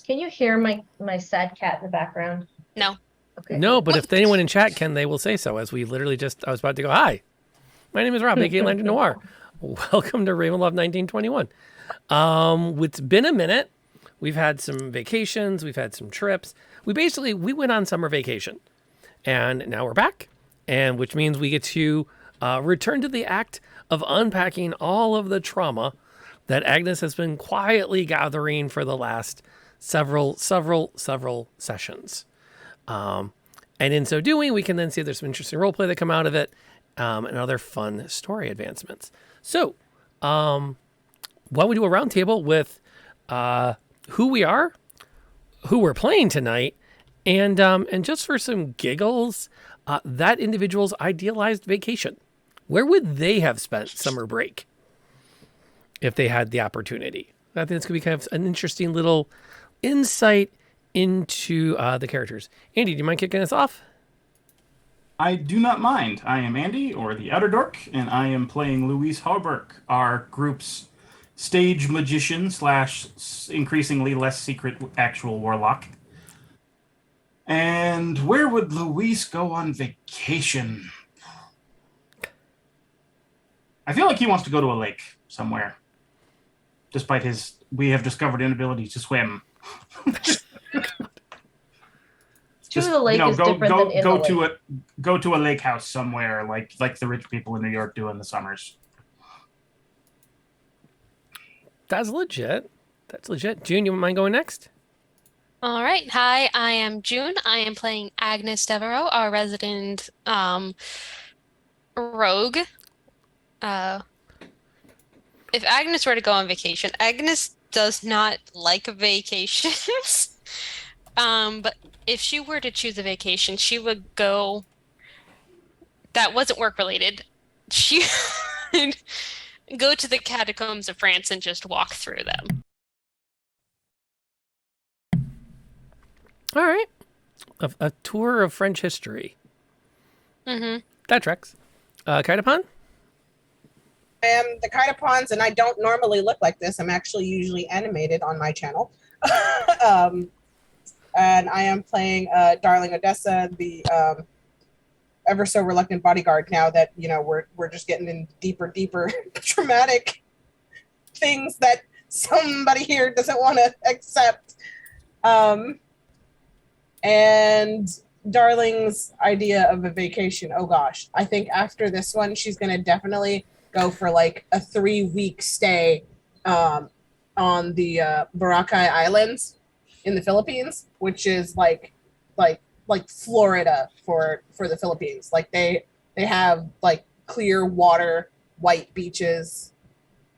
Can you hear my sad cat in the background? No. Okay, No, good. but if anyone in chat can, they will say so. As we literally I was about to go, hi, my name is Rob, aka Landry Noir. Welcome to Ravenloft 1921. It's been a minute. We've had some vacations. We've had some trips. We went on summer vacation, and now we're back, and which means we get to return to the act of unpacking all of the trauma that Agnes has been quietly gathering for the last several sessions. And in so doing, we can then see if there's some interesting roleplay that come out of it, and other fun story advancements. So, why don't we do a roundtable with who we are, who we're playing tonight, and just for some giggles, that individual's idealized vacation. Where would they have spent summer break if they had the opportunity? I think it's going to be kind of an interesting little insight into the characters. Andy, do you mind kicking us off? I do not mind. I am Andy, or the Outer Dork, and I am playing Louise Harburg, our group's stage magician slash increasingly less secret actual warlock. And where would Louise go on vacation? I feel like he wants to go to a lake somewhere, despite we have discovered inability to swim. To the lake is different than in the lake. Go to a lake house somewhere, like the rich people in New York do in the summers. That's legit. June, you mind going next? All right. Hi, I am June. I am playing Agnes Devereaux, our resident rogue. If Agnes were to go on vacation, Agnes does not like vacations. But if she were to choose a vacation, she would go that wasn't work related. She would go to the catacombs of France and just walk through them. All right. A tour of French history. Mm-hmm. That tracks. Kaitapon? I am the Kaitapons, and I don't normally look like this. I'm actually usually animated on my channel. And I am playing Darling Odessa, the ever so reluctant bodyguard. Now that we're just getting in deeper traumatic things that somebody here doesn't want to accept. And Darling's idea of a vacation. Oh gosh, I think after this one, she's gonna definitely go for like a 3-week stay on the Boracay Islands in the Philippines, which is like Florida for the Philippines. Like they have like clear water, white beaches,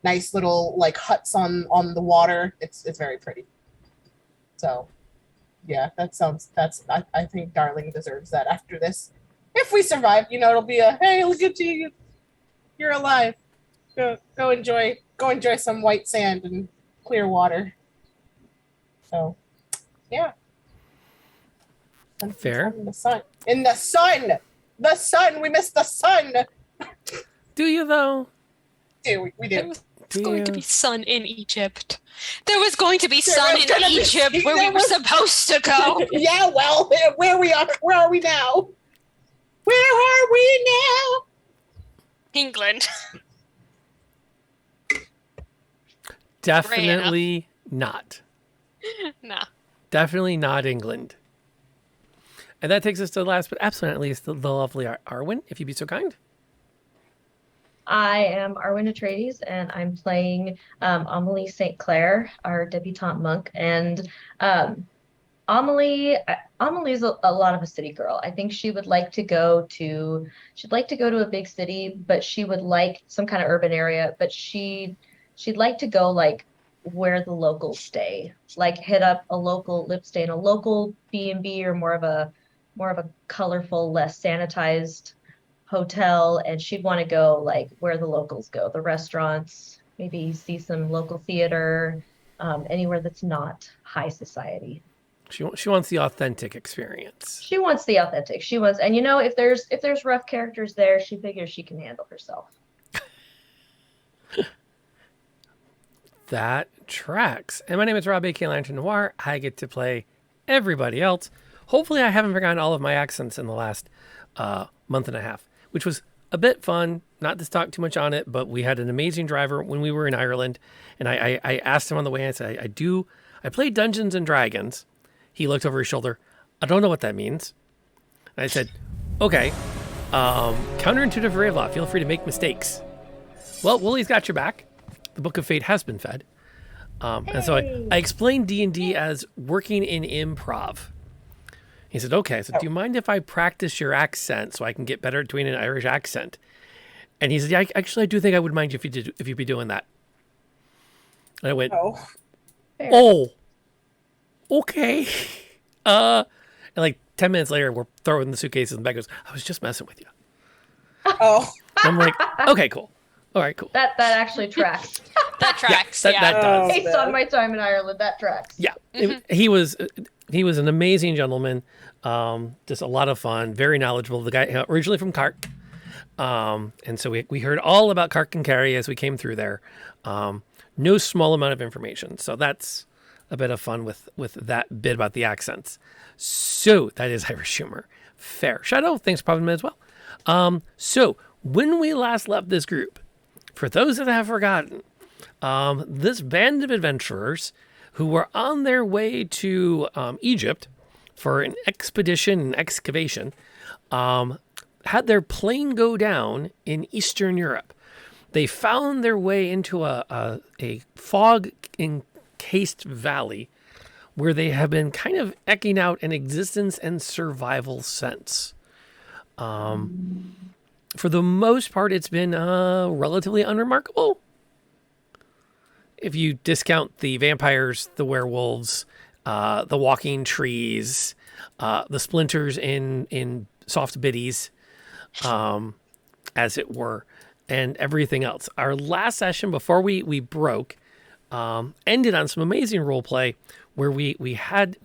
nice little like huts on the water. It's very pretty. So yeah, I think Darling deserves that after this. If we survive, it'll be a hey, look at you, you're alive. Go enjoy some white sand and clear water. So yeah. Fair. In the sun. The sun. We missed the sun. Do you though? We do. It's going to be sun in Egypt. There was going to be sun in Egypt where we were supposed to go. Yeah, well, where are we now? Where are we now? England. Definitely not. Nah. Definitely not England. And that takes us to the last, but absolutely not least, the lovely Arwen, if you'd be so kind. I am Arwen Atreides, and I'm playing Amelie St. Clair, our debutante monk. And Amelie's a lot of a city girl. I think she'd like to go to a big city, but she would like some kind of urban area, but she'd like to go like where the locals stay, like hit up stay in a local B&B, or more of a colorful, less sanitized hotel. And she'd want to go like where the locals go, the restaurants, maybe see some local theater, anywhere that's not high society. She wants the authentic experience. She wants the authentic. And if there's rough characters there, she figures she can handle herself. that tracks. And my name is Rob, aka Lantern Noir. I get to play everybody else. Hopefully, I haven't forgotten all of my accents in the last month and a half, which was a bit fun. Not to talk too much on it, but we had an amazing driver when we were in Ireland, and I asked him on the way. I said, I play Dungeons and Dragons. He looked over his shoulder. I don't know what that means. And I said, okay. Counterintuitive Ravenloft. Feel free to make mistakes. Well, Woolie's got your back. The Book of Fate has been fed. And so I explained D&D as working in improv. He said, okay, so do you mind if I practice your accent so I can get better at doing an Irish accent? And he said, yeah, I do think I would mind you if you'd be doing that. And I went, oh, okay. And like 10 minutes later, we're throwing the suitcases and the bag goes, I was just messing with you. Oh. And I'm like, okay, cool. All right, cool. That actually tracks. That tracks. Yeah, that does. Based on my time in Ireland, that tracks. Yeah, he was an amazing gentleman. Just a lot of fun, very knowledgeable. The guy originally from Cark, and so we heard all about Cark and Carrie as we came through there. No small amount of information, so that's a bit of fun with that bit about the accents. So that is Irish humor. Fair. Shadow, thanks for popping in as well. So when we last left this group, for those that have forgotten, this band of adventurers who were on their way to Egypt for an expedition and excavation had their plane go down in Eastern Europe. They found their way into a fog-encased valley where they have been kind of eking out an existence and survival sense. For the most part, it's been relatively unremarkable. If you discount the vampires, the werewolves, the walking trees, the splinters in soft biddies, as it were, and everything else. Our last session before we broke ended on some amazing role play where we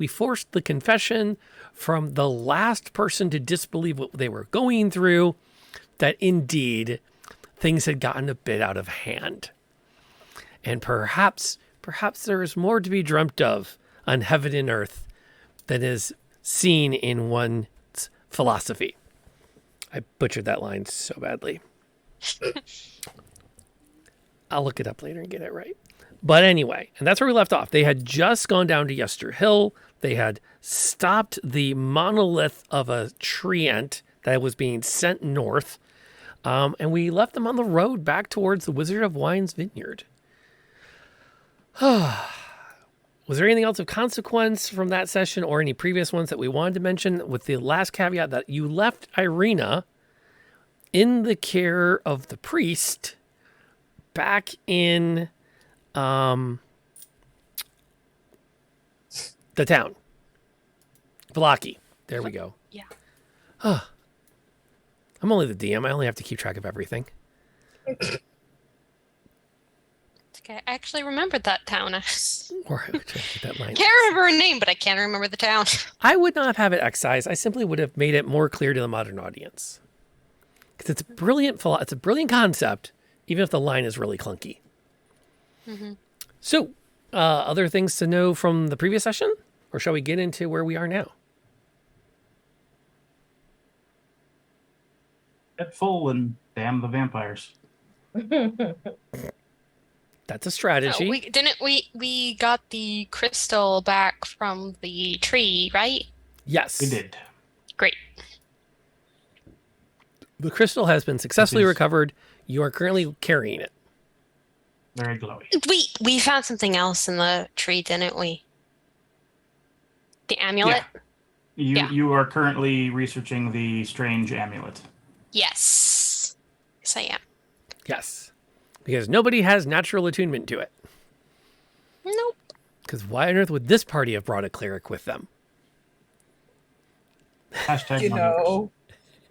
forced the confession from the last person to disbelieve what they were going through, that indeed things had gotten a bit out of hand. And perhaps there is more to be dreamt of on heaven and earth than is seen in one's philosophy. I butchered that line so badly. I'll look it up later and get it right. But anyway, and that's where we left off. They had just gone down to Yester Hill. They had stopped the monolith of a treant that was being sent north. And we left them on the road back towards the Wizard of Wine's vineyard. Was there anything else of consequence from that session or any previous ones that we wanted to mention, with the last caveat that you left Irina in the care of the priest back in the town. Vlaki. There we go. Yeah. I'm only the DM. I only have to keep track of everything. Okay, I actually remembered that town. Or I would get that line. Can't remember her name, but I can remember the town. I would not have it excised. I simply would have made it more clear to the modern audience. Because it's a brilliant concept, even if the line is really clunky. Mm-hmm. So, other things to know from the previous session? Or shall we get into where we are now? Get full and damn the vampires. That's a strategy. We got the crystal back from the tree, right? Yes. We did. Great. The crystal has been successfully recovered. You are currently carrying it. Very glowy. We found something else in the tree, didn't we? The amulet? Yeah. You are currently researching the strange amulet. Yes. Yes, I am. Yes. Because nobody has natural attunement to it. Nope. Because why on earth would this party have brought a cleric with them? Hashtag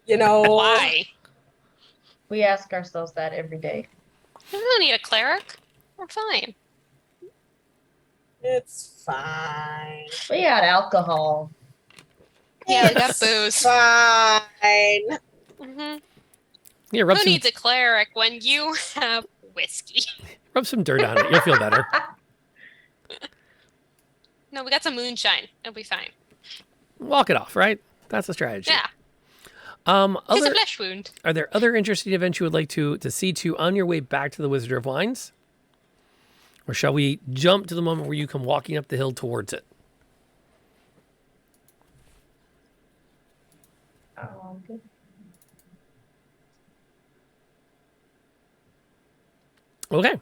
You know. Why? We ask ourselves that every day. We don't need a cleric. We're fine. It's fine. We had alcohol. Yeah, we got booze. Fine. Mm-hmm. Yeah, rub Who some, needs a cleric when you have whiskey. Rub some dirt on it. You'll feel better. No, we got some moonshine. It'll be fine. Walk it off, right? That's the strategy. Yeah. It's a Other, flesh wound. are there other interesting events you would like to see to on your way back to the Wizard of Wines? Or shall we jump to the moment where you come walking up the hill towards it? Good. Okay.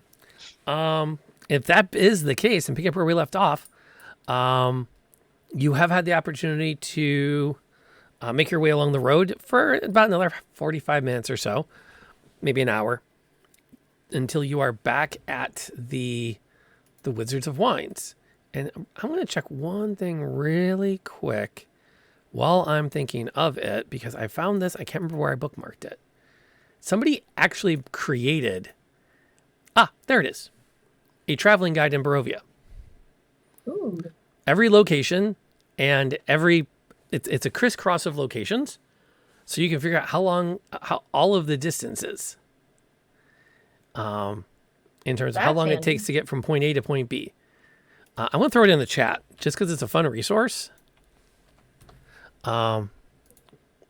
If that is the case, and pick up where we left off, you have had the opportunity to make your way along the road for about another 45 minutes or so, maybe an hour, until you are back at the Wizards of Wines. And I want to check one thing really quick while I'm thinking of it, because I found this. I can't remember where I bookmarked it. Somebody actually created... there it is. A traveling guide in Barovia. Ooh. Every location and it's a crisscross of locations, so you can figure out how all of the distances. In terms of how That's long it handy. takes to get from point A to point B. I want to throw it in the chat just because it's a fun resource. I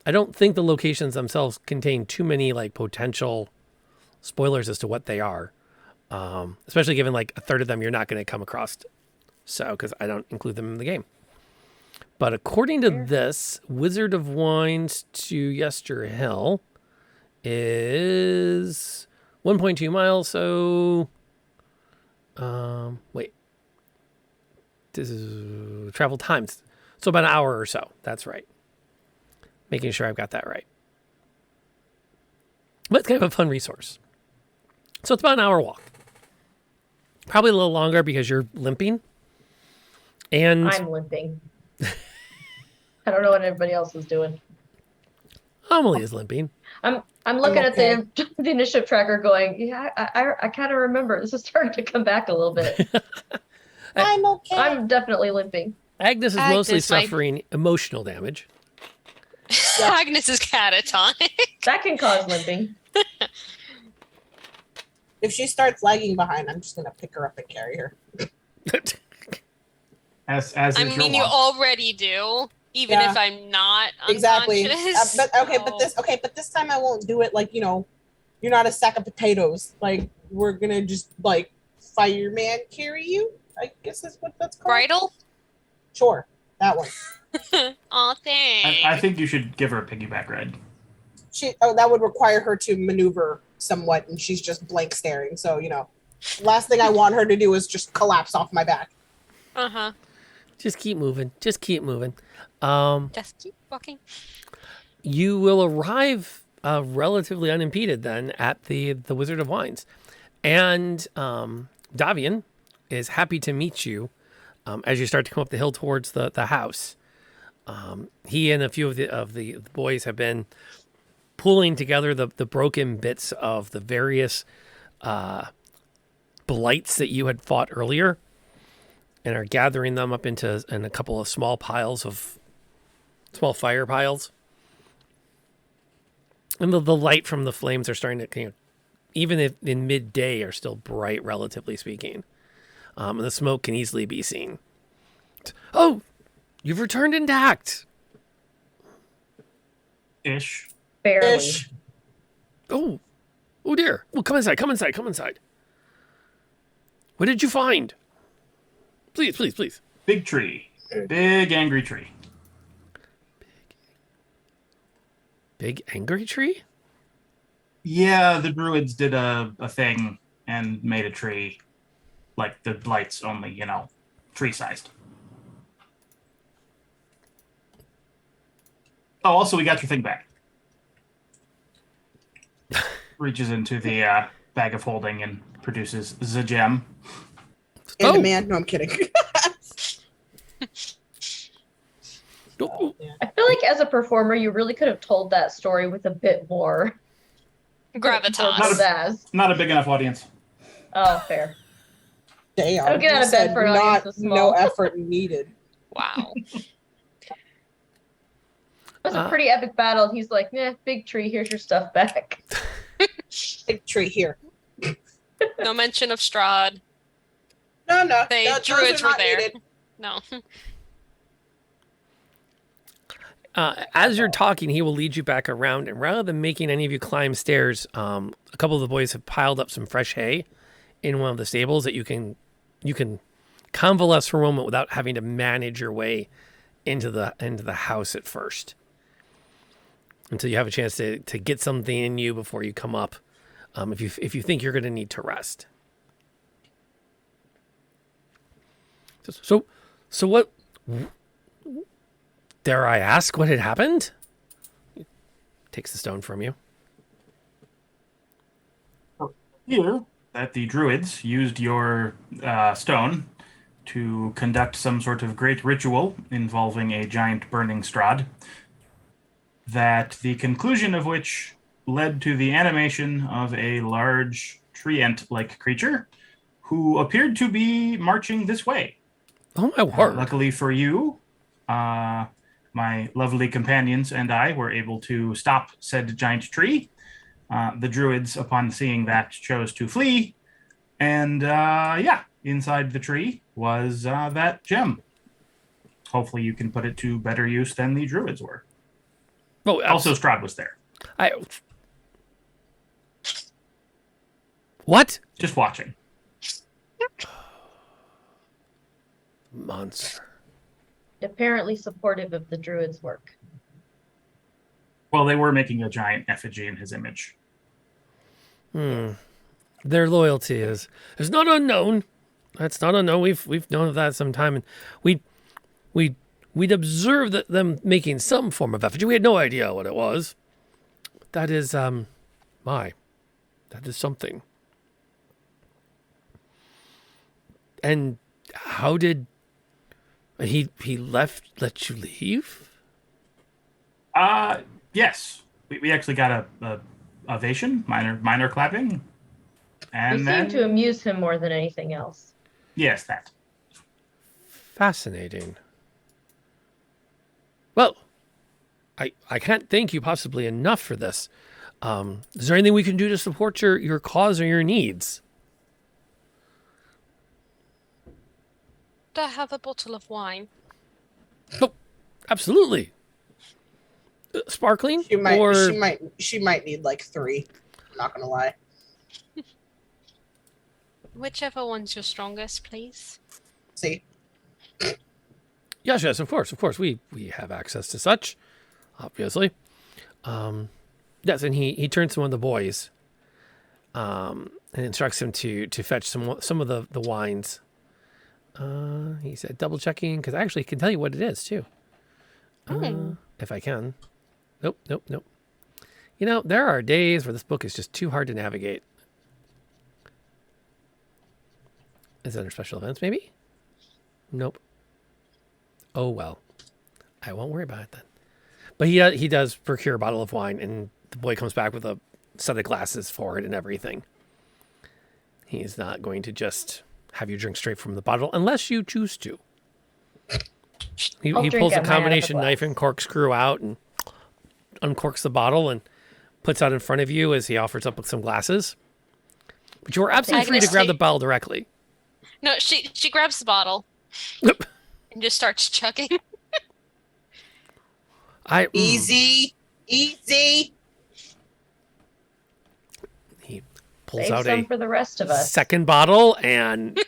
don't think the locations themselves contain too many like potential spoilers as to what they are. Especially given like a third of them you're not going to come across. So, because I don't include them in the game. But according to this, Wizard of Wines to Yester Hill is 1.2 miles. So, wait. This is travel times. So about an hour or so. That's right. Making sure I've got that right. But it's kind of a fun resource. So it's about an hour walk. Probably a little longer because you're limping. And I'm limping. I don't know what everybody else is doing. Amelie is limping. I'm looking I'm at the initiative tracker going, yeah, I kind of remember. This is starting to come back a little bit. I'm okay. I'm definitely limping. Agnes is mostly Agnes, my- suffering emotional damage. Agnes is catatonic. That can cause limping. If she starts lagging behind, I'm just gonna pick her up and carry her. As I is mean, your you want. already do, even Yeah. if I'm not Exactly. unconscious. But this time I won't do it like, you're not a sack of potatoes. Like, we're gonna just like fireman carry you. I guess that's what that's called. Bridal? Sure, that one. Aw, thanks. I think you should give her a piggyback ride. That would require her to maneuver somewhat, and she's just blank staring. So last thing I want her to do is just collapse off my back. Uh-huh. Just keep moving. Just keep moving. Just keep walking. You will arrive relatively unimpeded then at the Wizard of Wines. And Davian is happy to meet you as you start to come up the hill towards the house. He and a few of the boys have been pulling together the broken bits of the various blights that you had fought earlier and are gathering them up in a couple of small fire piles. And the light from the flames are starting to, even if in midday, are still bright, relatively speaking. And the smoke can easily be seen. Oh, you've returned intact. Ish. Barely. Ish. Oh dear. Well, come inside. What did you find? Please. Big tree. Big angry tree. Big angry tree? Yeah, the druids did a thing and made a tree. Like the blights only, tree-sized. Oh, also, we got your thing back. Reaches into the bag of holding and produces the gem. And a man. No, I'm kidding. Oh, I feel like as a performer, you really could have told that story with a bit more Gravitas. pizzazz. Not a big enough audience. Oh, fair. Damn. I don't get out of bed for an audience this small. No effort needed. Wow. It was a pretty epic battle. And he's like, big tree, here's your stuff back. Big tree here. No mention of Strahd. No, They those druids are were not there. needed. No. As you're talking, he will lead you back around, and rather than making any of you climb stairs, a couple of the boys have piled up some fresh hay in one of the stables that you can convalesce for a moment without having to manage your way into the house at first, until you have a chance to get something in you before you come up. If you think you're going to need to rest. So what? Dare I ask what had happened? Takes the stone from you. Here, that the druids used your stone to conduct some sort of great ritual involving a giant burning strahd, that the conclusion of which led to the animation of a large tree ant-like creature who appeared to be marching this way. Oh my word! Luckily for you, my lovely companions and I were able to stop said giant tree. The druids, upon seeing that, chose to flee. And inside the tree was that gem. Hopefully you can put it to better use than the druids were. Oh, Also, Strahd was there. What? Just watching. Monster. Apparently supportive of the druid's work. Well, they were making a giant effigy in his image. Their loyalty is not unknown. That's not unknown. We've known of that some time, and we'd observed that them making some form of effigy. We had no idea what it was. That is that is something. And how did he let you leave? Yes. We actually got a ovation, minor clapping. And We then seemed to amuse him more than anything else. yes, that. Fascinating. Well, I can't thank you possibly enough for this. Is there anything we can do to support your cause or your needs? Do I have a bottle of wine? Oh, absolutely. Sparkling? She might. Or She might need like 3. I'm not gonna lie. Whichever one's your strongest, please. See. yes, of course. We have access to such, obviously. Yes, and he turns to one of the boys, and instructs him to fetch some of the wines. He said, double checking, because I actually can tell you what it is too. If I can. Nope. You know, there are days where this book is just too hard to navigate. Is that under special events, maybe? Nope. Oh, well. I won't worry about it then. But he does procure a bottle of wine, and the boy comes back with a set of glasses for it and everything. He's not going to just have you drink straight from the bottle unless you choose to. He pulls a combination knife and corkscrew out and uncorks the bottle and puts out in front of you as he offers up some glasses. But you are absolutely free to grab the bottle directly. No, she grabs the bottle and just starts chugging. Easy. He pulls Save out some for the rest of us. second bottle and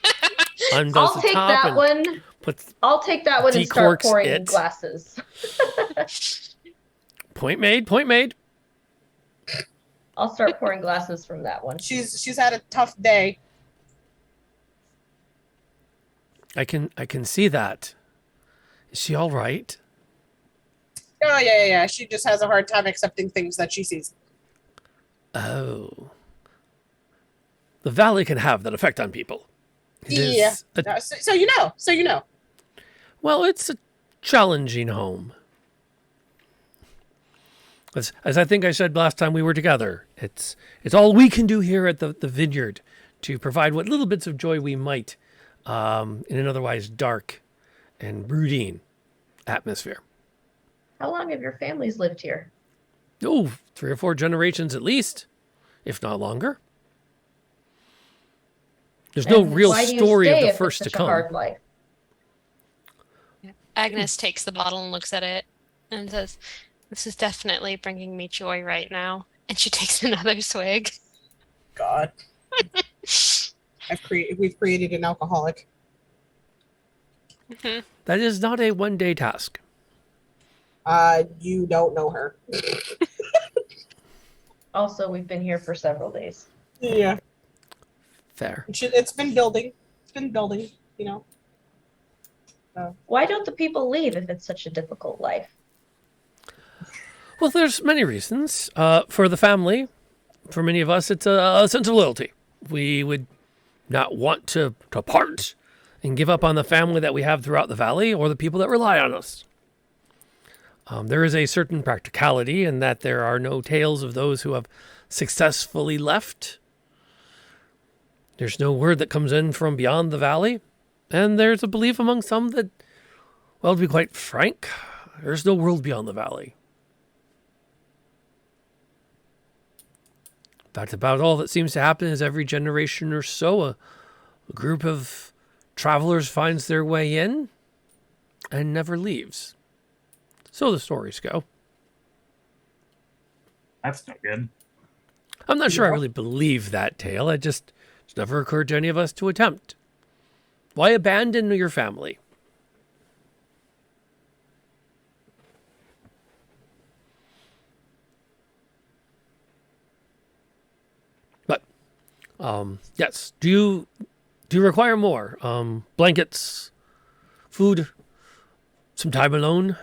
undoes I'll the take top that and one. puts I'll take that one and start decorks pouring it. glasses. Point made. I'll start pouring glasses from that one. She's had a tough day. I can see that. Is she all right? Oh yeah. She just has a hard time accepting things that she sees. Oh. The valley can have that effect on people. It is So you know. well, it's a challenging home. As I think I said last time we were together, it's all we can do here at the vineyard to provide what little bits of joy we might in an otherwise dark and brooding atmosphere. How long have your families lived here? Oh, 3 or 4 generations at least, if not longer. There's no And real why do you story of stay the if it's first to such a come. hard life? Agnes takes the bottle and looks at it and says, "This is definitely bringing me joy right now." And she takes another swig. God, we've created an alcoholic. Mhm. That is not a one-day task. You don't know her. Also, we've been here for several days. Yeah, Fair. it's been building. It's been building. You know. Why don't the people leave if it's such a difficult life? Well, there's many reasons. For the family, for many of us, it's a sense of loyalty. We would not want to part and give up on the family that we have throughout the valley or the people that rely on us. There is a certain practicality in that there are no tales of those who have successfully left. There's no word that comes in from beyond the valley. And there's a belief among some that, well, to be quite frank, there's no world beyond the valley. That's about all that seems to happen is every generation or so, a group of travelers finds their way in and never leaves. So the stories go. That's no good. I'm not sure I really believe that tale. It's never occurred to any of us to attempt. Why abandon your family? But, yes. Do you require more? Blankets, food, some time alone?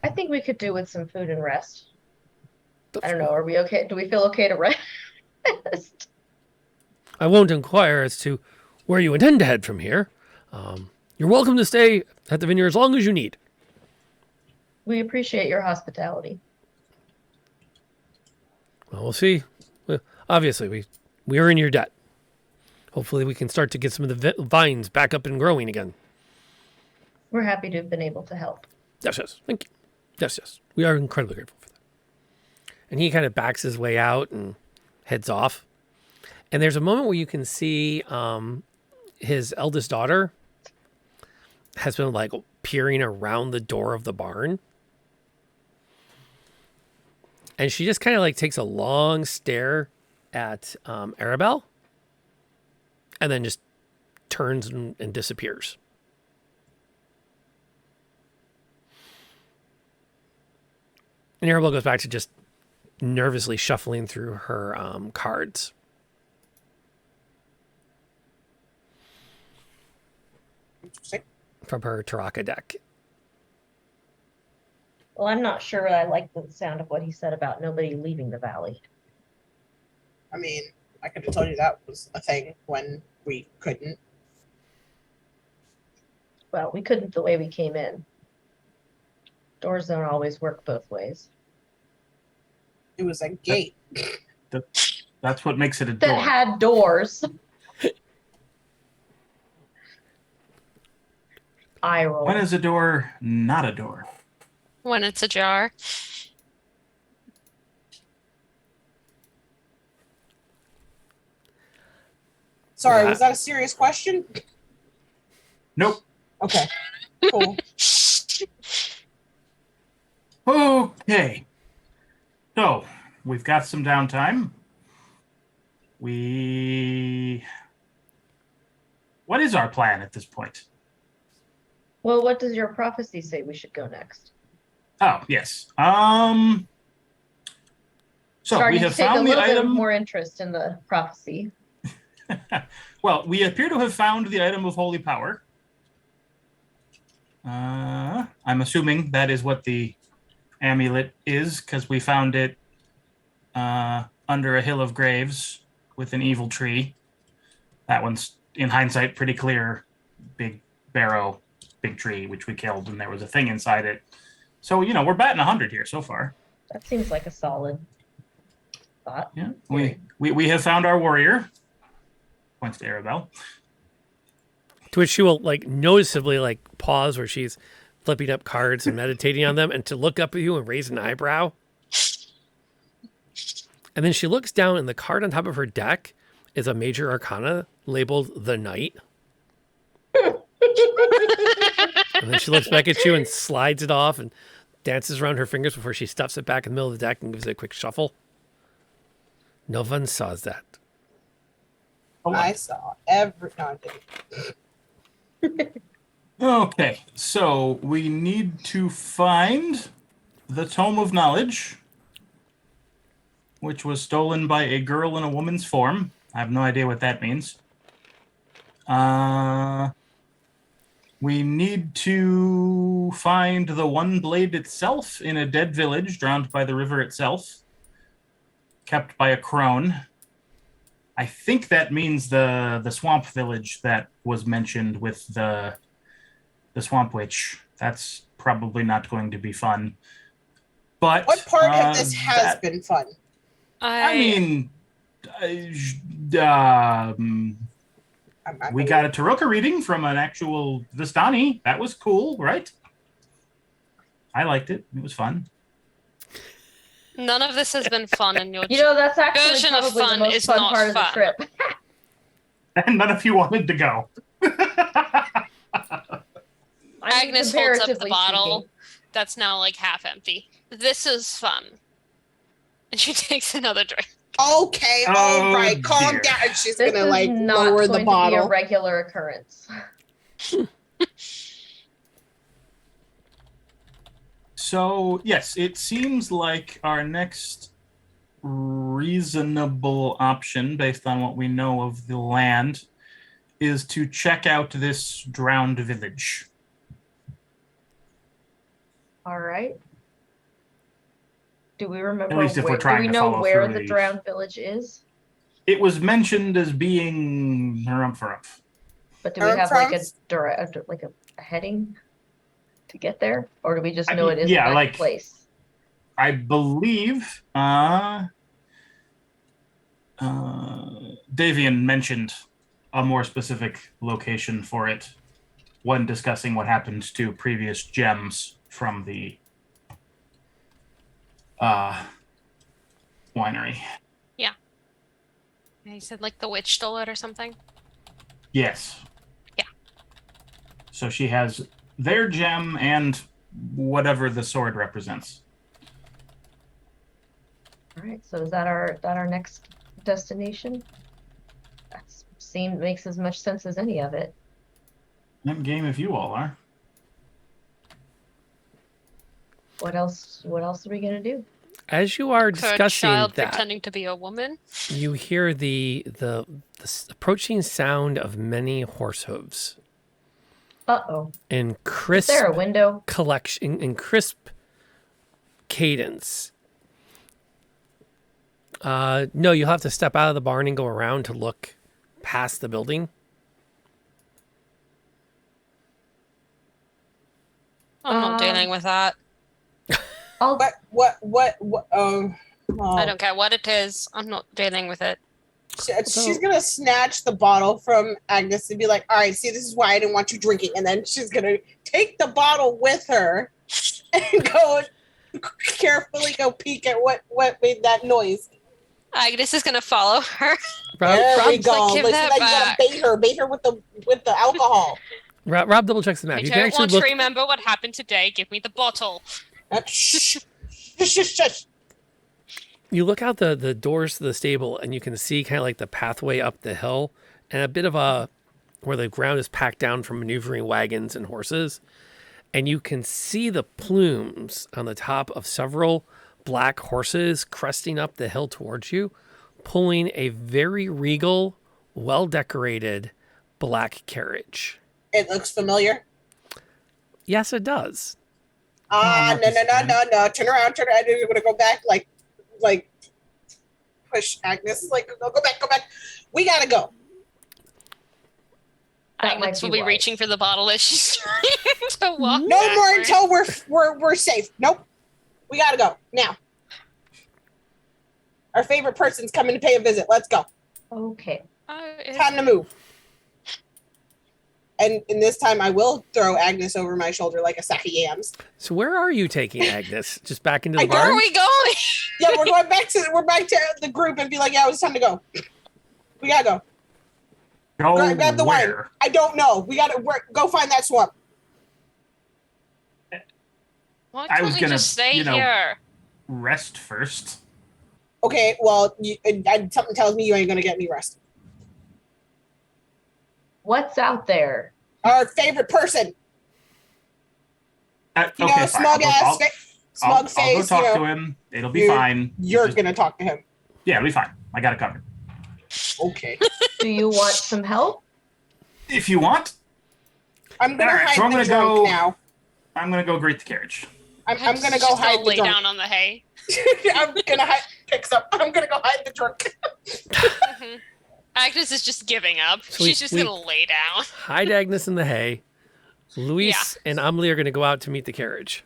I think we could do with some food and rest. I don't know. Are we okay? Do we feel okay to rest? I won't inquire as to where you intend to head from here. You're welcome to stay at the vineyard as long as you need. We appreciate your hospitality. Well, we'll see. Well, obviously, we are in your debt. Hopefully, we can start to get some of the vines back up and growing again. We're happy to have been able to help. Yes. Thank you. Yes. We are incredibly grateful for that. And he kind of backs his way out and heads off. And there's a moment where you can see his eldest daughter has been like peering around the door of the barn. And she just kind of like takes a long stare at Arabelle and then just turns and disappears. And Arabelle goes back to just nervously shuffling through her cards. Interesting. From her Taraka deck. Well, I'm not sure I like the sound of what he said about nobody leaving the valley. I mean, I could have told you that was a thing when we couldn't. Well, we couldn't the way we came in. Doors don't always work both ways. It was a gate. That's what makes it a That door. had doors. Eye roll. When is a door not a door? When it's ajar. Sorry, Yeah. was that a serious question? Nope. Okay, cool. Okay. So, we've got some downtime. What is our plan at this point? Well, what does your prophecy say we should go next? Oh, yes. So Starting we have to take a found the little bit item. more interest in the prophecy. Well, we appear to have found the item of holy power. I'm assuming that is what the amulet is, because we found it under a hill of graves with an evil tree. That one's, in hindsight, pretty clear. Big barrow, big tree, which we killed, and there was a thing inside it. So, we're batting 100 here so far. That seems like a solid thought. Yeah, we have found our warrior. Points to Arabelle. To which she will like noticeably like pause where she's flipping up cards and meditating on them and to look up at you and raise an eyebrow. And then she looks down and the card on top of her deck is a major arcana labeled the Knight. And then she looks back at you and slides it off and dances around her fingers before she stuffs it back in the middle of the deck and gives it a quick shuffle. No one saw that. Oh, I saw every. No, I didn't. Okay, so we need to find the Tome of Knowledge, which was stolen by a girl in a woman's form. I have no idea what that means. We need to find the One Blade itself in a dead village drowned by the river itself, kept by a crone. I think that means the swamp village that was mentioned with the swamp witch. That's probably not going to be fun. But What part of this has been fun? I mean, we got a Taroka reading from an actual Vistani. That was cool, right? I liked it. It was fun. None of this has been fun, and your That's actually version of probably the fun most is fun not part of the fun. trip. And none of you wanted to go. Agnes holds up the comparatively bottle speaking. that's now like half empty. This is fun. And she takes another drink. Okay, Oh, all right, calm dear. down. She's This gonna is like not lower going the to be a bottle. regular occurrence. So, yes, it seems like our next reasonable option, based on what we know of the land, is to check out this drowned village. All right. Do we remember At least if we're where, do trying we to know follow where through the these. drowned village is? It was mentioned as being Harumph. But do we have like From- a heading to get there, or do we just I know mean, it is yeah, a nice like- place? I believe Davian mentioned a more specific location for it when discussing what happened to previous gems from the winery. He said like the witch stole it or something. Yes. Yeah. So she has their gem and whatever the sword represents. All right. So is that our next destination? Makes as much sense as any of it. I'm game if you all are. What else are we gonna do? As you are Her discussing child that, pretending to be a woman. you hear the approaching sound of many horse hooves Uh-oh. in Is crisp there a window? collection, in crisp cadence. No, you'll have to step out of the barn and go around to look past the building. I'm not dealing with that. What? I don't care what it is. I'm not dealing with it. She's gonna snatch the bottle from Agnes and be like, "All right, see, this is why I didn't want you drinking." And then she's gonna take the bottle with her and go carefully go peek at what made that noise. Agnes is gonna follow her. There we Rob's go. like, "Give Listen, that you gotta back." bait her with the alcohol. Rob double checks the map. I You can don't actually want look. to remember what happened today. Give me the bottle. Shh, shush, shush. You look out the doors to the stable, and you can see kind of like the pathway up the hill, and a bit of where the ground is packed down from maneuvering wagons and horses, and you can see the plumes on the top of several black horses cresting up the hill towards you, pulling a very regal, well-decorated black carriage. It looks familiar. Yes, it does. No. Turn around. You're gonna go back, like push Agnes. Like, go back. We gotta go. That might Agnes will be be wise. reaching for the bottle as she's trying to walk. No more backwards. until we're safe. Nope. We gotta go now. Our favorite person's coming to pay a visit. Let's go. Okay. Time to move. And this time I will throw Agnes over my shoulder like a sack of yams. So where are you taking Agnes? Just back into the Where are barn? we going? Yeah, we're back to the group and be like, yeah, it's time to go. We gotta go. Go Grab the wine. where? I don't know. We gotta go find that swamp. Why I can't was we gonna, just stay you know- here? Rest first. Okay, well, something tells me you ain't gonna get me rest. What's out there? Our favorite person. Okay, You know, fine. smug ass, smug I'll go face. talk You to know, him. It'll be fine. you're Just- gonna talk to him. Yeah, it'll be fine. I got it covered. Okay. Do you want some help? If you want, I'm gonna All right, hide so I'm the gonna drunk go- now. I'm gonna go greet the carriage. I'm gonna go Just hide the lay drunk. down on the hay. I'm gonna hide. Picks up. I'm gonna go hide the drunk. Mhm. Agnes is just giving up. So She's just gonna lay down. Hide Agnes in the hay. Luis and Amelie are going to go out to meet the carriage.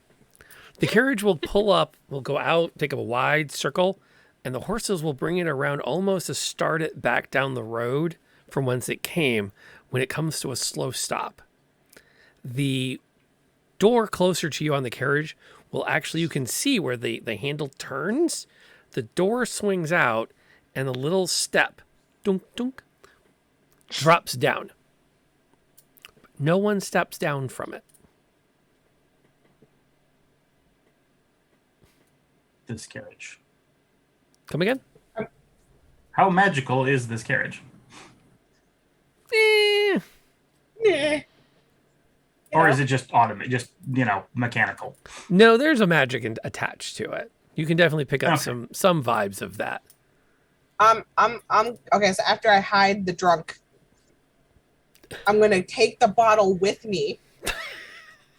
The carriage will pull up, will go out, take up a wide circle, and the horses will bring it around almost to start it back down the road from whence it came when it comes to a slow stop. The door closer to you on the carriage will actually, you can see where the handle turns, the door swings out, and the little step, dunk, dunk, drops down. No one steps down from it. This carriage. Come again? How magical is this carriage? Eh, Yeah. Or is it just automated, just, mechanical? no, there's a magic attached to it. You can definitely pick up Okay. some vibes of that. I'm okay. So after I hide the drunk, I'm gonna take the bottle with me,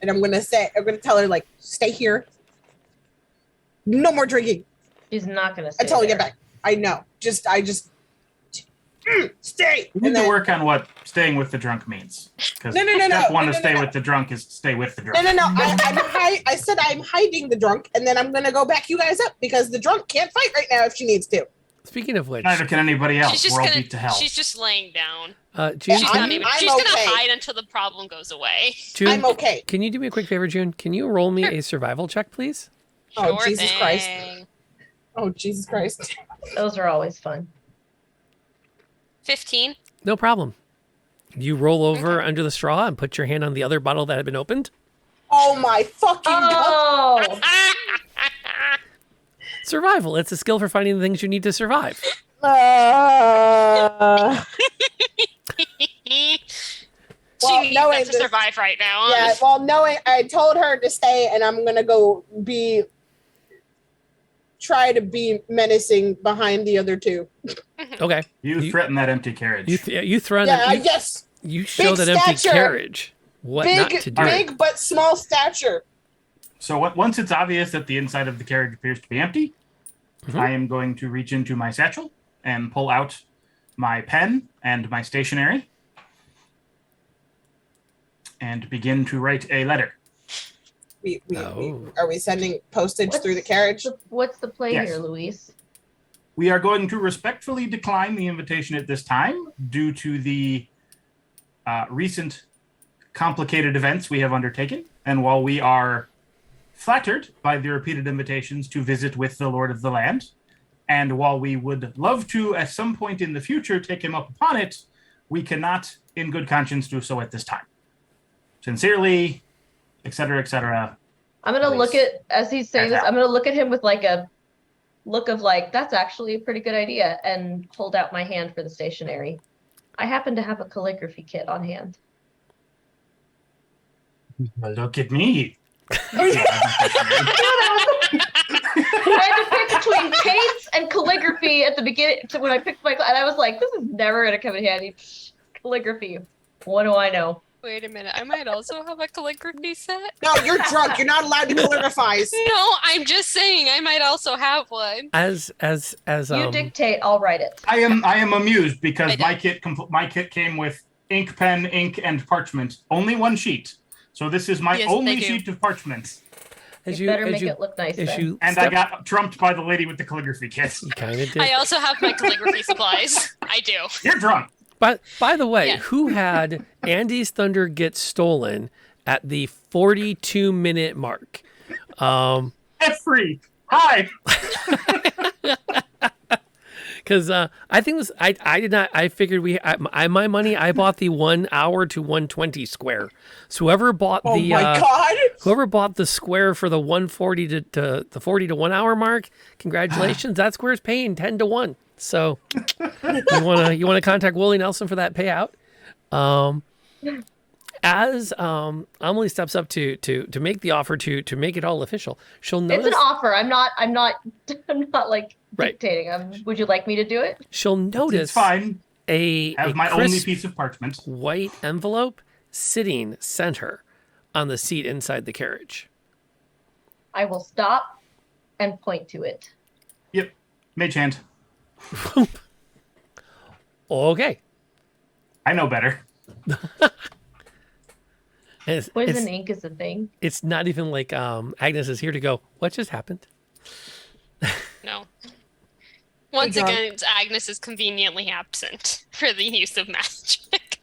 and I'm gonna tell her like, stay here. No more drinking She's not gonna stay until we get there. back. I know. Stay. We need And to then, work on what staying with the drunk means. Because No. step one No, to no, stay no. with the drunk is stay with the drunk. no. I said I'm hiding the drunk, and then I'm gonna go back you guys up because the drunk can't fight right now if she needs to. Speaking of which, Neither can anybody else. She's just We're all gonna. beat to hell. She's just laying down. June, She's I'm- not even. I'm She's gonna okay. hide until the problem goes away. June, I'm okay. can you do me a quick favor, June? Can you roll me a survival check, please? Oh, Sure Jesus Christ. thing. Oh Jesus Christ. Those are always fun. 15. No problem. You roll over under the straw and put your hand on the other bottle that had been opened. Oh my fucking god. Oh, Survival. It's a skill for finding the things you need to survive. She Well, needs knowing that to this- survive right now. Yeah, well, knowing I told her to stay, and I'm gonna go try to be menacing behind the other two. Okay. You threaten that empty carriage. You throw in Yeah, that. You show Big that empty stature. carriage. What not to do. big but small stature. So once it's obvious that the inside of the carriage appears to be empty, Mhm. I am going to reach into my satchel and pull out my pen and my stationery and begin to write a letter. Are we sending postage through the carriage? what's the play Yes. here, Luis? We are going to respectfully decline the invitation at this time due to the recent complicated events we have undertaken. And while we are flattered by the repeated invitations to visit with the Lord of the Land, and while we would love to at some point in the future take him up upon it, we cannot in good conscience do so at this time. Sincerely, etc., etc. I'm gonna Luis. look at as he's saying this. Out. I'm gonna look at him with like a look of like that's actually a pretty good idea, and hold out my hand for the stationery. I happen to have a calligraphy kit on hand. Look at me. I had to pick between paints and calligraphy at the beginning when I picked my and I was like, this is never gonna come in handy. Calligraphy. What do I know? Wait a minute. I might also have a calligraphy set. No, you're drunk. You're not allowed to calligraphize. No, I'm just saying I might also have one. As You dictate, I'll write it. I am amused because I my kit came with ink pen, ink, and parchment. Only one sheet. So this is my Yes, only they do. sheet of parchment. You better make it look nice. as Then. you And I got trumped by the lady with the calligraphy kit. you kind of did. I also have my calligraphy supplies. I do. You're drunk. But by the way, Yeah. who had Andy's Thunder get stolen at the 42-minute mark? F free. Hi. Because I think this, I did not, I figured my money, I bought the 1 hour to 120 square. So whoever bought Oh my god! whoever bought the square for the 140 to the 40 to 1 hour mark, congratulations. That square's paying 10 to 1. So you wanna contact Wooly Nelson for that payout. As Amelie steps up to make the offer to make it all official, she'll notice It's an offer. I'm not I'm not like Right. dictating. Would you like me to do it? she'll It's notice fine. a Have my only crisp piece of parchment. white envelope sitting center on the seat inside the carriage. I will stop and point to it. Yep. Mage hand. Okay. I know better. Poison ink is a thing. It's not even like Agnes is here to go, what just happened? No. Once drunk. again, Agnes is conveniently absent for the use of magic.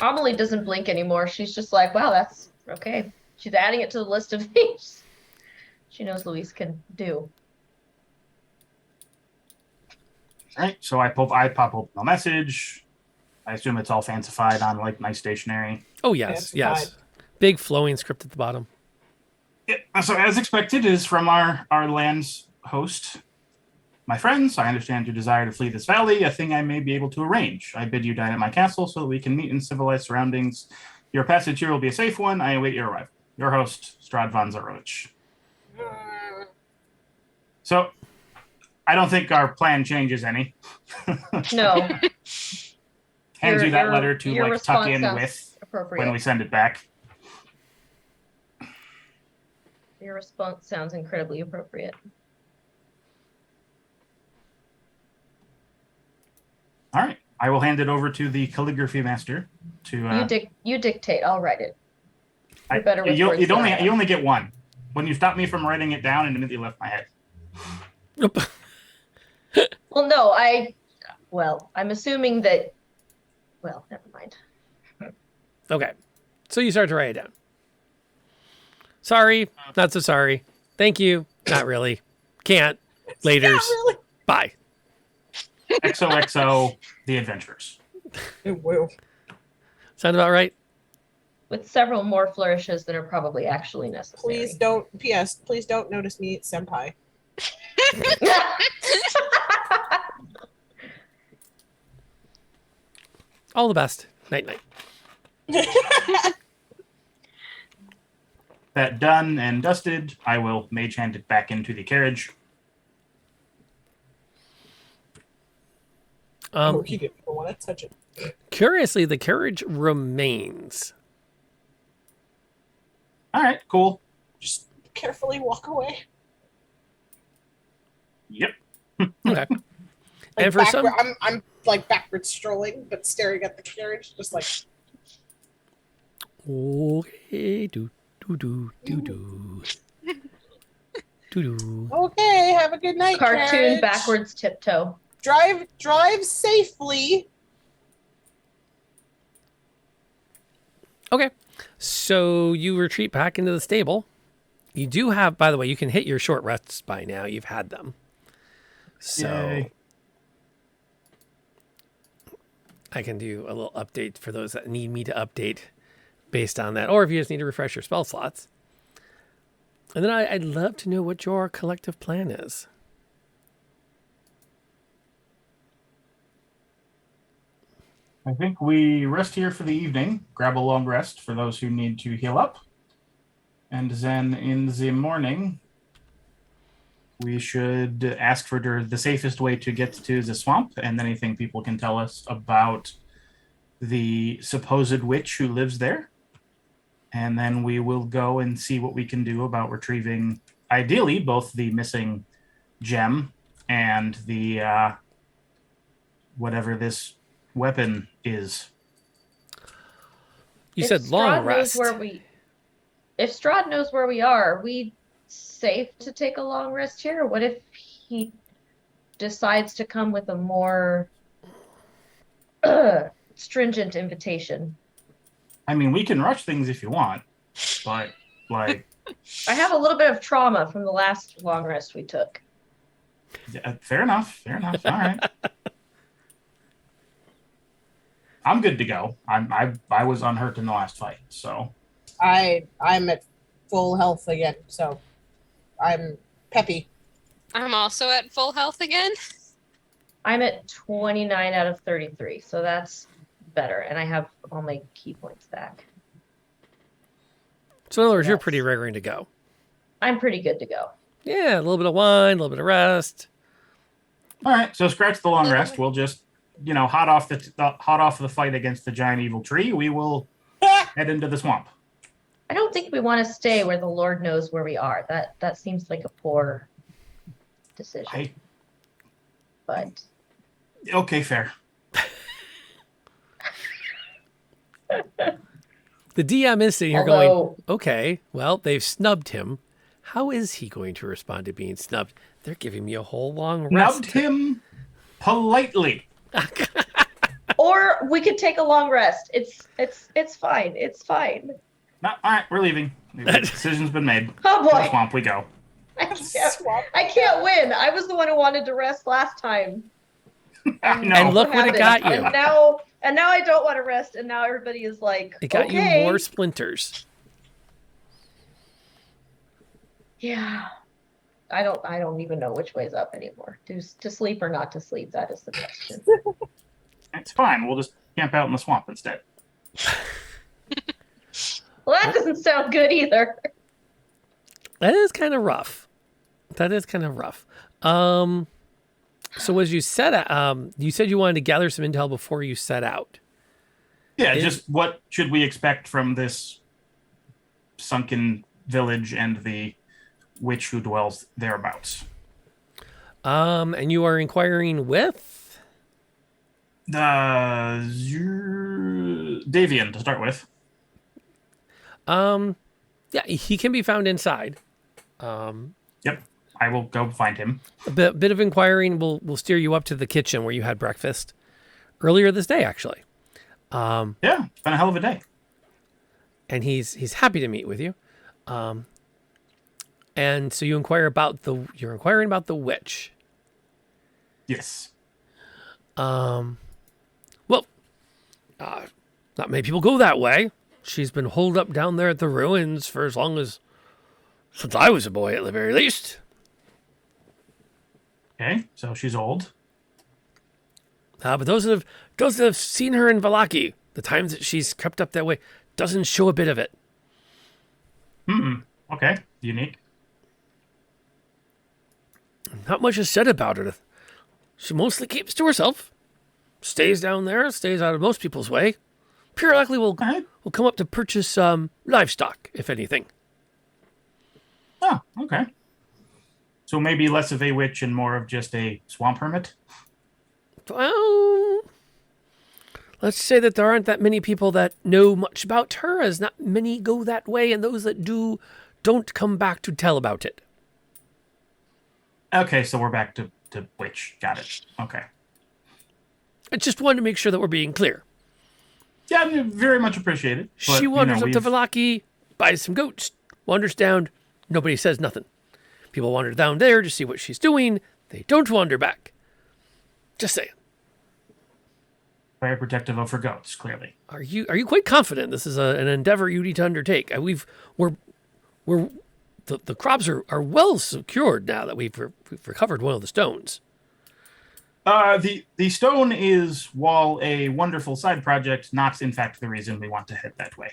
Amelie doesn't blink anymore. She's just like, wow, that's okay. She's adding it to the list of things she knows Louise can do. All right. So I pop open the message. I assume it's all fancified on like nice stationery. Oh, yes, Yes, yes. fine. Big flowing script at the bottom. Yeah, so as expected is from our land's host. My friends, I understand your desire to flee this valley, a thing I may be able to arrange. I bid you dine at my castle so that we can meet in civilized surroundings. Your passage here will be a safe one. I await your arrival. Your host, Strad von Zarovich. So, I don't think our plan changes any. No. Hands you that Your- letter to your like tuck response in sounds with appropriate. when we send it back. Your response sounds incredibly appropriate. All right. I will hand it over to the calligraphy master to You dictate. I'll write it. You're better with you words than I am. only get one. When you stop me from writing it down, it immediately left my head. Well, no, I'm assuming that. Well, never mind. Okay. So you start to write it down. Sorry, not so sorry. Thank you, not really. Can't. Laters. Not really. Bye. XOXO, the adventurers. It will. Sound about right? With several more flourishes than are probably actually necessary. Please don't. P.S. Please don't notice me, senpai. All the best. Night night. That done and dusted, I will mage hand it back into the carriage. Oh, he didn't even want to touch it. Curiously, the carriage remains. All right, cool. Just carefully walk away. Yep. Okay. Like And for some, I'm like backwards strolling, but staring at the carriage, just like okay, do do do do do do do. okay. Have a good night. Cartoon carriage. backwards tiptoe. Drive safely. Okay. So you retreat back into the stable. You do have, by the way, you can hit your short rests by now. You've had them. So Yay. I can do a little update for those that need me to update based on that. Or if you just need to refresh your spell slots. And then I'd love to know what your collective plan is. I think we rest here for the evening, grab a long rest for those who need to heal up. And then in the morning, we should ask for the safest way to get to the swamp and anything people can tell us about the supposed witch who lives there. And then we will go and see what we can do about retrieving, ideally, both the missing gem and the whatever this weapon is. You If said long Strahd rest. If Strahd knows where we are we safe to take a long rest here? What if he decides to come with a more stringent invitation? I mean, we can rush things if you want, but like I have a little bit of trauma from the last long rest we took. Yeah, fair enough. Fair enough. All right. I'm good to go. I was unhurt in the last fight, so I'm at full health again, so I'm peppy. I'm also at full health again. I'm at 29 out of 33, so that's better. And I have all my key points back. So in other words, you're Yes. pretty raring to go. I'm pretty good to go. Yeah, a little bit of wine, a little bit of rest. all right. So scratch the long rest. We'll just, hot off the fight against the giant evil tree. We will head into the swamp. I don't think we want to stay where the Lord knows where we are. That seems like a poor decision. But Okay, fair. The DM is sitting here going, although okay, well, they've snubbed him. How is he going to respond to being snubbed? They're giving me a whole long rest. Snubbed him politely. or we could take a long rest. It's fine. It's fine. No, all right, we're leaving. The decision's been made. Oh To the boy. swamp we go. I can't win. I was the one who wanted to rest last time. I know. And look what it got happened. you. And now I don't want to rest, and now everybody is like, It got okay. you more splinters. Yeah. I don't even know which way's up anymore. To sleep or not to sleep, that is the question. It's fine. We'll just camp out in the swamp instead. Well, that doesn't sound good either. That is kind of rough. So as you set out, you said you wanted to gather some intel before you set out. Yeah, just what should we expect from this sunken village and the witch who dwells thereabouts? And you are inquiring with? Davian to start with. Yeah, he can be found inside. Yep, I will go find him. A bit of inquiring will steer you up to the kitchen where you had breakfast earlier this day, actually. Yeah, it's been a hell of a day. And he's happy to meet with you. And so you're inquiring about the witch. Yes. Well, not many people go that way. She's been holed up down there at the ruins for as long as since I was a boy, at the very least. Okay, so she's old. But those that have seen her in Valaki, the times that she's crept up that way, doesn't show a bit of it. Okay, unique. Not much is said about her. She mostly keeps to herself. Stays down there, stays out of most people's way. Periodically will All right. come up to purchase livestock, if anything. Oh, okay. So maybe less of a witch and more of just a swamp hermit? Well, let's say that there aren't that many people that know much about her, as not many go that way, and those that do don't come back to tell about it. Okay, so we're back to witch. Got it. Okay. I just wanted to make sure that we're being clear. Yeah, I very much appreciated. But, She wanders up to we've- Valaki, buys some goats, wanders down. Nobody says nothing. People wander down there to see what she's doing. They don't wander back. Just saying. Very protective of her goats, clearly. Are you quite confident this is an endeavor you need to undertake? The crops are well secured now that we've recovered one of the stones. The stone is, while a wonderful side project, not in fact the reason we want to head that way.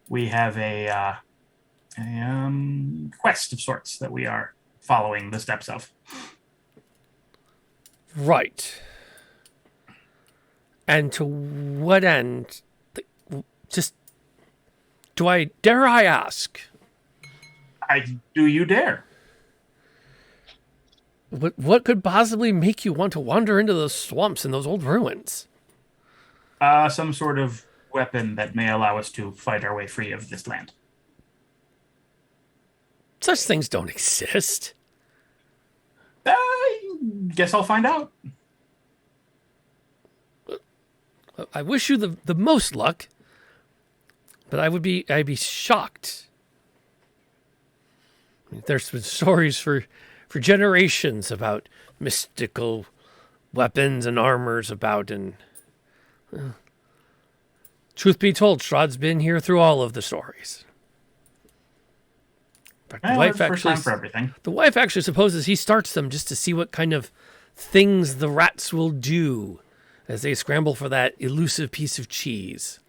We have a quest of sorts that we are following the steps of. Right. And to what end? Dare I ask? Do you dare? What could possibly make you want to wander into those swamps and those old ruins? Some sort of weapon that may allow us to fight our way free of this land. Such things don't exist. I guess I'll find out. I wish you the most luck, but I'd be shocked There's been stories for generations about mystical weapons and armors about, and truth be told, Strahd's been here through all of the stories. In fact, Well, it's first time for everything. the wife actually supposes he starts them just to see what kind of things the rats will do as they scramble for that elusive piece of cheese.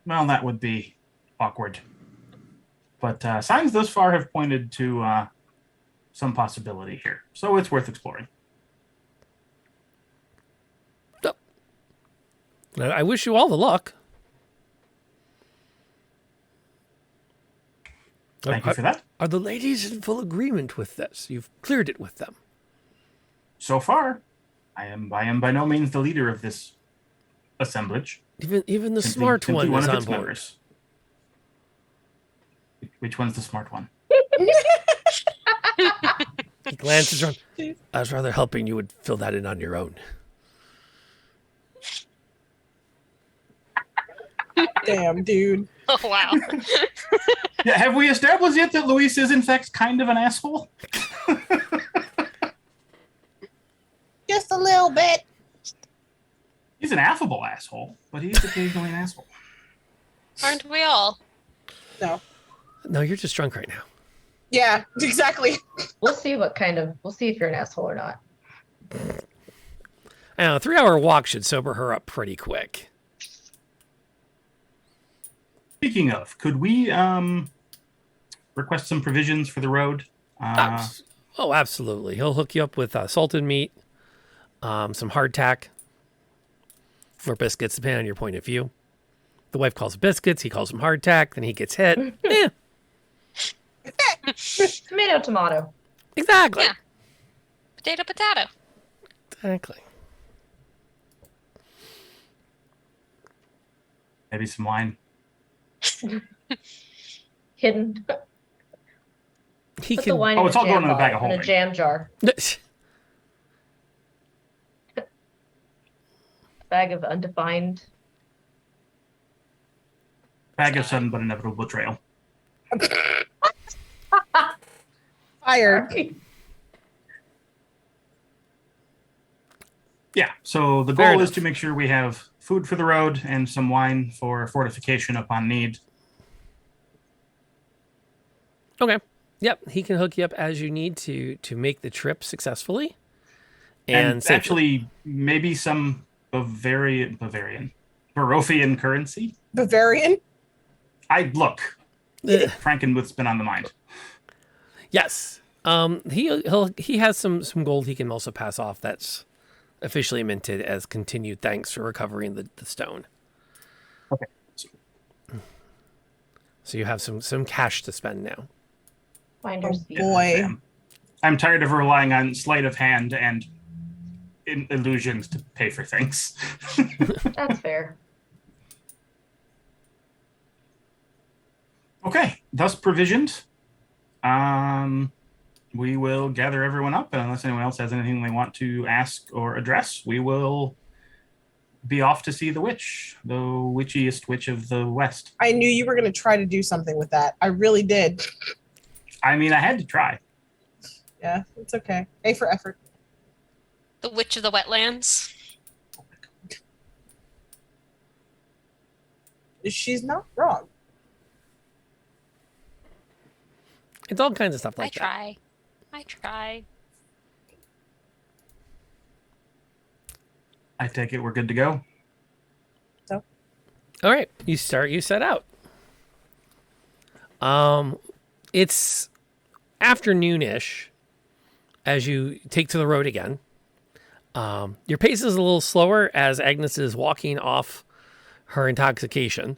Well, that would be awkward. But signs thus far have pointed to some possibility here. So it's worth exploring. I wish you all the luck. Thank you for that. Are the ladies in full agreement with this? You've cleared it with them. So far, I am by no means the leader of this assemblage. Even the Simply- smart simply one is of on its board. members. Which one's the smart one? He glances around. I was rather hoping you would fill that in on your own. Damn, dude. Oh, wow. Yeah, have we established yet that Luis is in fact kind of an asshole? Just a little bit. He's an affable asshole, but he's occasionally an asshole. Aren't we all? No. No, you're just drunk right now. Yeah, exactly. We'll see if you're an asshole or not. I know, a 3-hour walk should sober her up pretty quick. Speaking of, could we request some provisions for the road? Oh, absolutely. He'll hook you up with salted meat, some hardtack, or biscuits, depending on your point of view. The wife calls them biscuits, he calls them hardtack, then he gets hit. Yeah, Tomato. exactly. Yeah. Potato. Exactly. Maybe some wine. Hidden. He Put the can. wine Oh, in it's a all jam going in the bag of bottle, in a holding. jam jar. Bag of undefined. Bag of sudden but inevitable betrayal. Fired. Yeah, so the Fair goal is enough. to make sure we have food for the road and some wine for fortification upon need. Okay. Yep, he can hook you up as you need to make the trip successfully. And safely. actually, maybe some Barovian currency. Bavarian? Look, Ugh. Frankenmuth's been on the mind. Yes. He has some gold he can also pass off that's officially minted as continued thanks for recovering the stone. Okay. So you have some cash to spend now. Finders Oh, fee. boy. I'm tired of relying on sleight of hand and illusions to pay for things. That's fair. Okay, thus provisioned. We will gather everyone up, and unless anyone else has anything they want to ask or address, we will be off to see the witch, the witchiest witch of the West. I knew you were going to try to do something with that. I really did. I mean, I had to try. Yeah, it's okay. A for effort. The Witch of the Wetlands. She's not wrong. It's all kinds of stuff like that. I try. I take it we're good to go. All right, you set out. It's afternoonish as you take to the road again. Your pace is a little slower as Agnes is walking off her intoxication.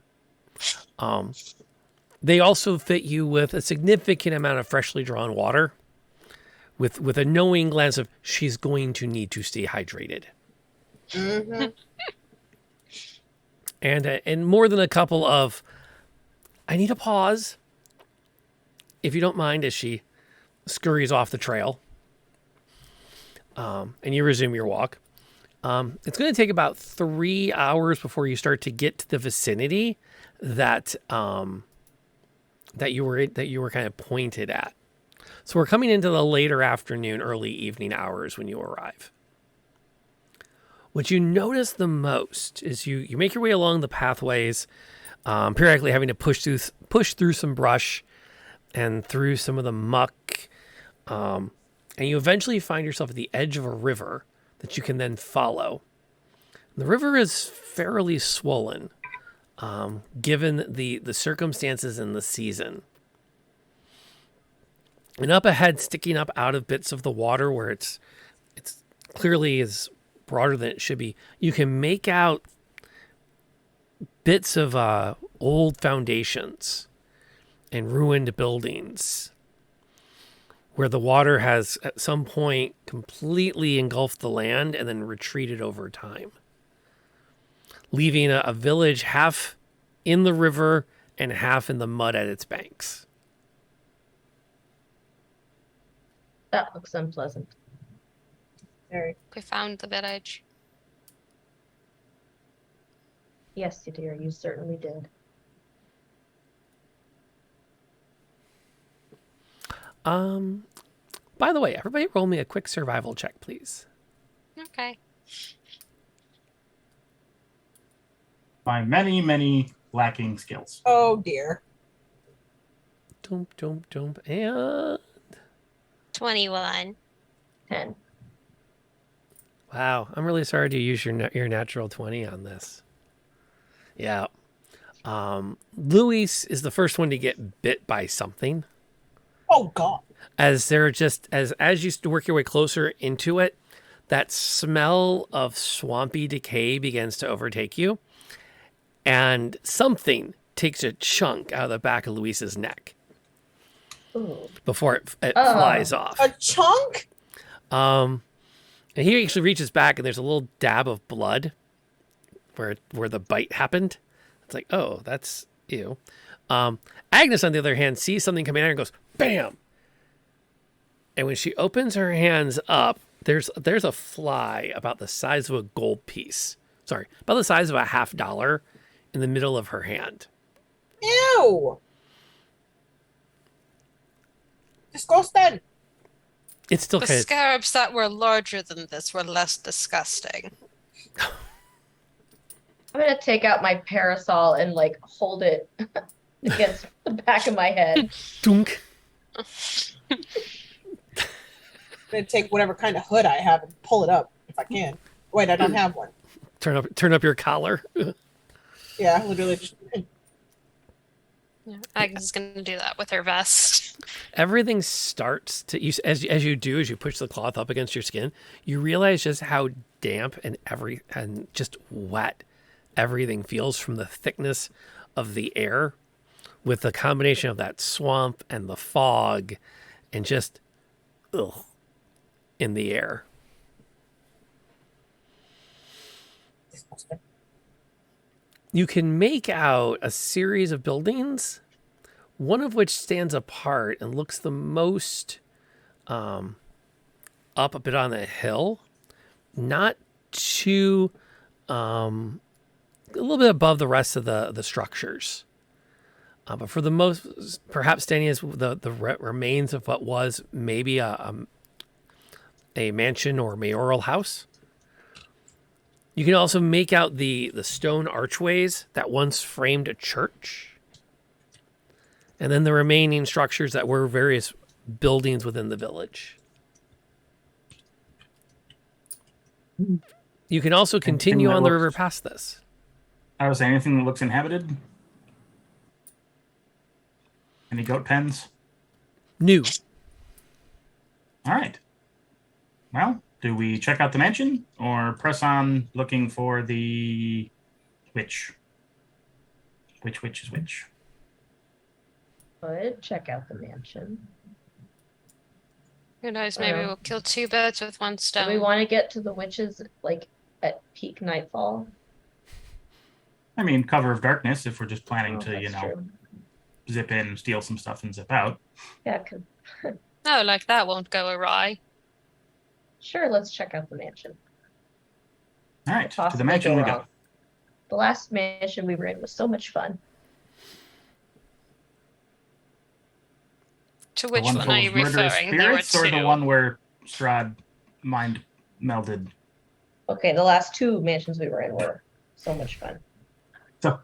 They also fit you with a significant amount of freshly drawn water with a knowing glance of she's going to need to stay hydrated. Mm-hmm. And more than a couple of, I need a pause, if you don't mind, as she scurries off the trail. And you resume your walk. It's going to take about 3 hours before you start to get to the vicinity that you were kind of pointed at So we're coming into the later afternoon, early evening hours when you arrive. What you notice the most is you make your way along the pathways, periodically having to push through some brush and through some of the muck, and you eventually find yourself at the edge of a river that you can then follow. The river is fairly swollen, given the circumstances and the season. And up ahead, sticking up out of bits of the water where it's clearly is broader than it should be, you can make out bits of old foundations and ruined buildings where the water has at some point completely engulfed the land and then retreated over time, leaving a village half in the river and half in the mud at its banks. That looks unpleasant. Very. We found the village. Yes, dear, you certainly did. By the way, everybody roll me a quick survival check, please. Okay. My many, many lacking skills. Oh dear. Dump, and 21. 10. wow, I'm really sorry to use your natural 20 on this. Yeah. Luis is the first one to get bit by something. Oh god. As you work your way closer into it, that smell of swampy decay begins to overtake you, and something takes a chunk out of the back of Luis's neck Ooh. before it Oh. flies off. A chunk? And he actually reaches back, and there's a little dab of blood where the bite happened. It's like, oh, that's ew. Agnes, on the other hand, sees something coming at her and goes, bam! And when she opens her hands up, there's a fly about the size of a gold piece. Sorry, about the size of a $50 in the middle of her hand. Ew. Disgusting. It's still The kind of... scarabs that were larger than this were less disgusting. I'm gonna take out my parasol and like hold it against the back of my head. Dunk. I'm gonna take whatever kind of hood I have and pull it up if I can. Wait, I don't have one. Turn up your collar. Yeah, literally just Yeah, Agnes is going to do that with her vest. Everything starts to as you push the cloth up against your skin, you realize just how damp and just wet everything feels from the thickness of the air, with the combination of that swamp and the fog, and just in the air. disgusting. You can make out a series of buildings, one of which stands apart and looks the most up a bit on the hill, not too a little bit above the rest of the structures. But for the most, perhaps standing as the remains of what was maybe a mansion or mayoral house. You can also make out the stone archways that once framed a church. And then the remaining structures that were various buildings within the village. You can also continue on the river past this. I was saying, anything that looks inhabited? Any goat pens? New. All right. Well, do we check out the mansion or press on looking for the witch? Which witch is which? But check out the mansion. Who knows? Maybe Well. we'll kill two birds with one Do stone. we want to get to the witches like at peak nightfall? I mean, cover of darkness if we're just planning Oh, to, that's true. zip in, steal some stuff, and zip out. Yeah, 'cause No, like that won't go awry. sure, let's check out the mansion. All right, to the Possibly mansion go we wrong. go. The last mansion we were in was so much fun. To The which one one full are you of murderous referring? There were spirits, or the two. one where Strahd mind melded? Okay, the last two mansions we were in were so much fun. So,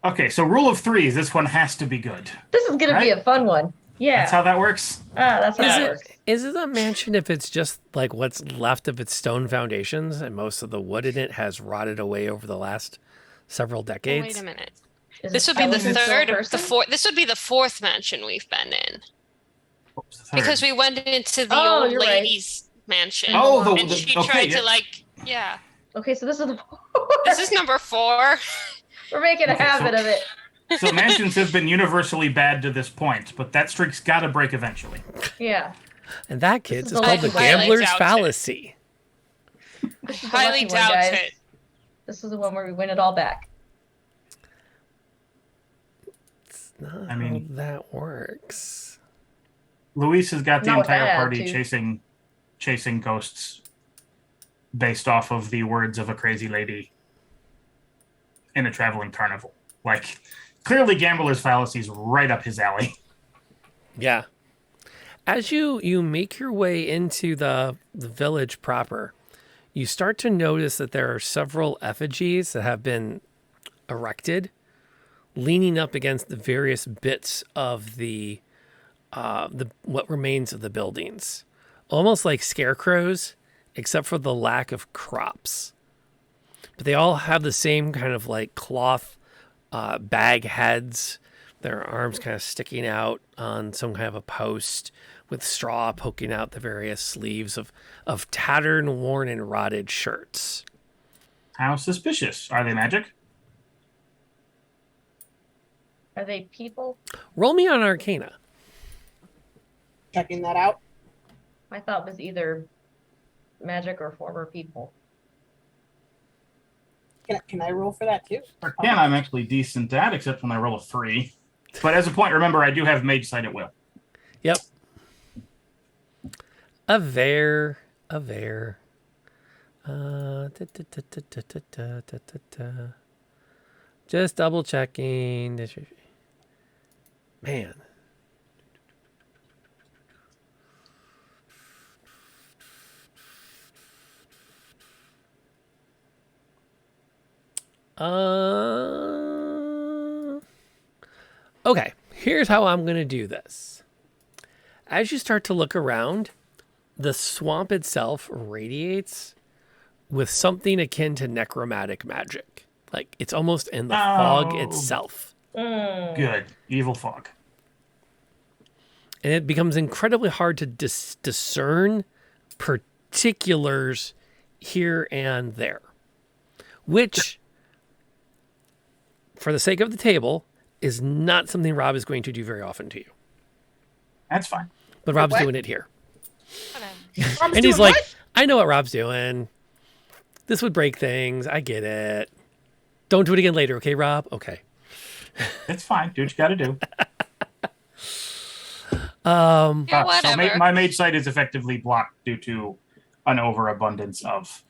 okay, so rule of threes. This one has to be good. This is gonna be Right? a fun one. Yeah. That's how that works. That's how Is that it works. is it a mansion if it's just like what's left of its stone foundations and most of the wood in it has rotted away over the last several Oh, decades? wait a minute. Is This it would be the skeleton still a third, the person? fourth. This would be the fourth mansion we've been in What was the third? because we went into the Oh, old you're right. lady's mansion, Oh, and she okay. tried to Yeah. yeah. Okay, so this is the This is number 4. We're making a Okay, habit so- of it. So mansions have been universally bad to this point, but that streak's got to break eventually. Yeah. And that, kids, is is the called the lucky one. gambler's I doubt it. fallacy. I This is the highly lucky one, doubt guys. it. This is the one where we win it all back. It's not I mean- how that works. Luis has got the Not with entire that party attitude. chasing ghosts based off of the words of a crazy lady in a traveling carnival. Like, clearly gambler's fallacy is right up his alley. Yeah. As you make your way into the village proper, you start to notice that there are several effigies that have been erected, leaning up against the various bits of the what remains of the buildings, almost like scarecrows, except for the lack of crops. But they all have the same kind of like cloth bag heads, their arms kind of sticking out on some kind of a post with straw poking out the various sleeves of tattered, worn, and rotted shirts. How suspicious. Are they magic? Are they people? Roll me on Arcana. Checking that out. My thought was either magic or former people. Can I roll for that too? Arcana, I'm actually decent at, except when I roll a 3. But as a point, remember, I do have mage sight at will. Yep. A ver. Just double checking. Man. Okay, here's how I'm going to do this. As you start to look around, the swamp itself radiates with something akin to necromantic magic. Like it's almost in the fog Oh. itself. Good. Evil fog. And it becomes incredibly hard to discern particulars here and there. Which, for the sake of the table, is not something Rob is going to do very often to you. That's fine. But Rob's What? doing it here. Whatever. Rob's And he's doing like, what? I know what Rob's doing. This would break things. I get it. Don't do it again later, okay, Rob? Okay. It's fine. Do what you got to do. Yeah, So whatever. my mage sight is effectively blocked due to an overabundance of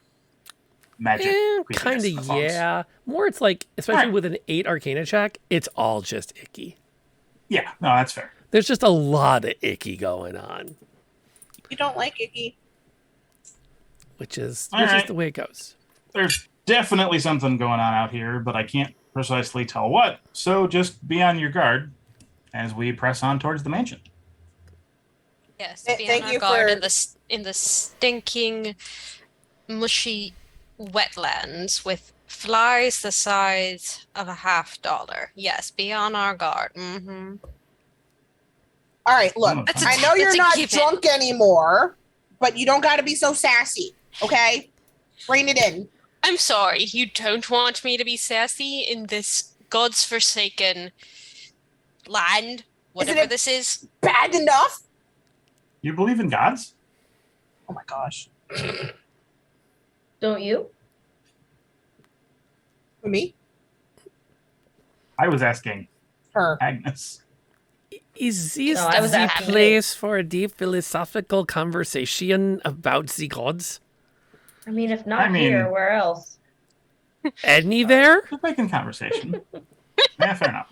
magic. creepiness Kind in the of, fogs. yeah. More it's like, especially Alright. with an 8 Arcana check, it's all just icky. Yeah, no, that's fair. There's just a lot of icky going on, You don't like Icky. which is Alright. the way it goes. There's definitely something going on out here, but I can't precisely tell what. So just be on your guard as we press on towards the mansion. Yes, Th- be thank on our you guard for- in the stinking, mushy wetlands with flies the size of a $50. Yes, be on our guard. Mm-hmm. All right, look. That's I know you're that's a not given. drunk anymore, but you don't got to be so sassy, okay? Rein it in. I'm sorry, you don't want me to be sassy in this God's forsaken land, whatever it- this is. Bad enough. You believe in gods? Oh my gosh. Don't you? For me? I was asking Her. Agnes. Is this No, I was the asking you. place for a deep philosophical conversation about the gods? I mean, if not I mean- here, where else? Any there? Just making conversation. Yeah, fair enough.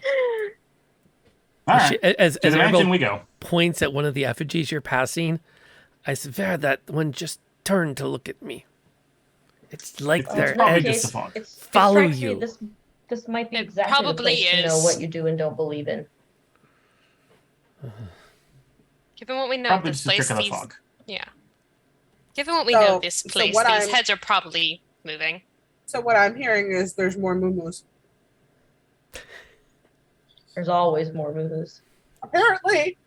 All right. As To the mansion Arabelle we go. points at one of the effigies you're passing, I swear that one just turned to look at me. It's like It's their probably edge just a fog. It follow strikes me you. this might be It exactly the probably place to know is. what you do and don't believe in. Given what we know of Probably this just a trick place, of the these fog. yeah. Given what we know of this So place, what these I'm- heads are probably moving. So what I'm hearing is there's more moo-moos. There's always more moves. Apparently.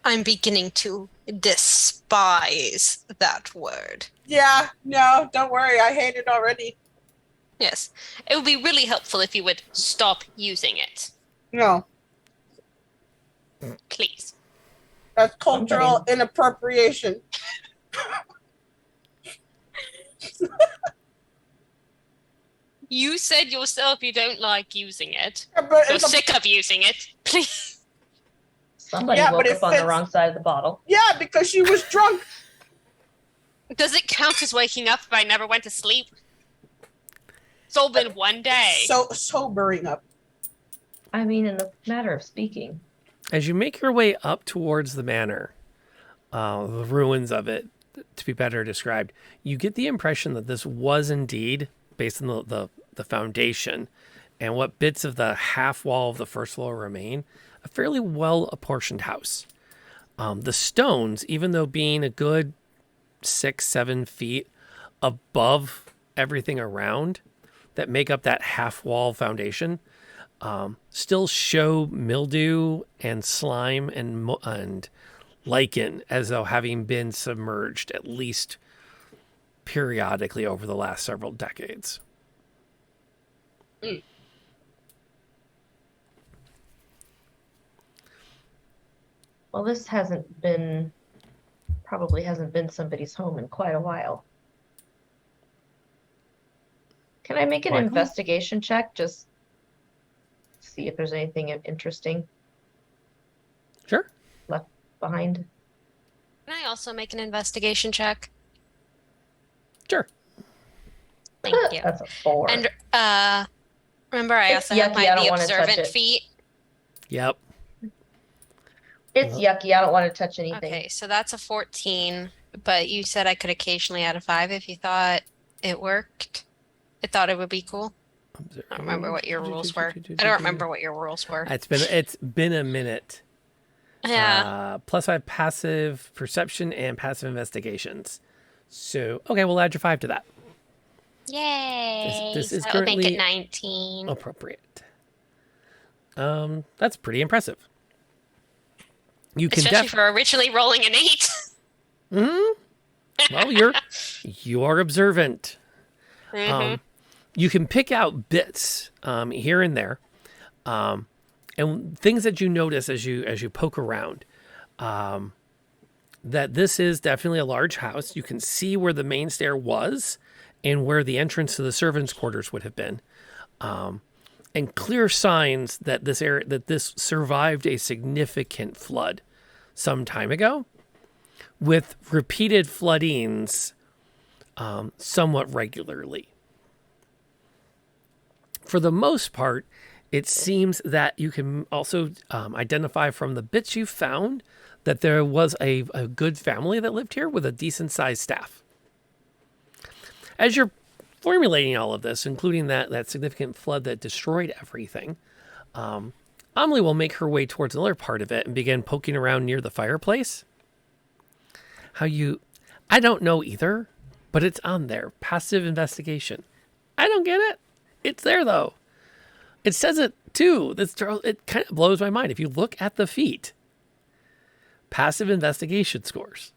I'm beginning to despise that word. Yeah, no, don't worry. I hate it already. Yes. It would be really helpful if you would stop using it. No, Please. that's cultural inappropriation. You said yourself you don't like using it. Yeah, but You're it's a- sick of using it. Please. Somebody Yeah, but woke it up on the fits- wrong side of the bottle. yeah, because she was drunk. Does it count as waking up if I never went to sleep? It's all been one day. So sobering up. I mean, in a matter of speaking. As you make your way up towards the manor, the ruins of it, to be better described, you get the impression that this was indeed, based on the foundation and what bits of the half wall of the first floor remain, a fairly well apportioned house. The stones, even though being a good 6-7 feet above everything around that make up that half wall foundation, still show mildew and slime and lichen as though having been submerged at least periodically over the last several decades. Well, this probably hasn't been somebody's home in quite a while. Can I make an Michael? investigation check? Just see if there's anything interesting Sure. left behind. Can I also make an investigation check? Sure. Thank you. That's a 4. And remember I It's also have yucky, I don't the wanna touch observant it. feat. Yep. It's yucky. I don't want to touch anything. Okay, so that's a 14, but you said I could occasionally add a 5 if you thought it worked. I thought it would be cool. I don't remember what your rules were. I don't remember what your rules were. It's been a minute. Yeah. +5 passive perception and passive investigations. So okay, we'll add your 5 to that. Yay. this is So that would make currently- it 19. Appropriate. That's pretty impressive. You can Especially for originally rolling an 8. Well, you're observant. Mhm. You can pick out bits here and there, and things that you notice as you poke around. That this is definitely a large house. You can see where the main stair was, and where the entrance to the servants' quarters would have been, and clear signs that this survived a significant flood some time ago, with repeated floodings somewhat regularly. For the most part, it seems that you can also identify from the bits you found that there was a good family that lived here with a decent sized staff. As you're formulating all of this, including that significant flood that destroyed everything, Amelie will make her way towards another part of it and begin poking around near the fireplace. I don't know either, but it's on there. Passive investigation. I don't get it. It's there though. It says it too. It kind of blows my mind. If you look at the feet, passive investigation scores.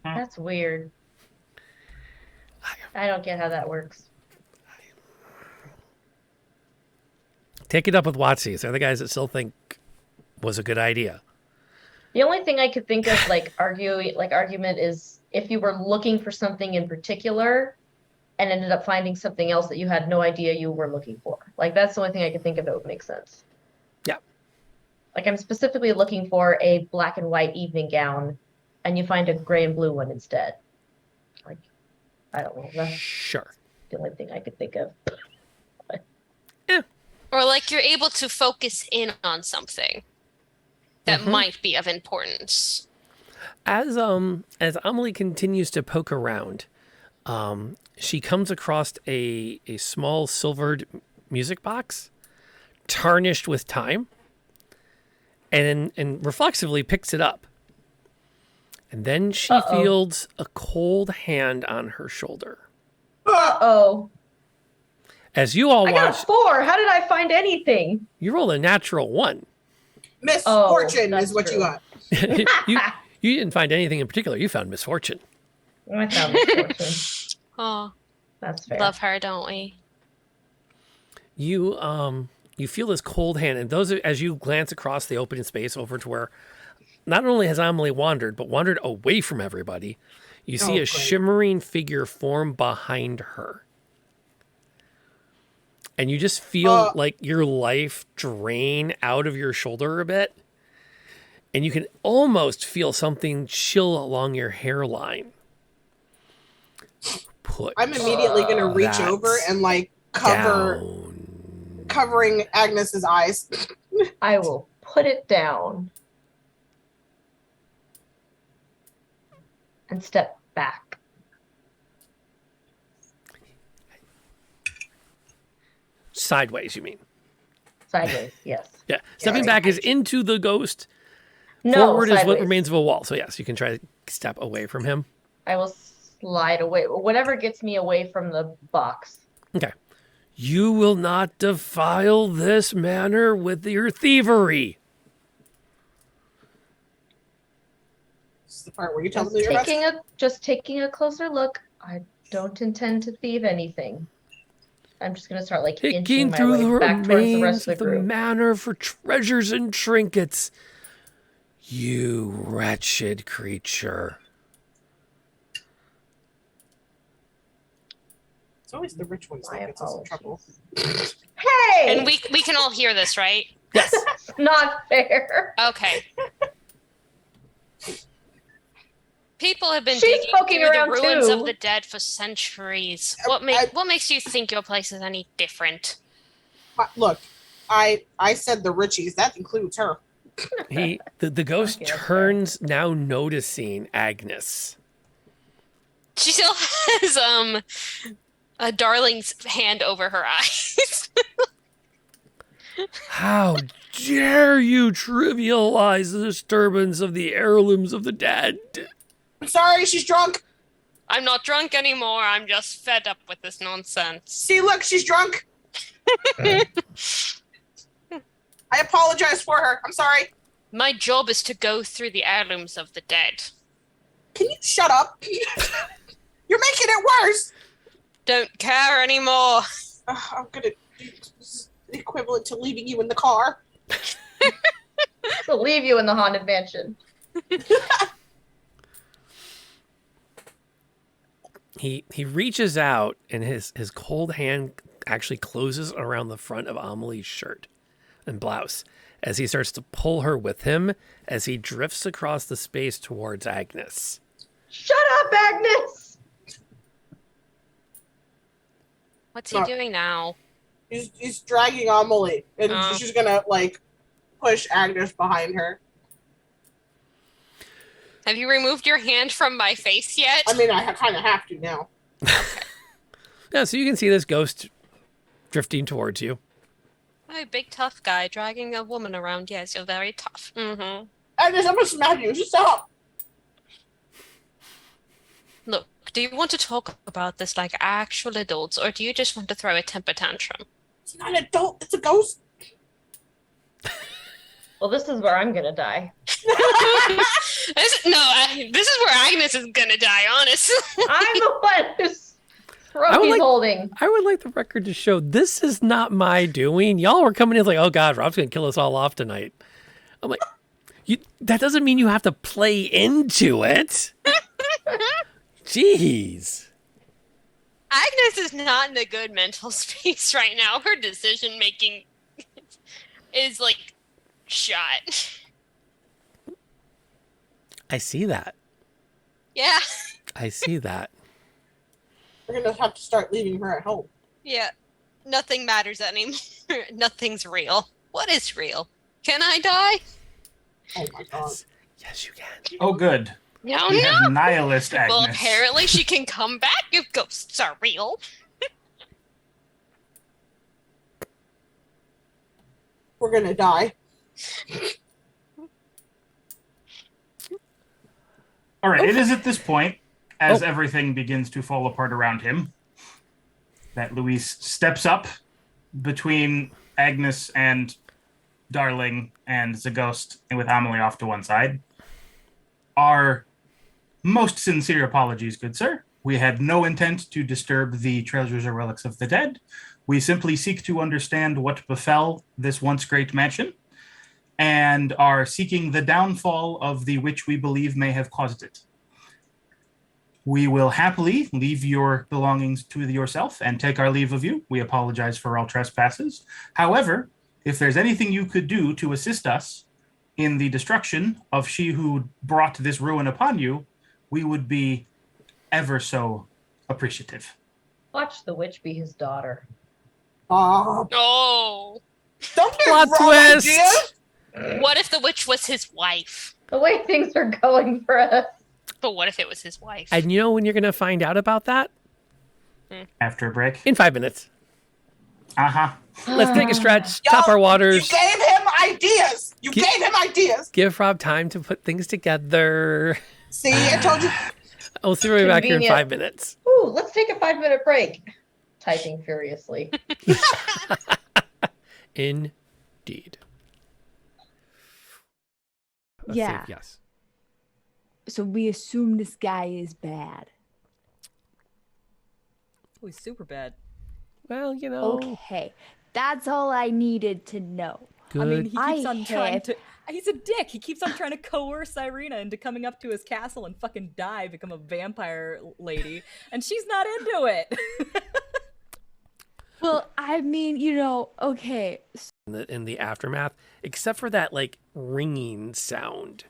That's weird. I don't get how that works. Take it up with Watsy. They're the guys that still think was a good idea. The only thing I could think of argument is if you were looking for something in particular and ended up finding something else that you had no idea you were looking for. Like that's the only thing I could think of that would make sense. Yeah. Like I'm specifically looking for a black and white evening gown and you find a gray and blue one instead. Like, I don't know. That's Sure. the only thing I could think of. Or like you're able to focus in on something. that might be of importance. As Amelie continues to poke around, she comes across a small silvered music box, tarnished with time, and reflexively picks it up. And then she feels a cold hand on her shoulder. Uh-oh. As you all I got watch, a 4. How did I find anything? you roll a natural 1. Misfortune that's is what true. you got. you didn't find anything in particular. You found misfortune. I found misfortune. Oh, That's fair. love her, don't we? You feel this cold hand, and as you glance across the open space over to where not only has Amelie wandered, but wandered away from everybody, you see a shimmering figure form behind her. And you just feel like your life drain out of your shoulder a bit. And you can almost feel something chill along your hairline. I'm immediately going to reach over and like covering Agnes's eyes. I will put it down and step back. Sideways, you mean? Sideways, yes. Yeah. Stepping back is into the ghost. No, Forward sideways. is what remains of a wall. So yes, you can try to step away from him. I will slide away. Whatever gets me away from the box. Okay. You will not defile this manor with your thievery. This is the part where you tell them you're about Just taking a closer look. I don't intend to thieve anything. I'm just gonna start like inching Picking my through way the back towards the rest remains of of the the group. manor for treasures and trinkets. You wretched creature. It's always the rich ones that gets us in trouble. Hey! And we can all hear this, right? Yes. That's not fair. Okay. People have been She's digging poking through the around ruins too. of the dead for centuries. What makes you think your place is any different? Look, I said the Richies. That includes her. The ghost turns, now noticing Agnes. She still has a darling's hand over her eyes. How dare you trivialize the disturbance of the heirlooms of the dead? I'm sorry, she's drunk. I'm not drunk anymore. I'm just fed up with this nonsense. See, look, she's drunk. I apologize for her. I'm sorry. My job is to go through the heirlooms of the dead. Can you shut up? You're making it worse. Don't care anymore. I'm gonna do the equivalent to leaving you in the car. She'll leave you in the haunted mansion. He reaches out and his cold hand actually closes around the front of Amelie's shirt and blouse as he starts to pull her with him as he drifts across the space towards Agnes. Shut up, Agnes! What's he doing now? He's dragging Amelie, and she's gonna like push Agnes behind her. Have you removed your hand from my face yet? I mean, I kind of have to now. Yeah, so you can see this ghost drifting towards you. Oh, big tough guy dragging a woman around. Yes, you're very tough. Mm-hmm. Agnes, I'm gonna smack you. Just stop. Look, do you want to talk about this like actual adults, or do you just want to throw a temper tantrum? It's not an adult. It's a ghost. Well, this is where I'm gonna die. This is where Agnes is gonna die, honestly. I'm the one who's Roky's holding. I would like the record to show this is not my doing. Y'all were coming in like, oh God, Rob's going to kill us all off tonight. I'm like, that doesn't mean you have to play into it. Jeez. Agnes is not in a good mental space right now. Her decision making is like shot. I see that. Yeah. I see that. We're gonna have to start leaving her at home. Yeah. Nothing matters anymore. Nothing's real. What is real? Can I die? Oh my god. Yes, you can. Oh, good. No, We no. have nihilist Agnes. Well, apparently she can come back if ghosts are real. We're gonna die. All right, it is at this point, as Oh. everything begins to fall apart around him, that Luis steps up between Agnes and Darling and the ghost, and with Amelie off to one side. Our most sincere apologies, good sir. We had no intent to disturb the treasures or relics of the dead. We simply seek to understand what befell this once great mansion, and are seeking the downfall of the witch we believe may have caused it. We will happily leave your belongings to yourself and take our leave of you. We apologize for all trespasses. However, if there's anything you could do to assist us in the destruction of she who brought this ruin upon you, we would be ever so appreciative. Watch the witch be his daughter. Oh. Don't give Plot wrong twist! ideas. What if the witch was his wife? The way things are going for us. But what if it was his wife? And you know when you're going to find out about that? After a break. In 5 minutes. Uh-huh. Let's take a stretch, Y'all, top our You waters, gave him ideas. You Gi- gave him ideas. give Rob time to put things together. See, I told you. I'll see you back here in Convenient. 5 minutes. Ooh, let's take a 5-minute break. Typing furiously. Indeed. Let's Yeah. save yes. So we assume this guy is bad. Oh, he's super bad. Well, you know. Okay. That's all I needed to know. Good. I mean, he keeps I on trying have- to. He's a dick. He keeps on trying to coerce Irina into coming up to his castle and fucking die, become a vampire lady, and she's not into it. Well, I mean, okay. in the aftermath, except for that like ringing sound.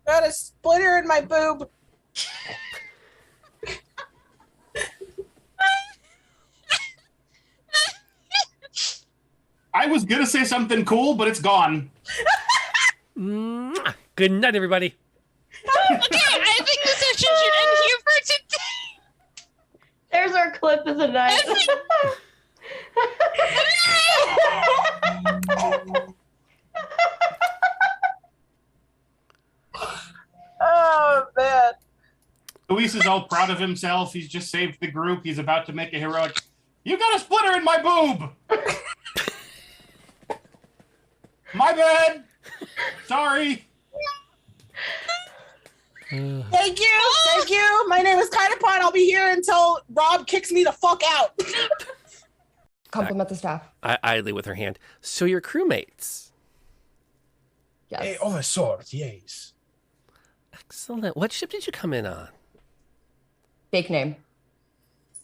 Got a splinter in my boob. I was going to say something cool, but it's gone. Mwah. Good night, everybody. Okay, I think the session should end here for today. There's our clip of the night. Oh man. Luis is all proud of himself. He's just saved the group. He's about to make a heroic. You got a splinter in my boob! My bad! Sorry! Thank you. Thank you. My name is Kainapon. I'll be here until Rob kicks me the fuck out. Compliment the staff. Idly with her hand. So your crewmates. Yes. Of a sort, yes. Excellent. What ship did you come in on? Fake name.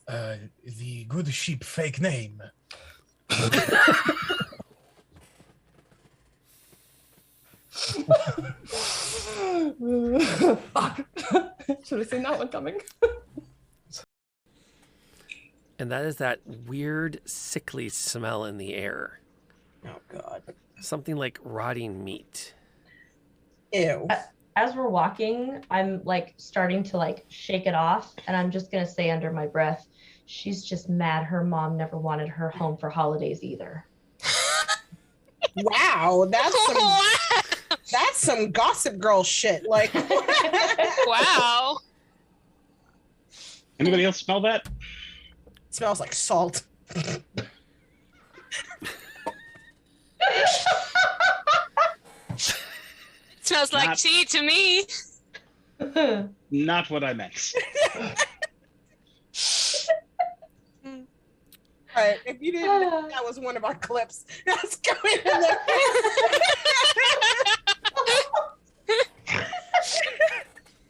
The good ship fake name. Fuck. Should have seen that one coming. And that is that weird, sickly smell in the air. Oh god. Something like rotting meat. Ew. As we're walking, I'm like starting to like shake it off, and I'm just gonna say under my breath, she's just mad her mom never wanted her home for holidays either. Wow, that's some gossip girl shit. Like Wow. Anybody else smell that? smells like salt. Smells like Not- tea to me. Not what I meant. All right, if you didn't know, that was one of our clips. That's going in there.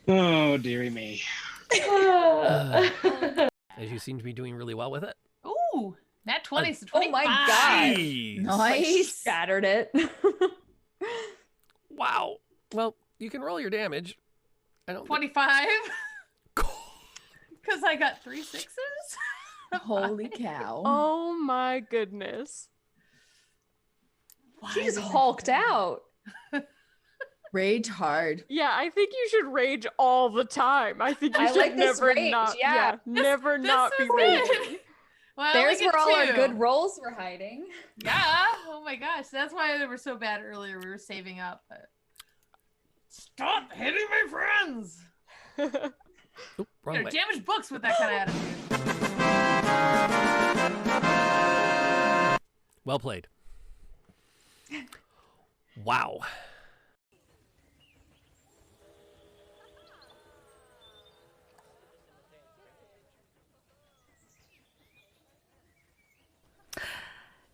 Oh, dearie me. As you seem to be doing really well with it. Ooh, nat 20 is Oh my 25. God. Jeez. Nice. Shattered it. Wow. Well, you can roll your damage. I don't. 25. Because I got 3 6s. Holy cow. Oh my goodness. She just hulked out. Rage hard. Yeah, I think you should rage all the time. I think you I should like this never rage, not. yeah. Never This not be is raging. good. Well, I There's like it where all our too. good rolls were hiding. Yeah. Oh my gosh, that's why they were so bad earlier. We were saving up. But... Stop hitting my friends. Oop, wrong way. Damage books with that kind of attitude. Well played. Wow.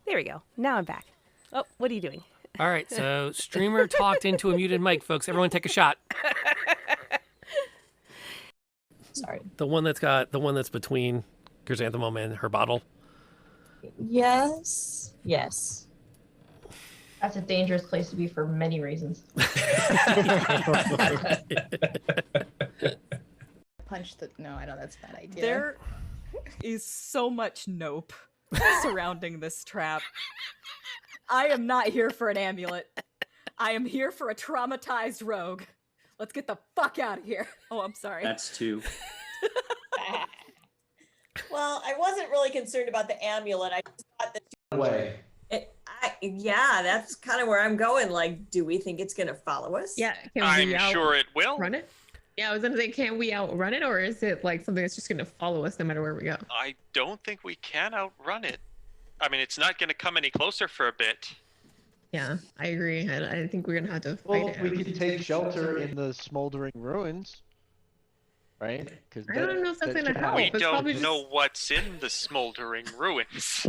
There we go. Now I'm back. Oh, what are you doing? All right, so streamer talked into a muted mic, folks. Everyone take a shot. Sorry. The one that's between Chrysanthemum and her bottle. Yes. Yes. That's a dangerous place to be for many reasons. Punch the. No, I know that's a bad idea. There is so much nope surrounding this trap. I am not here for an amulet. I am here for a traumatized rogue. Let's get the fuck out of here. Oh, I'm sorry. That's 2. Well, I wasn't really concerned about the amulet. I just thought that. Way. Yeah, that's kind of where I'm going. Like, do we think it's going to follow us? Yeah, I'm sure it will. Run it? Yeah, I was gonna say, can we outrun it, or is it like something that's just gonna follow us no matter where we go? I don't think we can outrun it. I mean, it's not going to come any closer for a bit. Yeah, I agree. I think we're gonna have to fight it. We could take shelter in the smoldering ruins, right? Because I don't know if that's gonna help. We It's don't probably know what's in the smoldering ruins.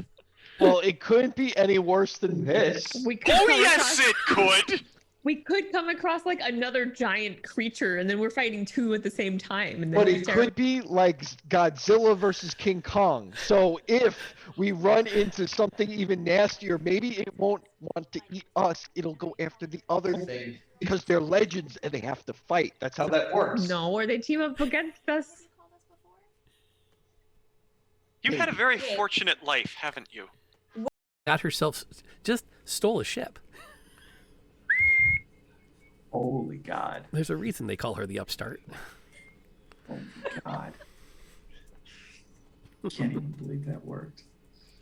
Well, it couldn't be any worse than this. We could Oh come yes, across- it could. We could come across like another giant creature, and then we're fighting 2 at the same time. And then But it's it could be like Godzilla versus King Kong. So if we run into something even nastier, maybe it won't want to eat us. It'll go after the other thing because they're legends and they have to fight. That's how that works. No, or they team up against us. You've had a very fortunate life, haven't you? Got herself, just stole a ship. Holy God. There's a reason they call her the upstart. Oh my God. Can't even believe that worked.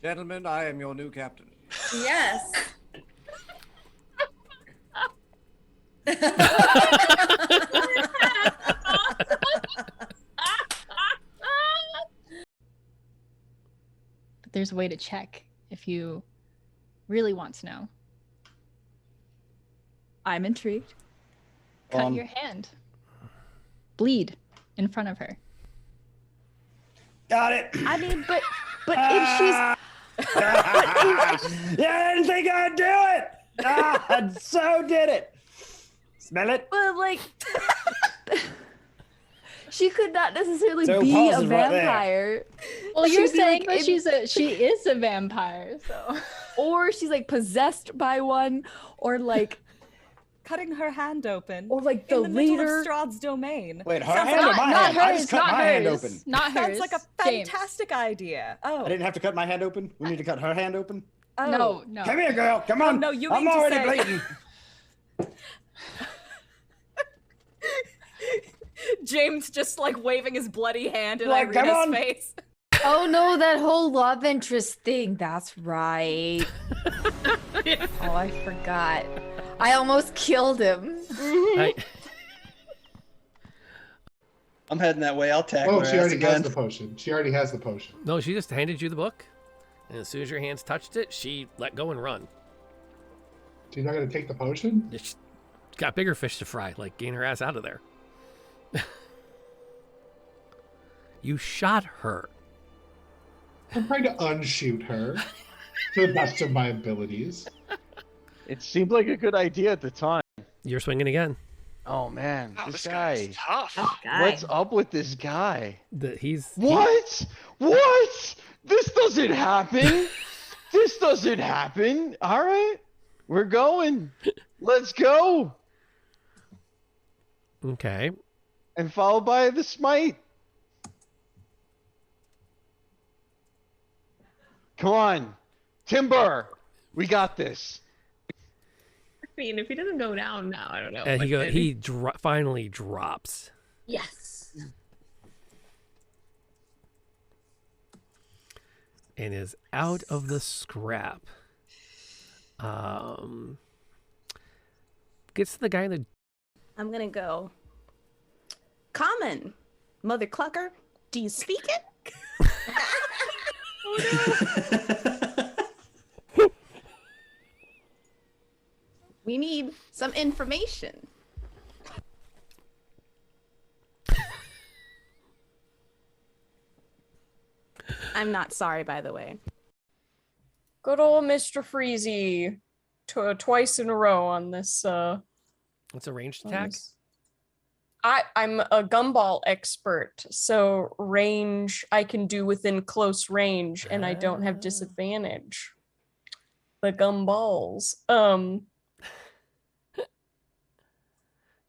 Gentlemen, I am your new captain. Yes. But there's a way to check if you really want to know. I'm intrigued. Cut your hand. Bleed in front of her. Got it. I mean, but if she's Yeah, I didn't think I'd do it. I so did it. Smell it? But like, she could not necessarily So be a pause is right there. vampire. well, you're She'd be, saying like, that she is a vampire, so or she's like possessed by one, or like Cutting her hand open. Or like the in the middle leader. of Strahd's domain. Wait, her Sounds hand like or my hand? I just cut my hand open. Not Sounds hers. like a James. fantastic idea. Oh. I didn't have to cut my hand open. We need to cut her hand open. Oh. No. Come here, girl. Come on. No, you I'm mean to already say- bleeding. James just like waving his bloody hand in Like, come Irina's on. face. Oh no, that whole love interest thing. That's right. Oh, I forgot. I almost killed him. I'm heading that way. I'll tackle Oh, her she ass already has again. the potion. She already has the potion. No, she just handed you the book, and as soon as your hands touched it, she let go and run. She's not going to take the potion? She's got bigger fish to fry, like getting her ass out of there. You shot her. I'm trying to unshoot her to the best of my abilities. It seemed like a good idea at the time. You're swinging again. Oh man, Wow, this guy's guy. tough. What's up with this guy? He's What? What? This doesn't happen. This doesn't happen. All right, we're going. Let's go. Okay. And followed by the smite. Come on, Timber. We got this. mean, if he doesn't go down now, I don't know. And but he finally drops Yes. and is out of the scrap. Gets to the guy in the. I'm gonna go. Common, mother clucker. Do you speak it? We need some information. I'm not sorry, by the way. Good old Mr. Freezy, twice in a row on this. It's a ranged attack. I'm a gumball expert, so range I can do within close range, and I don't have disadvantage. The gumballs.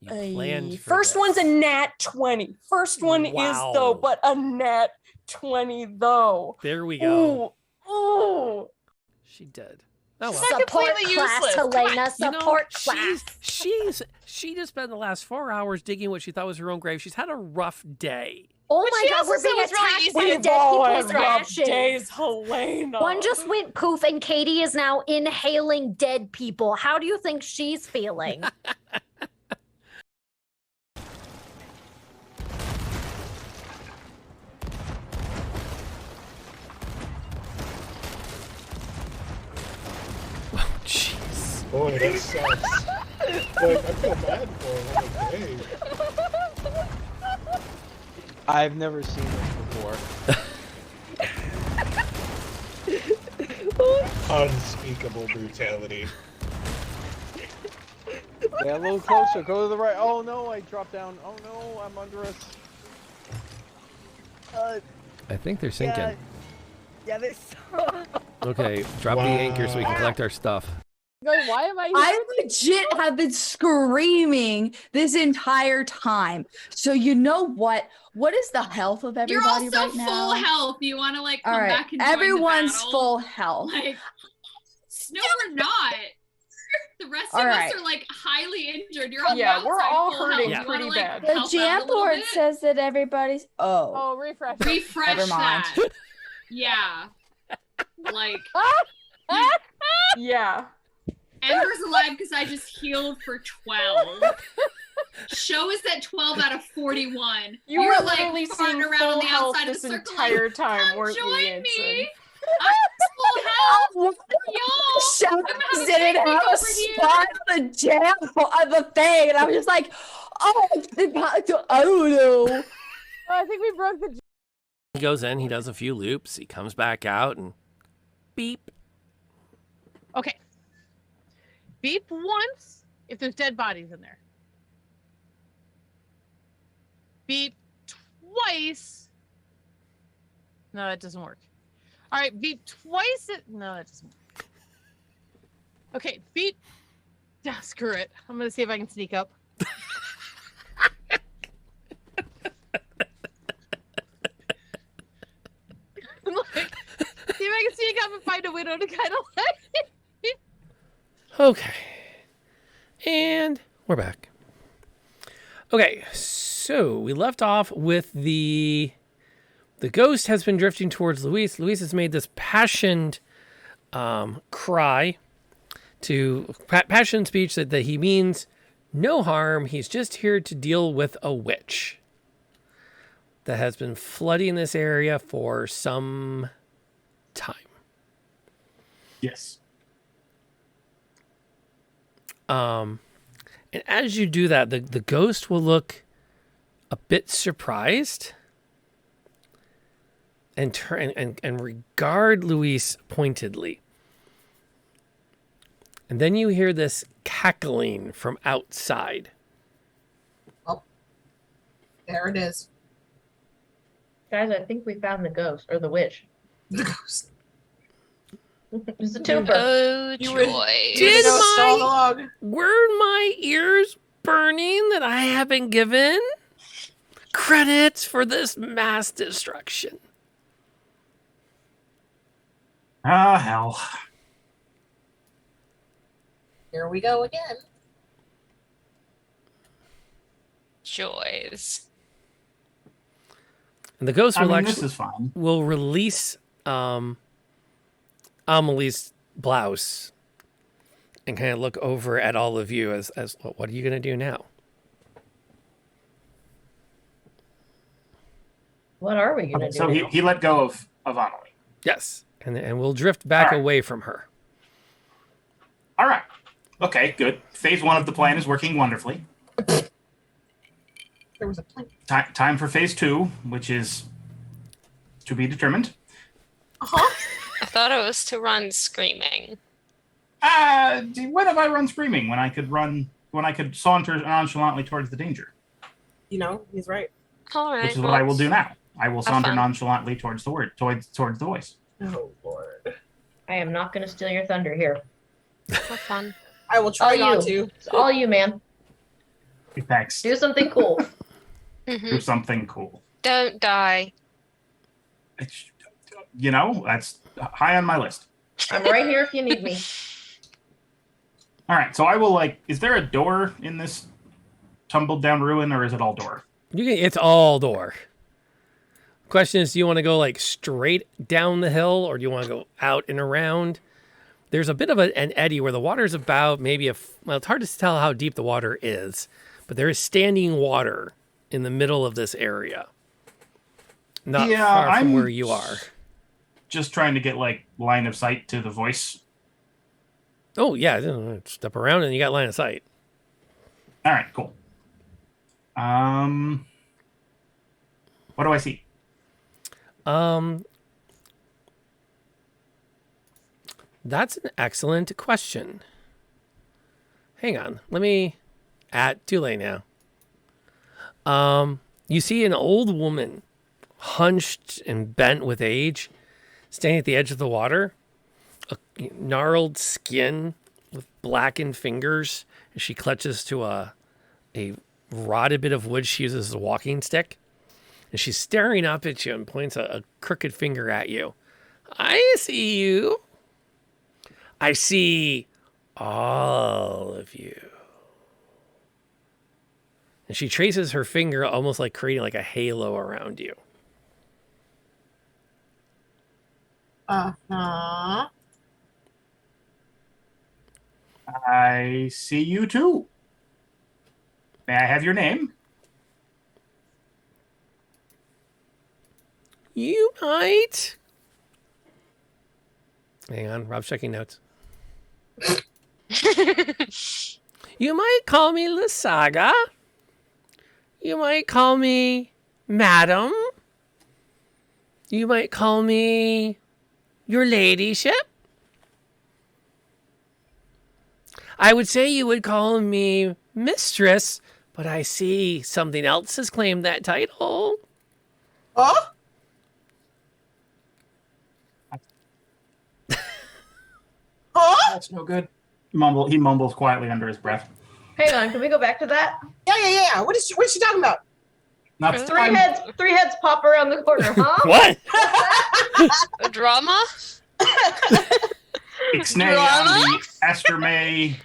Planned for First this. one's a nat 20. First one is though, Wow. but a nat 20 though. There we go. Ooh. She did. Oh, well. Support completely class, useless. Helena. You know, Support class. She just spent the last 4 hours digging what she thought was her own grave. She's had a rough day. Oh But my she god, also we're said being it was really attacked easy. by We've dead all people's had rough ashes. days, Helena. One just went poof, and Katie is now inhaling dead people. How do you think she's feeling? Jeez. Boy, that sucks. Like, I feel bad for him. I'm like, hey. I've never seen this before. Unspeakable brutality. Yeah, a little closer. Go to the right. Oh no, I dropped down. Oh no, I'm under us. I think they're sinking. Yeah, they Okay, drop the anchor so we can collect our stuff. Guys, why am I here? I legit have been screaming this entire time. So you know what? What is the health of You're everybody also right now? full health. You want to like come All right, back and join everyone's the battle? full health. Like, no, we're not. The rest All of right. us are like highly injured. You're on Yeah, the we're outside all full hurting health. You wanna, pretty like, bad. The help out a jam little board bit? says that everybody's. Oh, Oh, refresh. Refresh never mind. that. Yeah. Like, Yeah. Ember's alive because I just healed for 12. Show is at 12 out of 41. You You're were like literally farting seeing around full on the health outside of this the circle. entire Like, time, come weren't join you, me. Anson? I'm full health. Y'all, Shadows I'm having a didn't picnic have a over here. spot on the jam of the thing, and I was just like, oh, I don't know. I think we broke the. He goes in, he does a few loops, he comes back out, and beep. Okay. Beep once if there's dead bodies in there. Beep twice. No, that doesn't work. All right, beep twice. No, that doesn't work. Okay, beep. Ah, screw it. I'm gonna see if I can sneak up. Like, see if I can sneak up and find a widow to kind of like. Okay. And we're back. Okay, so we left off with the ghost has been drifting towards Luis. Luis has made this passioned cry to passion speech that he means no harm. He's just here to deal with a witch that has been flooding this area for some time. Yes. And as you do that, the ghost will look a bit surprised and turn and regard Luis pointedly. And then you hear this cackling from outside. Oh, there it is. Guys, I think we found the ghost or the witch. The ghost. It's a tuber. Oh, You would- joy. Were my ears burning that I haven't given credits for this mass destruction? Ah, hell. Here we go again. Joys. And the ghost I will mean, actually this is fine. will release Amelie's blouse and kind of look over at all of you as what are you going to do now? What are we gonna do? So now? he let go of Amelie. Yes, and we'll drift back away from her. All right. Okay, good. Phase 1 of the plan is working wonderfully. There was a plan. Time for phase 2, which is to be determined. I thought it was to run screaming. When have I run screaming? When I could saunter nonchalantly towards the danger. You know, he's right. All right. Which is what I will do now. I will saunter fun. nonchalantly towards the word, towards the voice. Oh Lord. I am not gonna steal your thunder here. Have fun. I will try all not you. to. It's all you, man. Thanks. Do something cool. Do something cool. Don't die. You know, that's high on my list. I'm right here if you need me. All right, so I will is there a door in this tumbled down ruin, or is it all door? It's all door. Question is, do you want to go straight down the hill, or do you want to go out and around? There's a bit of an eddy where the water's about maybe well, it's hard to tell how deep the water is, but there is standing water in the middle of this area. Not far from where you are. Just trying to get line of sight to the voice. Oh yeah, step around and you got line of sight. All right, cool. What do I see? That's an excellent question. Hang on, let me. Too late now. You see an old woman, hunched and bent with age, standing at the edge of the water. A gnarled skin with blackened fingers, and she clutches to a rotted bit of wood she uses as a walking stick. And she's staring up at you and points a crooked finger at you. I see you. I see all of you. And she traces her finger almost like creating a halo around you. Uh-huh. I see you too. May I have your name? You might. Hang on, Rob's checking notes. You might call me Lysaga. You might call me Madam. You might call me Your Ladyship. I would say you would call me Mistress, but I see something else has claimed that title. Huh? That's no good. He mumbles quietly under his breath. Hang on, can we go back to that? Yeah. What is she talking about? Not Three heads pop around the corner, huh? What? A drama? Ixnay on the Esther May.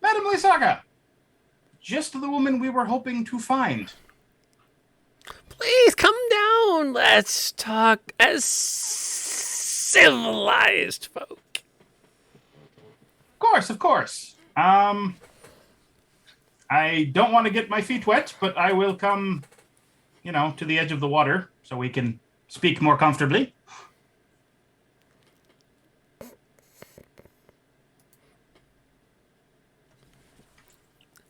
Madam Lysaga, just the woman we were hoping to find. Please come down. Let's talk as civilized folk. Of course. I don't want to get my feet wet, but I will come, to the edge of the water so we can speak more comfortably.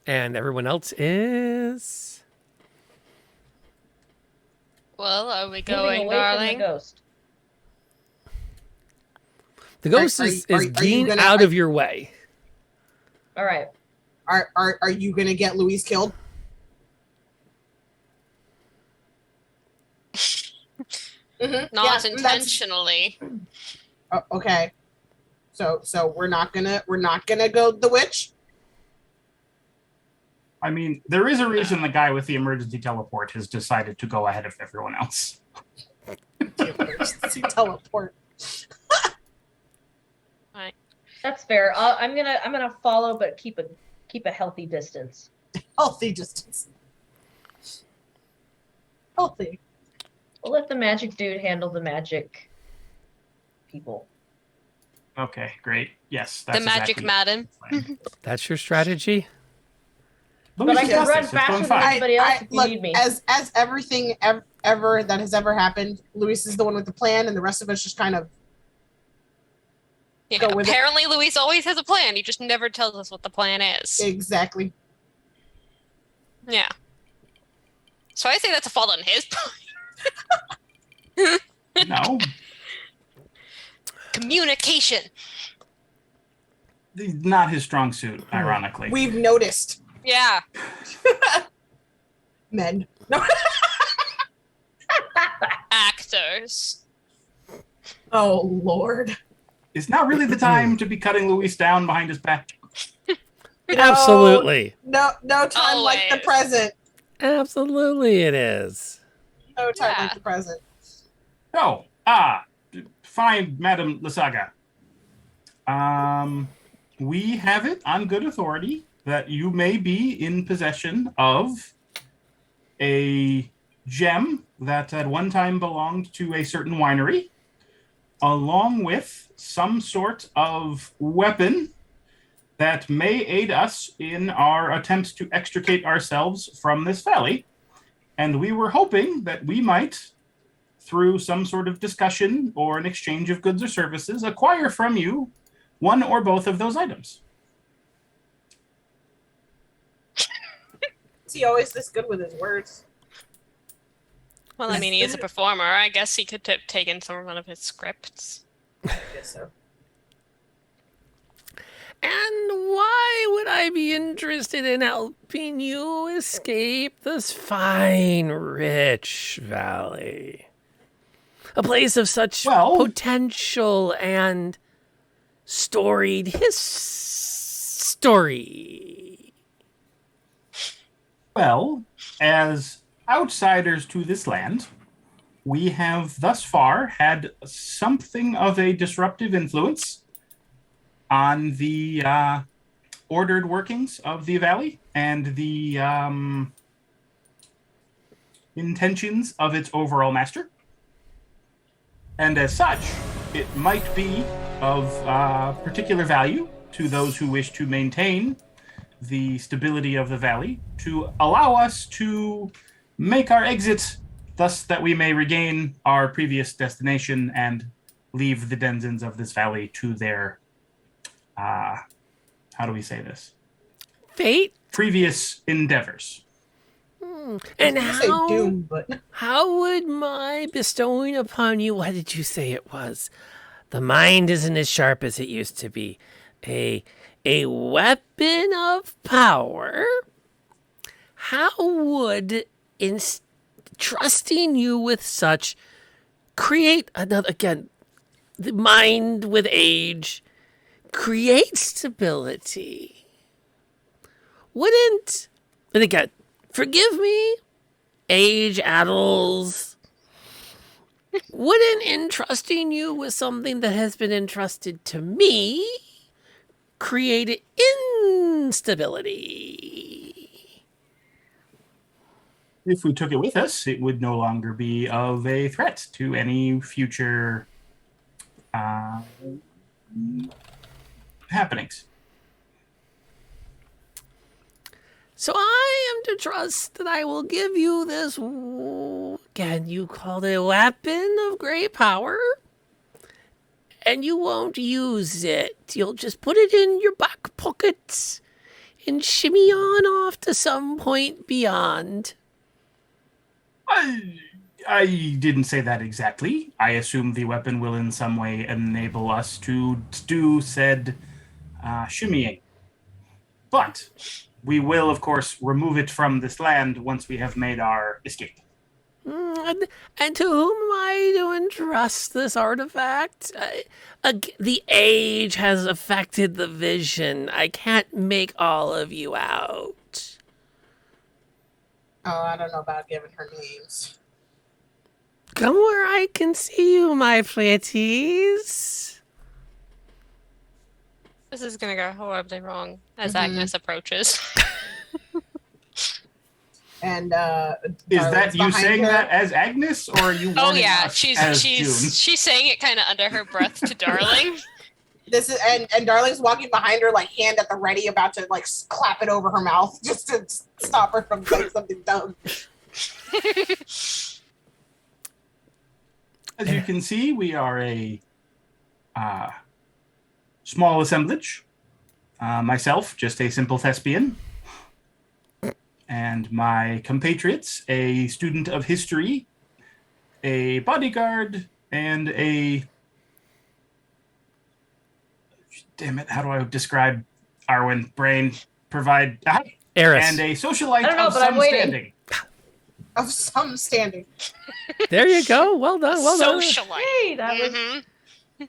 And everyone else is... Well, are we Moving going, away darling? from the ghost. The ghost is getting out of your way. All right. Are you gonna get Louise killed? Not intentionally. Okay. So we're not gonna go the witch. I mean, there is a reason the guy with the emergency teleport has decided to go ahead of everyone else. Emergency teleport. Right. That's fair. I'm gonna follow, but keep a healthy distance. Healthy distance. Healthy. We'll let the magic dude handle the magic people. Okay, great. Yes, The that's magic exactly madam. That's your strategy? But I can run It's going faster than fine. everybody else if you look, need me. as everything ever that has ever happened, Luis is the one with the plan, and the rest of us just kind of Yeah, go with it. apparently Luis always has a plan. He just never tells us what the plan is. Exactly. Yeah. So I say that's a fault on his part. No. Communication. Not his strong suit, ironically. We've noticed. Yeah. Men. No. Actors. Oh, Lord. It's not really the time to be cutting Luis down behind his back. Absolutely. No time like the present. Absolutely it is. No time like the present. So, fine, Madam Lasaga. We have it on good authority that you may be in possession of a gem that at one time belonged to a certain winery, along with some sort of weapon that may aid us in our attempts to extricate ourselves from this valley. And we were hoping that we might, through some sort of discussion or an exchange of goods or services, acquire from you one or both of those items. Is he always this good with his words? Well, I mean, he is a performer. I guess he could have taken one of his scripts. I guess so. And why would I be interested in helping you escape this fine, rich valley? A place of such potential and storied history. Well, as outsiders to this land, we have thus far had something of a disruptive influence on the ordered workings of the valley and the intentions of its overall master. And as such, it might be of particular value to those who wish to maintain the stability of the valley to allow us to make our exit, thus that we may regain our previous destination and leave the denizens of this valley to their how do we say this? Fate? Previous endeavors. And how, how would my bestowing upon you, what did you say it was? The mind isn't as sharp as it used to be. A weapon of power? How would trusting you with such create another, again, the mind with age, create stability? Wouldn't, and again, forgive me, age addles, wouldn't entrusting you with something that has been entrusted to me create instability? If we took it with us, it would no longer be of a threat to any future happenings. So I am to trust that I will give you this, again, you called it a weapon of great power, and you won't use it. You'll just put it in your back pockets and shimmy on off to some point beyond. I didn't say that exactly. I assume the weapon will in some way enable us to do said shimmying. But we will, of course, remove it from this land once we have made our escape. And to whom am I to entrust this artifact? The age has affected the vision. I can't make all of you out. Oh, I don't know about giving her names. Come where I can see you, my pretties. This is gonna go horribly wrong as Mhm. Agnes approaches. And Is Darling's that you behind saying her. that as Agnes, or are you Oh warning yeah, us as June? she's saying it kind of under her breath to Darling. This is and Darling's walking behind her, like hand at the ready, about to like clap it over her mouth just to stop her from saying something dumb. As you can see, we are a small assemblage. Myself, just a simple thespian. And my compatriots, a student of history, a bodyguard, and a... Damn it, how do I describe Arwen? Brain, provide... Eris. And a socialite I don't know, of but I'm some waiting. standing. Of some standing. There you go. Well done. Well done. Socialite. Hey, that was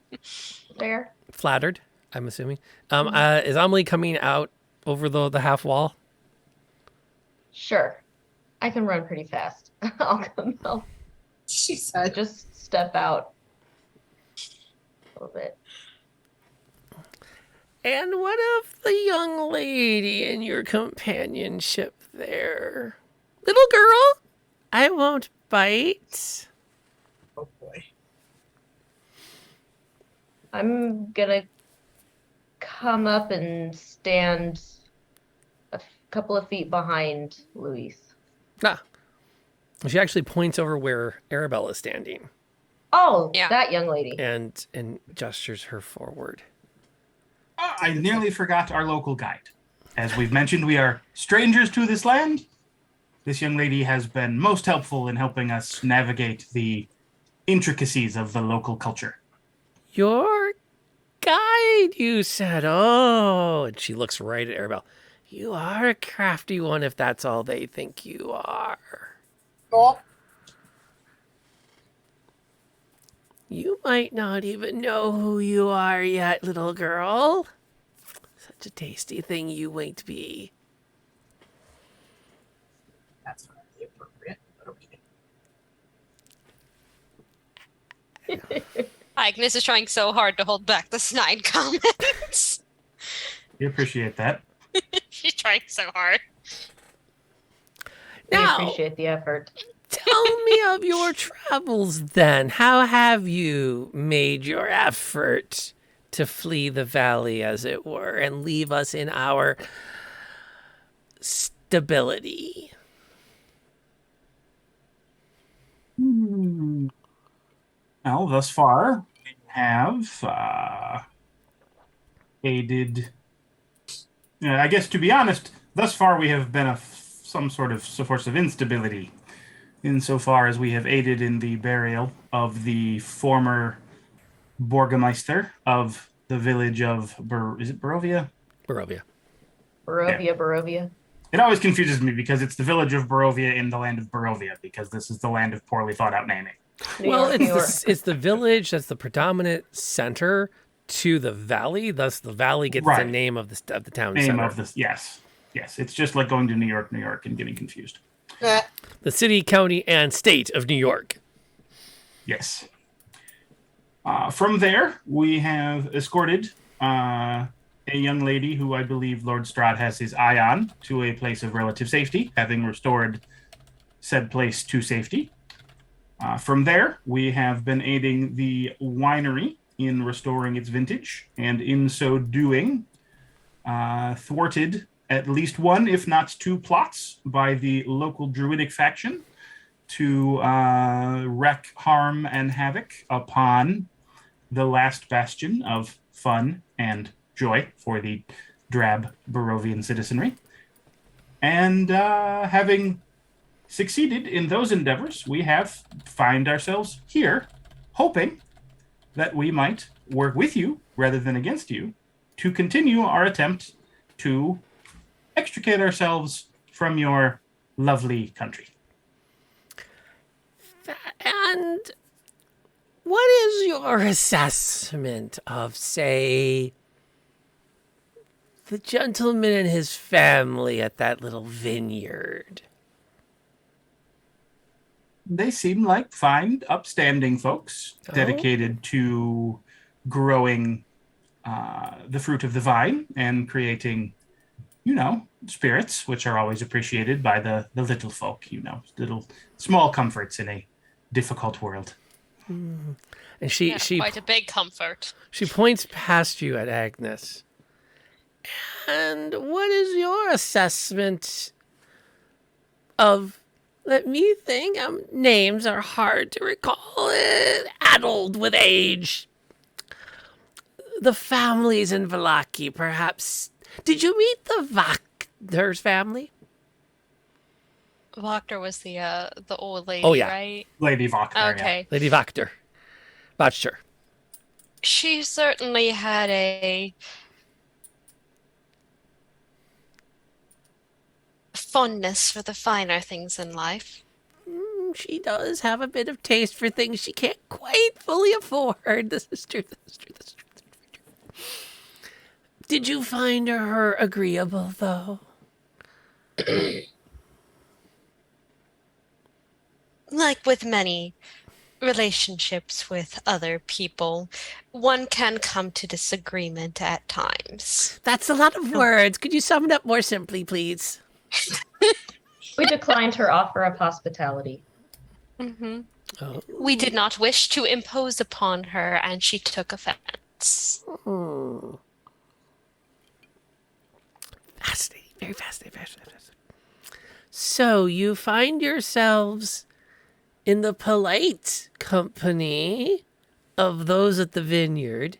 fair. Flattered, I'm assuming. Is Amelie coming out over the half wall? Sure. I can run pretty fast. I'll come out. She said. Just step out a little bit. And what of the young lady in your companionship there? Little girl, I won't bite. Oh boy. I'm gonna come up and stand a couple of feet behind Luis. Ah. She actually points over where Arabelle is standing. Oh, Yeah. that young lady. And gestures her forward. I nearly forgot our local guide. As we've mentioned, we are strangers to this land. This young lady has been most helpful in helping us navigate the intricacies of the local culture. Your guide, you said. Oh, and she looks right at Arabelle. You are a crafty one if that's all they think you are. Oh. You might not even know who you are yet, little girl. Such a tasty thing you won't be. That's not really appropriate, but okay. Agnes is trying so hard to hold back the snide comments. We appreciate that. She's trying so hard. We Now- appreciate the effort. Tell me of your travels then. How have you made your effort to flee the valley, as it were, and leave us in our stability? Well, thus far, we have aided... I guess, to be honest, thus far we have been some sort of source of instability, insofar as we have aided in the burial of the former Borgmeister of the village of... is it Barovia? Barovia. Barovia. It always confuses me because it's the village of Barovia in the land of Barovia, because this is the land of poorly thought out naming. It's the village that's the predominant center to the valley. Thus, the valley gets the name of the town Name center. of this, yes. Yes, it's just like going to New York, and getting confused. The city, county, and state of New York. Yes. From there, we have escorted a young lady who I believe Lord Strahd has his eye on to a place of relative safety, having restored said place to safety. From there, we have been aiding the winery in restoring its vintage, and in so doing, thwarted at least one, if not two, plots by the local druidic faction to wreak harm and havoc upon the last bastion of fun and joy for the drab Barovian citizenry. And having succeeded in those endeavors, we have find ourselves here, hoping that we might work with you rather than against you to continue our attempt to extricate ourselves from your lovely country. And what is your assessment of, say, the gentleman and his family at that little vineyard? They seem like fine, upstanding folks dedicated to growing the fruit of the vine and creating, spirits, which are always appreciated by the little folk, little small comforts in a difficult world. And she quite a big comfort. She points past you at Agnes. And what is your assessment of, let me think, names are hard to recall, addled with age. The families in Vallaki, perhaps. Did you meet the Vactor's family? Vactor was the old lady, Oh, yeah. right? Lady Vactor, Okay. Yeah. Lady Vactor. Vactor. She certainly had a fondness for the finer things in life. She does have a bit of taste for things she can't quite fully afford. This is true. Did you find her agreeable, though? Like with many relationships with other people, one can come to disagreement at times. That's a lot of words. Could you sum it up more simply, please? We declined her offer of hospitality. Mm-hmm. Oh. We did not wish to impose upon her, and she took offense. Fascinating. Very fascinating. So you find yourselves in the polite company of those at the vineyard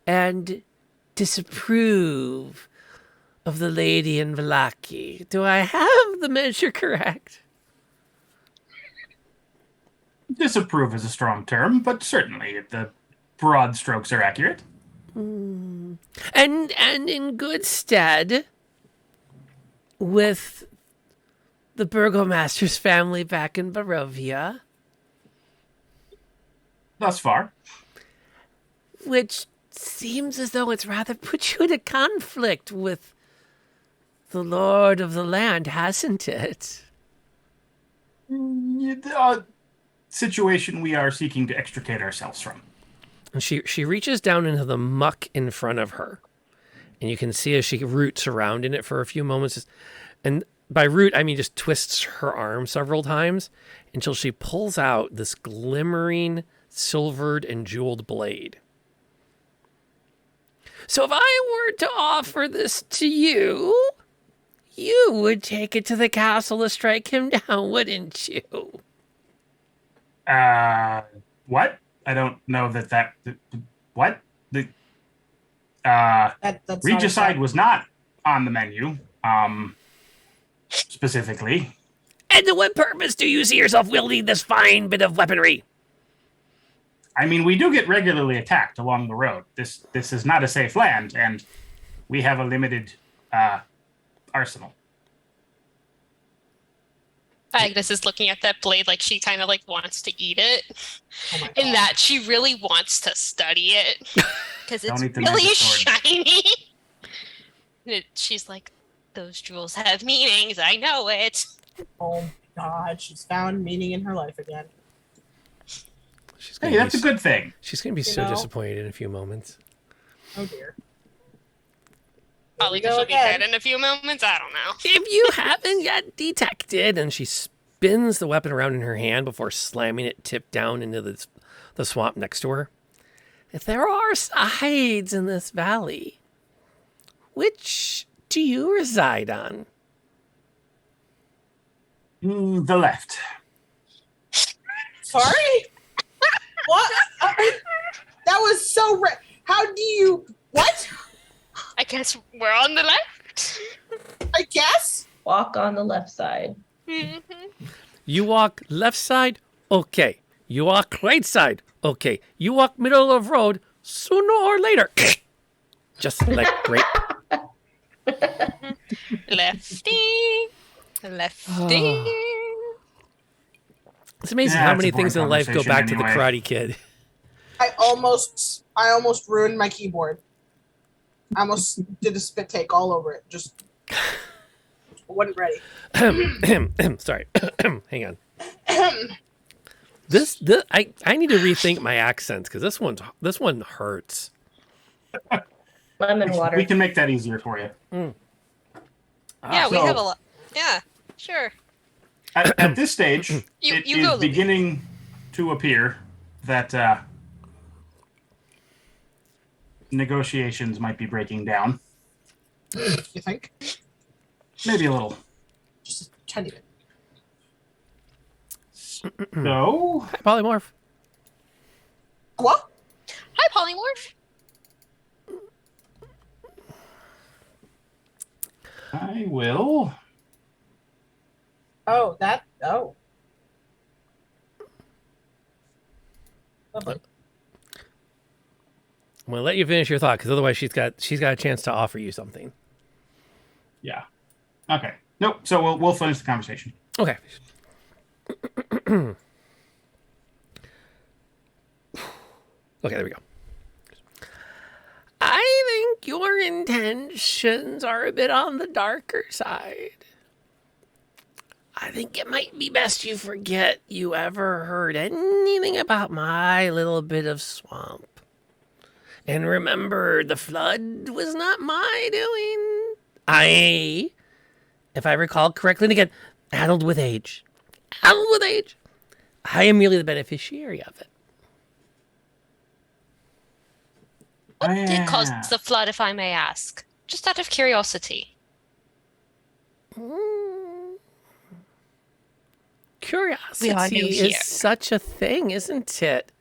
and disapprove of the lady in Vallaki. Do I have the measure correct? Disapprove is a strong term, but certainly the broad strokes are accurate. And in good stead with the burgomaster's family back in Barovia. Thus far. Which seems as though it's rather put you in a conflict with the lord of the land, hasn't it? Situation we are seeking to extricate ourselves from. And she reaches down into the muck in front of her. And you can see as she roots around in it for a few moments. And by root, I mean just twists her arm several times until she pulls out this glimmering, silvered and jeweled blade. So if I were to offer this to you, you would take it to the castle to strike him down, wouldn't you? What? I don't know that what? That's Regicide was not on the menu, specifically. And to what purpose do you see yourself wielding this fine bit of weaponry? I mean, we do get regularly attacked along the road. This is not a safe land, and we have a limited arsenal. Agnes is looking at that blade like she kind of like wants to eat it, in that she really wants to study it because it's really shiny. She's like, those jewels have meanings. I know it. Oh my God, she's found meaning in her life again. Hey, that's a good thing. She's going to be so disappointed in a few moments. Oh dear. Probably she'll be dead in a few moments. I don't know. If you haven't yet detected, and she spins the weapon around in her hand before slamming it tip down into the swamp next to her. If there are sides in this valley, which do you reside on? The left. Sorry? What? That was so how do you... What? I guess we're on the left. I guess. Walk on the left side. You walk left side? Okay. You walk right side? Okay. You walk middle of road? Sooner or later. Just like grape. Lefty. Lefty. It's amazing how many things in life go back to the Karate Kid. I almost ruined my keyboard. I almost did a spit take all over it. Just wasn't ready. Sorry. Hang on. I need to rethink my accents because this one hurts. Lemon water. We can make that easier for you. Yeah, we So- have a lot. Yeah, sure. At this stage, You it go, is Louis. beginning to appear that negotiations might be breaking down. You think? Maybe a little. Just a tiny bit. So, Hi, Polymorph. What? Hi, Polymorph. I will. Oh, that. Oh. Lovely. I'm gonna let you finish your thought because otherwise she's got a chance to offer you something. Yeah. Okay. Nope. So we'll finish the conversation. Okay. Okay, there we go. I think your intentions are a bit on the darker side. I think it might be best you forget you ever heard anything about my little bit of swamp. And remember, the flood was not my doing. If I recall correctly, and again, addled with age. I am merely the beneficiary of it. What did cause the flood, if I may ask? Just out of curiosity. Curiosity We are new here. is such a thing, isn't it?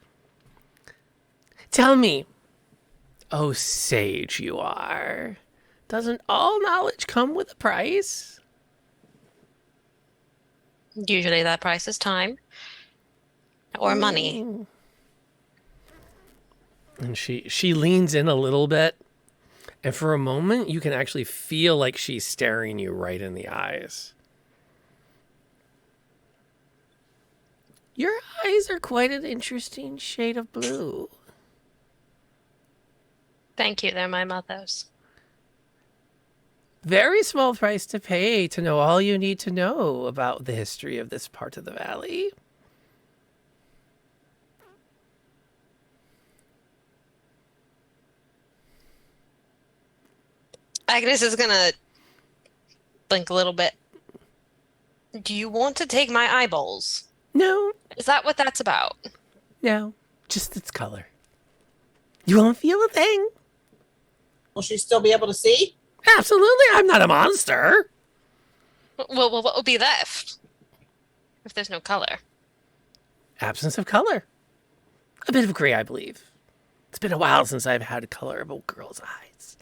Tell me, oh sage you are, doesn't all knowledge come with a price? Usually that price is time. Or money. And she leans in a little bit, and for a moment you can actually feel like she's staring you right in the eyes. Your eyes are quite an interesting shade of blue. Thank you, they're my mother's. Very small price to pay to know all you need to know about the history of this part of the valley. Agnes is gonna blink a little bit. Do you want to take my eyeballs? No. Is that what that's about? No, just its color. You won't feel a thing. Will she still be able to see? Absolutely, I'm not a monster. Well, what will be left if there's no color? Absence of color. A bit of gray, I believe. It's been a while since I've had a color of a girl's eyes.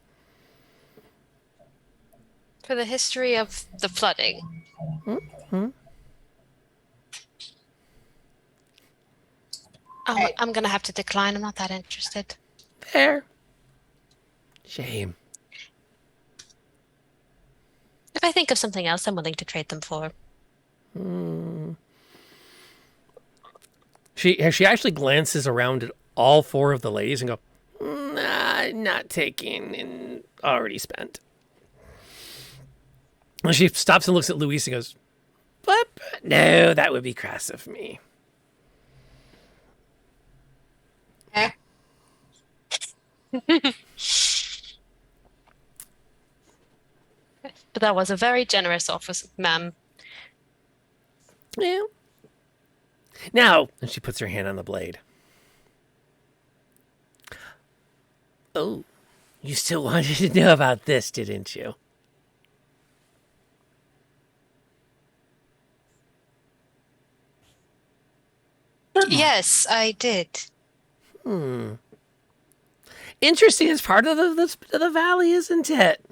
For the history of the flooding. Mm-hmm. I'm gonna have to decline. I'm not that interested. Fair. Shame. If I think of something else, I'm willing to trade them for. She actually glances around at all four of the ladies and go, nah, not taking and already spent. And she stops and looks at Luis and goes, what? No, that would be crass of me. But that was a very generous offer, ma'am. Yeah. Now, and she puts her hand on the blade. Oh, you still wanted to know about this, didn't you? Yes, I did. Interesting. It's part of the valley, isn't it?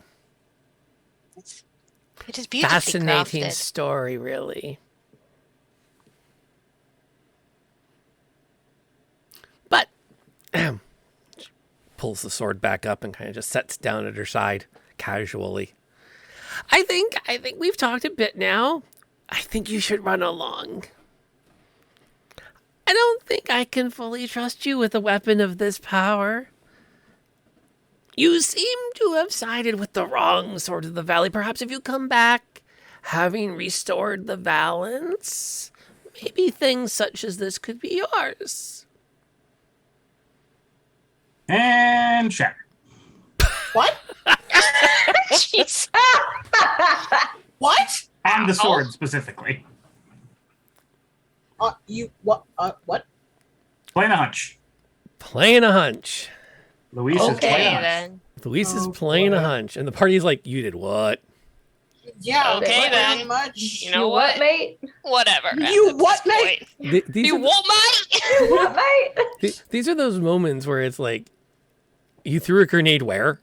It is beautifully Fascinating crafted. story, really. But she pulls the sword back up and kind of just sets down at her side casually. I think we've talked a bit now. I think you should run along. I don't think I can fully trust you with a weapon of this power. You seem to have sided with the wrong sort of the valley. Perhaps if you come back, having restored the balance, maybe things such as this could be yours. And shatter. What? Jeez. What? On the sword specifically. You what? What? Playing a hunch. Playing a hunch. Luis is playing a Okay hunch. then. Luis is playing a hunch, and the party's like, "You did what?" Yeah. Okay then. Pretty much. You know what? mate? Whatever. You what, mate? These You are what, mate? What, mate? these are those moments where it's like, you threw a grenade where?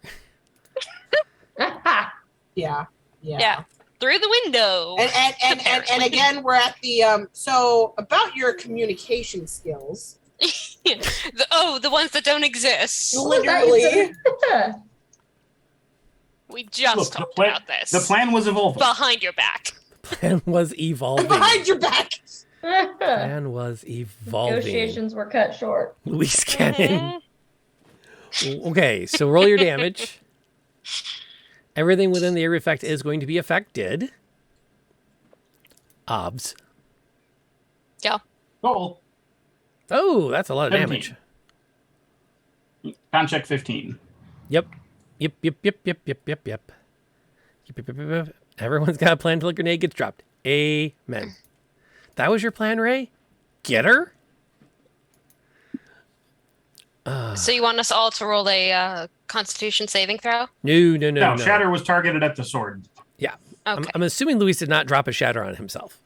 Yeah. Yeah. Through the window. And again, we're at the so about your communication skills. The ones that don't exist. Literally. We just Look, talked about this. The plan was evolving. Behind your back. Plan was evolving. Behind your back. Plan was evolving. Negotiations were cut short. Luis Cannon. Okay, so roll your damage. Everything within the area effect is going to be affected. Obs. Yeah. Roll. Oh, that's a lot of 17. damage. Con check 15. Yep. Everyone's got a plan until a grenade gets dropped. Amen. That was your plan, Ray? Get her? So you want us all to roll a Constitution saving throw? No. Shatter was targeted at the sword. Yeah. Okay. I'm assuming Luis did not drop a shatter on himself.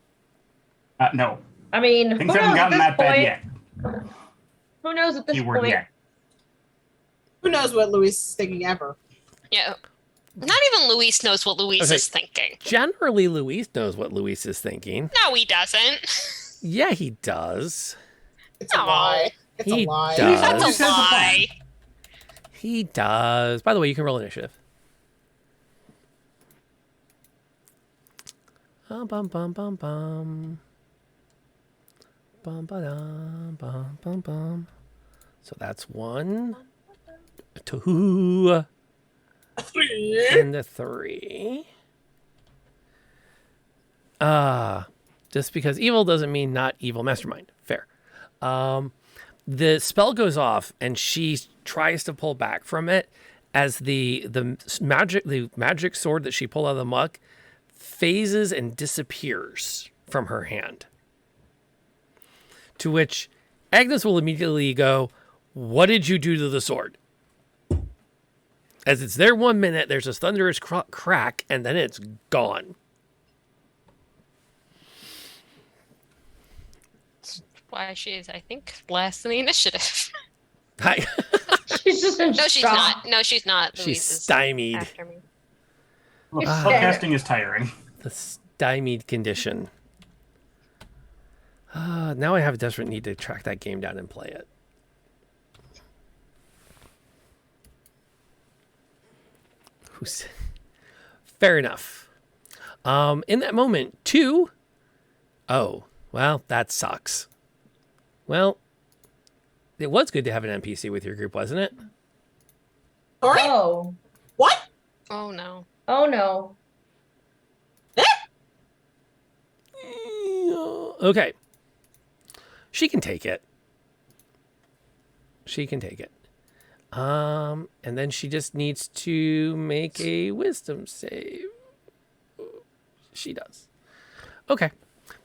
No. I mean, who Things knows haven't at gotten this that bad point? yet. Who knows at this Keyword point? yet. Who knows what Luis is thinking ever? Yeah. Not even Luis knows what Luis Okay. is thinking. Generally, Luis knows what Luis is thinking. No, he doesn't. Yeah, he does. It's a lie. It's He a lie. does. That's a lie. He does. By the way, you can roll initiative. Bum bum bum bum. Bum ba-dum, bum bum bum. So that's 1, 2, and the 3. Just because evil doesn't mean not evil mastermind. Fair. The spell goes off and she tries to pull back from it as the magic sword that she pulled out of the muck phases and disappears from her hand. To which Agnes will immediately go, "What did you do to the sword?" As it's there 1 minute, there's a thunderous crack, and then it's gone. Why she is, I think, last in the initiative. Hi. She's just in No, she's shock. not. No, she's not. She's Luis is stymied. after me. Look, spellcasting is tiring. The stymied condition. Now I have a desperate need to track that game down and play it. Fair enough. In that moment, 2. Oh, well, that sucks. Well, it was good to have an NPC with your group, wasn't it? Sorry? Oh. What? Oh no. Oh no. Okay. She can take it. And then she just needs to make a wisdom save. She does. Okay.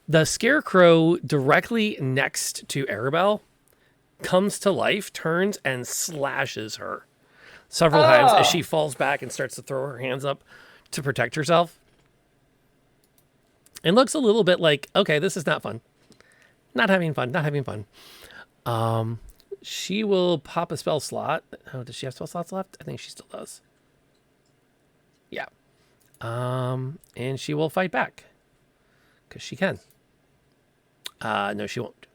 The scarecrow directly next to Arabelle comes to life, turns, and slashes her several times as she falls back and starts to throw her hands up to protect herself. And looks a little bit like, okay, this is not fun. Not having fun. She will pop a spell slot. Oh, does she have spell slots left? I think she still does. Yeah. And she will fight back. Because she can. No, she won't.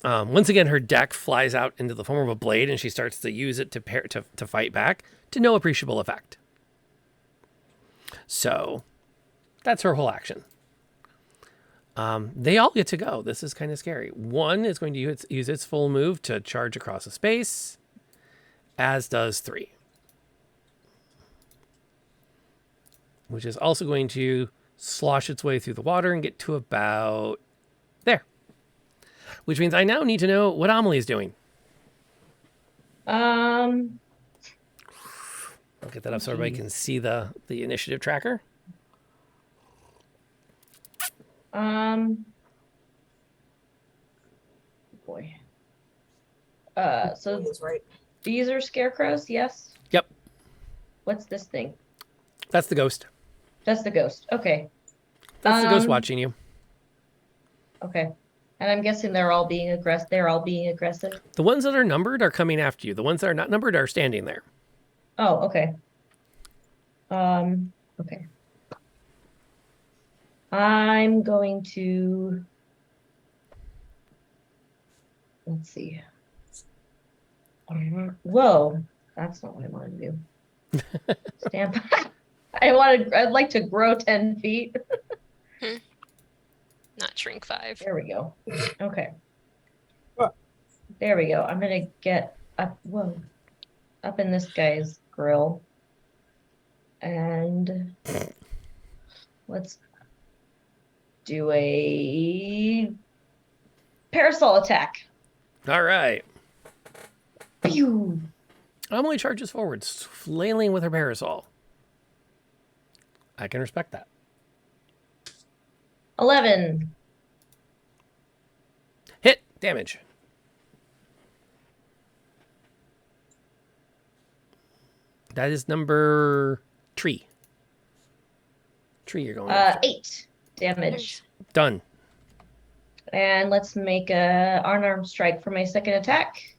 Once again, her deck flies out into the form of a blade, and she starts to use it to fight back to no appreciable effect. So, that's her whole action. They all get to go. This is kind of scary. 1 is going to use its full move to charge across a space, as does 3. Which is also going to slosh its way through the water and get to about there. Which means I now need to know what Amelie is doing. I'll get that up so everybody can see the initiative tracker. Boy. So right. These are scarecrows, yes? Yep. What's this thing? That's the ghost. That's the ghost. Okay. That's the ghost watching you. Okay. And I'm guessing they're all being aggressive. They're all being aggressive. The ones that are numbered are coming after you. The ones that are not numbered are standing there. Oh, okay. Okay. I'm going to, let's see. Whoa, that's not what I want to do. Stand back. I'd like to grow 10 feet. Not shrink 5. There we go. Okay. There we go. I'm gonna get up, whoa, up in this guy's grill. And let's do a parasol attack. All right. Pew! Emily charges forwards, flailing with her parasol. I can respect that. 11. Hit. Damage. That is number 3. 3 you're going after. 8 damage. Done. And let's make a unarmed strike for my second attack.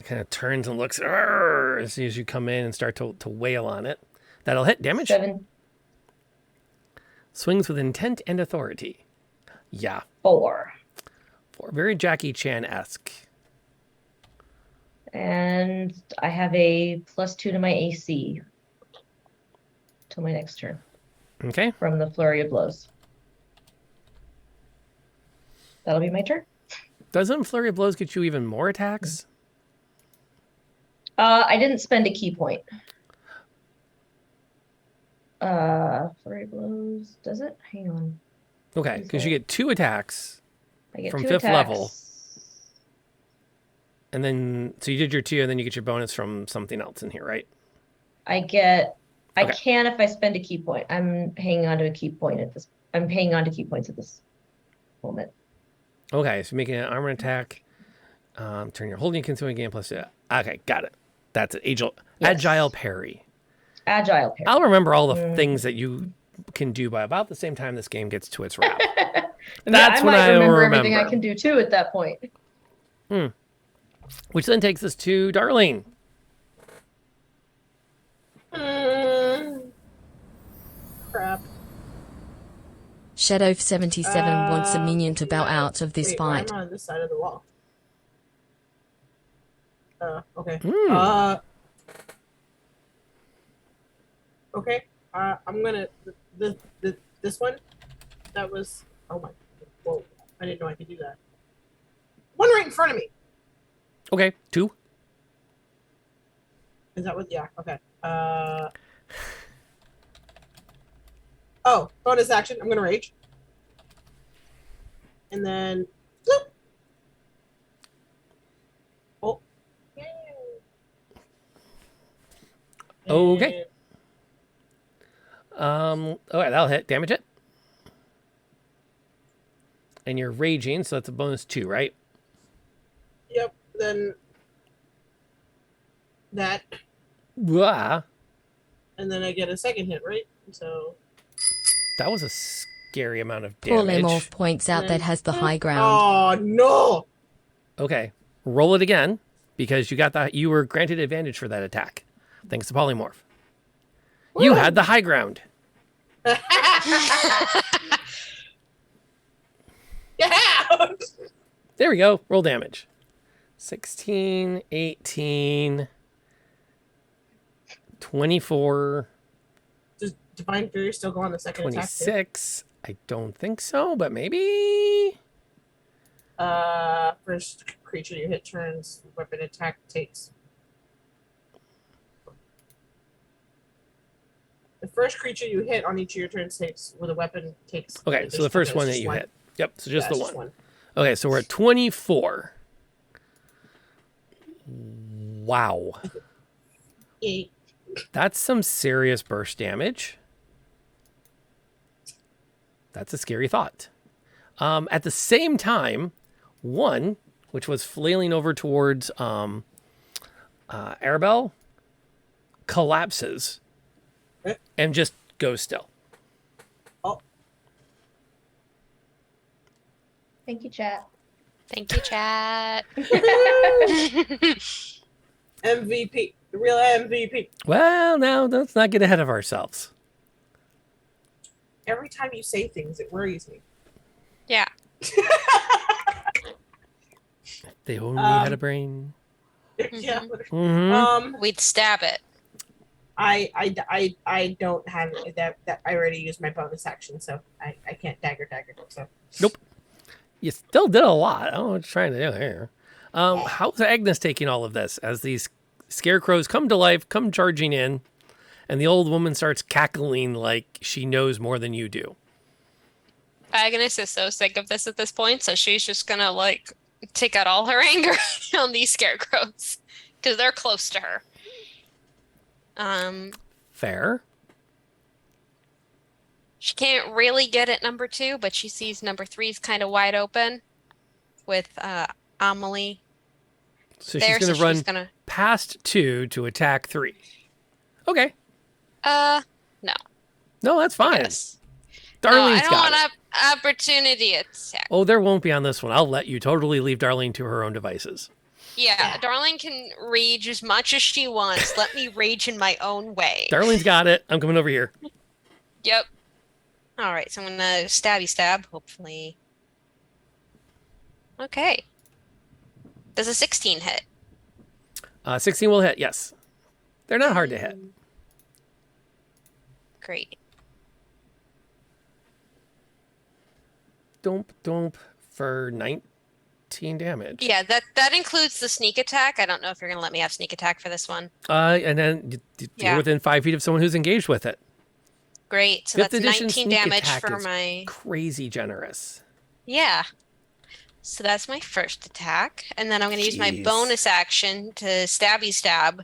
Kind of turns and looks as soon as you come in and start to wail on it. That'll hit. Damage. 7. Swings with intent and authority. Yeah. 4. Very Jackie Chan-esque. And I have a +2 to my AC till my next turn. Okay. From the flurry of blows. That'll be my turn. Doesn't flurry of blows get you even more attacks? I didn't spend a key point. Flurry of blows. Does it? Hang on. Okay, because you get 2 attacks I get from 2 5th attacks. level. And then, so you did your 2, and then you get your bonus from something else in here, right? I can if I spend a key point. I'm hanging on to a key point at this. I'm hanging on to key points at this moment. Okay, so making an armor attack. Turn your holding consuming game plus. Okay, got it. That's it. Agile parry. Agile parry. I'll remember all the things that you can do by about the same time this game gets to its wrap. That's I when might I remember remember. everything I can do too at that point. Which then takes us to Darlene. Crap. Shadow 77 wants a minion to bow out of this Wait, fight. I'm on this side of the wall. Okay. Okay. I'm gonna this one. That was, oh my, whoa! I didn't know I could do that. One right in front of me. Okay, 2. Is that what? Yeah. Okay. Oh, bonus action. I'm gonna rage. And then, bloop. Oh. Okay. Okay, that'll hit. Damage it. And you're raging, so that's a bonus 2, right? Yep. Then that. Wah. And then I get a second hit, right? So. That was a scary amount of Poor damage. Lemorph points out that has the high ground. Oh no! Okay, roll it again because you got that. You were granted advantage for that attack, thanks to Polymorph. You had the high ground. Yeah. There we go. Roll damage. 16, 18, 24. Does Divine Fury still go on the second attack? 26. I don't think so, but maybe. First creature you hit turns weapon attack takes. The first creature you hit on each of your turns takes with a weapon takes. Okay, so the first one that you hit. Yep, so just Yeah, the it's one. just Okay, so we're at 24. Wow. That's some serious burst damage. That's a scary thought. At the same time, one, which was flailing over towards Arabelle, collapses and just goes still. Thank you, chat. Thank you, chat. MVP. The real MVP. Well, now let's not get ahead of ourselves. Every time you say things, it worries me. Yeah. They only had a brain. Yeah. We'd stab it. I don't have it. That I already used my bonus action, so I can't dagger. So Nope. You still did a lot. I don't know what you're trying to do here. How's Agnes taking all of this as these scarecrows come to life, come charging in, and the old woman starts cackling like she knows more than you do? Agnes is so sick of this at this point, so she's just gonna like take out all her anger on these scarecrows because they're close to her. Fair. She can't really get at number 2, but she sees number 3 is kind of wide open with Amelie. So there, she's going to run past 2 to attack 3. Okay. No. No, that's fine. Darlene's Darlene's I don't got want it. opportunity attack. Oh, there won't be on this one. I'll let you totally leave Darlene to her own devices. Yeah, Darlene can rage as much as she wants. Let me rage in my own way. Darlene's got it. I'm coming over here. Yep. All right, so I'm gonna stabby stab, hopefully. Okay. Does a 16 hit? 16 will hit, yes. They're not hard to hit. Great. Domp for 19 damage. Yeah, that includes the sneak attack. I don't know if you're gonna let me have sneak attack for this one. And then you're within 5 feet of someone who's engaged with it. Great. So Fifth that's edition 19 sneak damage attack for is my. Crazy generous. Yeah. So that's my first attack, and then I'm going to use my Jeez. bonus action to stabby stab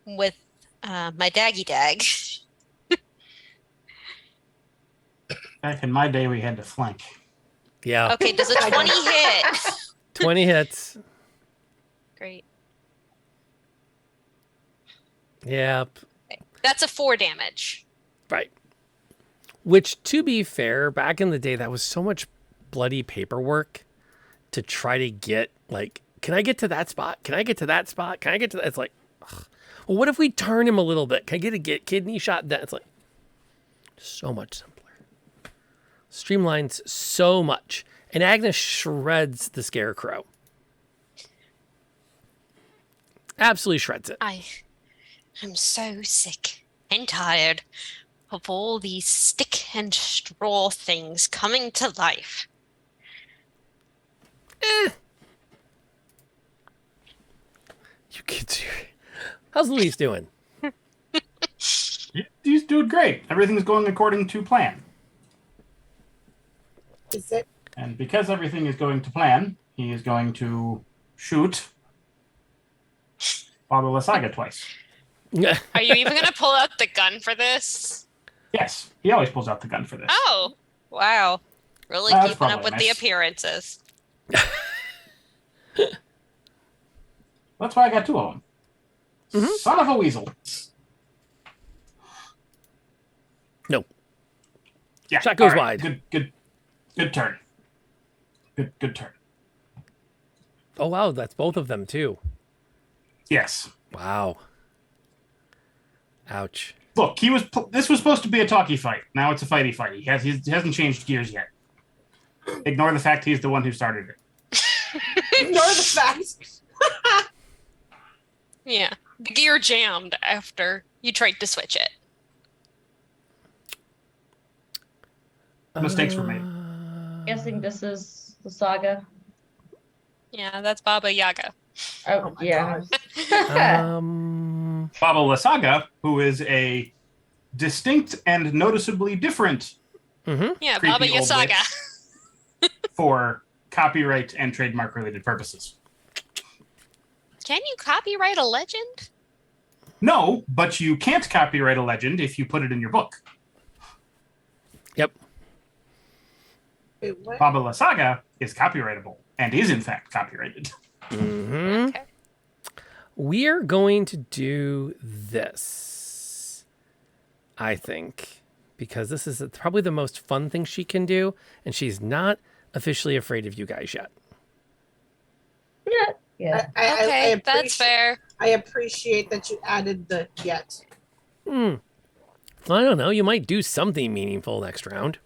with my daggy dag. Back in my day, we had to flank. Yeah. Okay, does a 20 hit? 20 hits. Great. Yep. That's a 4 damage. Right. Which, to be fair, back in the day, that was so much bloody paperwork to try to get, like, can I get to that spot? Can I get to that spot? Can I get to that? It's like, ugh. Well, what if we turn him a little bit? Can I get a kidney shot? Then it's like, so much simpler. Streamlines so much. And Agnes shreds the scarecrow. Absolutely shreds it. I'm so sick and tired of all these stick and straw things coming to life. You kids here. How's Louise doing? He's doing great. Everything's going according to plan. Is it? And because everything is going to plan, he is going to shoot Baba Lasaga twice. Are you even going to pull out the gun for this? Yes, he always pulls out the gun for this. Oh, wow. Really That's keeping up probably with the nice. appearances. That's why I got 2 of them. Son of a weasel. No. Yeah. Shot goes all right. wide. Good turn. Good turn. Oh, wow. That's both of them, too. Yes. Wow. Ouch. Look, this was supposed to be a talkie fight. Now it's a fighty fight. He hasn't changed gears yet. Ignore the fact he's the one who started it. Ignore the fact. Yeah. The gear jammed after you tried to switch it. Mistakes were made. Guessing this is the saga. Yeah, that's Baba Yaga. Oh, yeah. Baba Lasaga, who is a distinct and noticeably different Yeah, creepy Baba old Yasaga. witch for copyright and trademark related purposes. Can you copyright a legend? No, but you can't copyright a legend if you put it in your book. Yep. Wait, what? Baba La Saga is copyrightable and is in fact copyrighted. Mm-hmm. Okay. We are going to do this, I think, because this is probably the most fun thing she can do, and she's not officially afraid of you guys yet. Yeah. Okay, that's fair. I appreciate that you added the yet. I don't know. You might do something meaningful next round.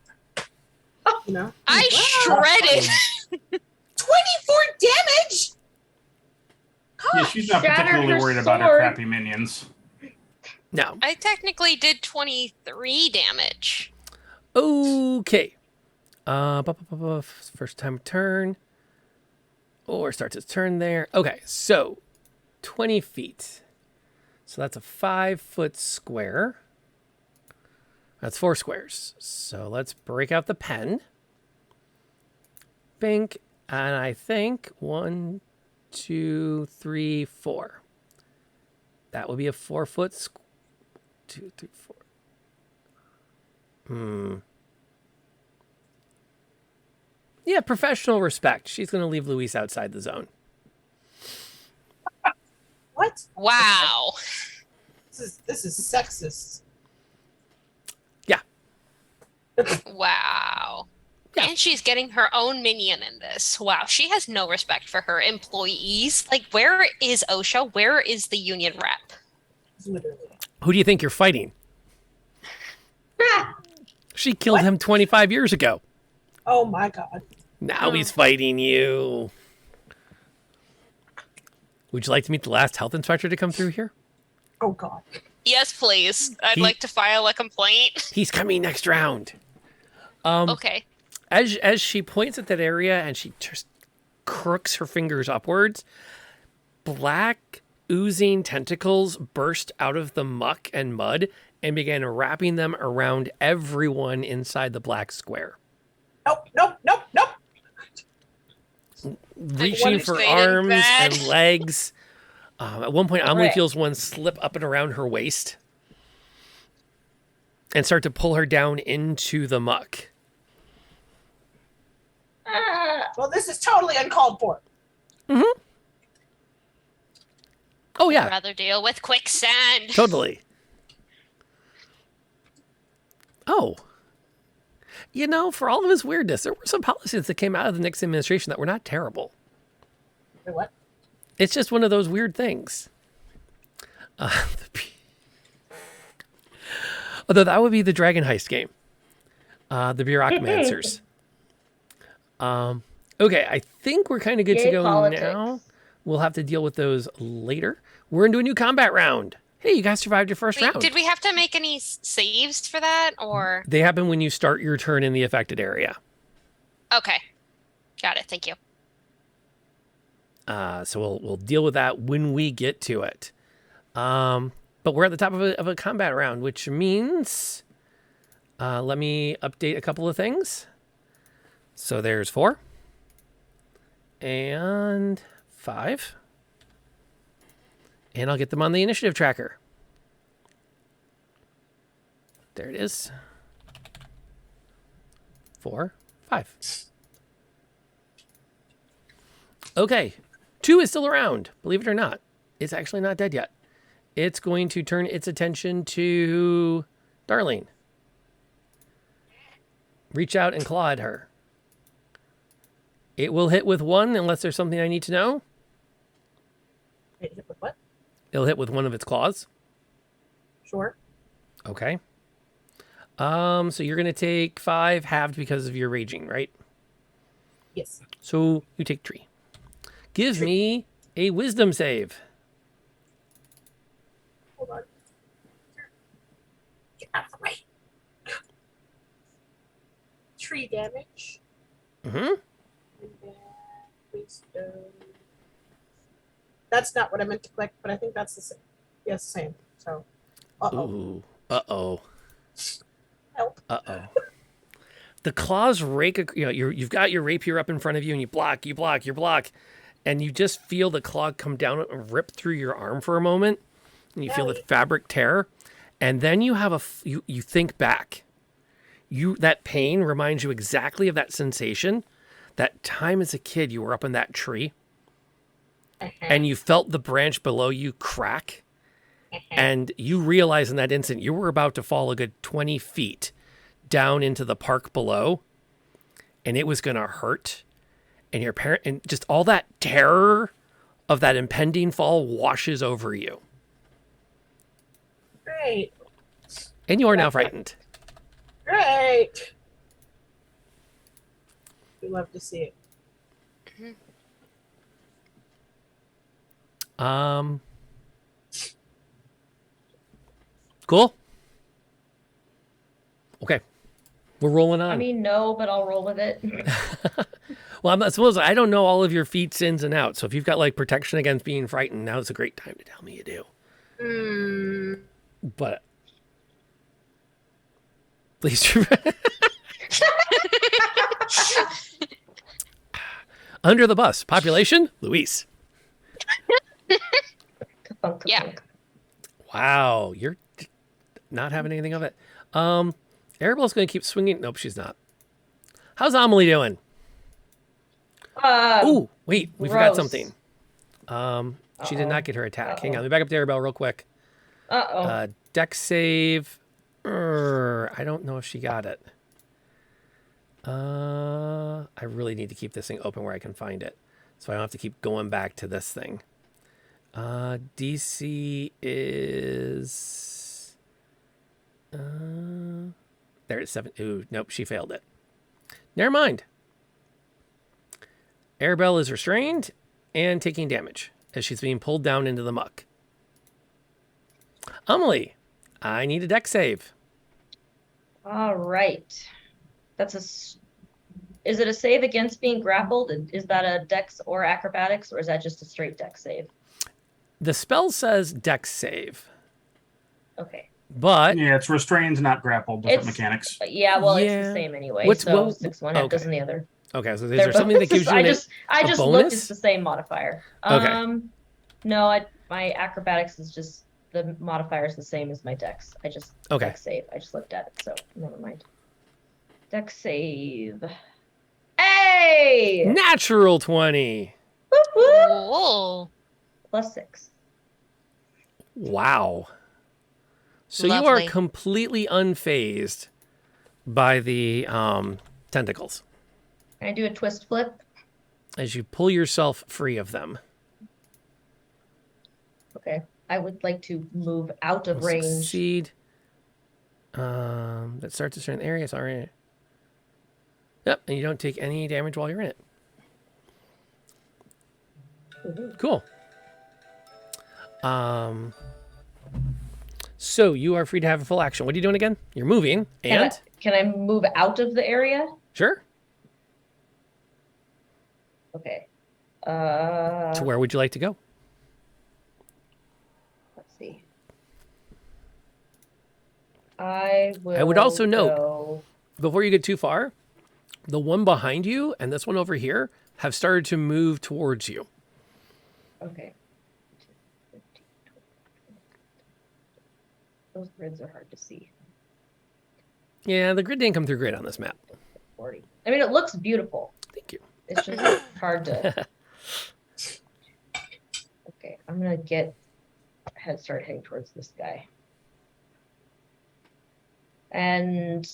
You know? I shredded. 24 damage? Yeah, she's not Shattered particularly her worried about her sword. crappy minions. No. I technically did 23 damage. Okay. First time turn. Or starts its turn there. Okay, so 20 feet. So that's a 5-foot square. That's 4 squares. So let's break out the pen. Bink. And I think 1, 2, 3, 4. That would be a 4-foot 2, 3, 4. Yeah, professional respect. She's going to leave Luis outside the zone. What? Wow. This is sexist. Yeah. Wow. And she's getting her own minion in this. Wow, she has no respect for her employees. Like, where is OSHA? Where is the union rep? Literally. Who do you think you're fighting? She killed him 25 years ago. Oh my god. Now he's fighting you. Would you like to meet the last health inspector to come through here? Oh god. Yes, please. I'd like to file a complaint. He's coming next round. Okay. As she points at that area and she just crooks her fingers upwards, black oozing tentacles burst out of the muck and mud and began wrapping them around everyone inside the black square. Nope. Reaching for arms and legs. At one point, Amelie feels one slip up and around her waist and start to pull her down into the muck. Well, this is totally uncalled for. Mm-hmm. Oh, yeah. I'd rather deal with quicksand. Totally. Oh. You know, for all of his weirdness, there were some policies that came out of the Nixon administration that were not terrible. Wait, what? It's just one of those weird things. Although that would be the Dragon Heist game. The Bureaucrancers. Okay, I think we're kind of good to go now. We'll have to deal with those later. We're into a new combat round. Hey, you guys survived your first round. Did we have to make any saves for that, or? They happen when you start your turn in the affected area. Okay. Got it. Thank you. So we'll deal with that when we get to it. But we're at the top of a combat round, which means let me update a couple of things. So there's 4 and 5. And I'll get them on the initiative tracker. There it is. 4, 5. Okay. 2 is still around, believe it or not. It's actually not dead yet. It's going to turn its attention to Darlene. Reach out and claw at her. It will hit with 1 unless there's something I need to know. Wait, hit with what? It'll hit with one of its claws. Sure. Okay. So you're going to take 5 halved because of your raging, right? Yes. So you take 3. Give me a wisdom save. Hold on. Get out of the way. 3 damage. Mm-hmm. And then wisdom. That's not what I meant to click, but I think that's the same. Yes, same. So, Ooh. Uh-oh. Help. Uh-oh. The claws rake, you've got your rapier up in front of you and you block, and you just feel the claw come down and rip through your arm for a moment. and you feel the fabric tear, and then you have you think back. That pain reminds you exactly of that sensation. That time as a kid, you were up in that tree, and you felt the branch below you crack, and you realize in that instant you were about to fall a good 20 feet down into the park below, and it was going to hurt. And your parent, and just all that terror of that impending fall washes over you. Great. And you are now frightened. Great. We love to see it. Cool. Okay. We're rolling on. I mean, no, but I'll roll with it. Well, I suppose I don't know all of your feats ins and outs. So if you've got like protection against being frightened, now's a great time to tell me you do. But please. Under the bus. Population, Luis. Yeah. Wow. You're not having anything of it. Arabelle's going to keep swinging. Nope, she's not. How's Amelie doing? Oh, wait. We forgot something. She did not get her attack. Hang on. Let me back up to Arabelle real quick. Dex save. I don't know if she got it. I really need to keep this thing open where I can find it, so I don't have to keep going back to this thing. DC is there it's 7. Ooh, nope, she failed it. Never mind. Arabelle is restrained and taking damage as she's being pulled down into the muck. Amelie, I need a dex save. All right. Is it a save against being grappled? Is that a dex or acrobatics, or is that just a straight dex save? The spell says dex save. Okay. But yeah, it's restrained, not grappled. Different mechanics. Yeah, well, it's the same anyway. What's 6 1 doesn't the other. Okay, so is there something that gives you I a just bonus? looked. It's the same modifier. Okay. No, my acrobatics is just the modifier is the same as my dex. Dex save. I just looked at it, so never mind. Dex save. Hey! Natural 20. Whoa. +6. Wow. So you Lovely. are completely unfazed by the tentacles Can I do a twist flip? as you pull yourself free of them. Okay. I would like to move out of range. Succeed. That starts a certain area. Sorry. Yep, and you don't take any damage while you're in it. Cool. So you are free to have a full action. What are you doing again? You're moving, and Can I move out of the area? sure. Okay. To where would you like to go? Let's see. I would also note, go... before you get too far, the one behind you and this one over here have started to move towards you. Okay. Those grids are hard to see. Yeah, the grid didn't come through great on this map. 40. I mean, it looks beautiful. Thank you. It's just hard to. Okay, I'm gonna start heading towards this guy. And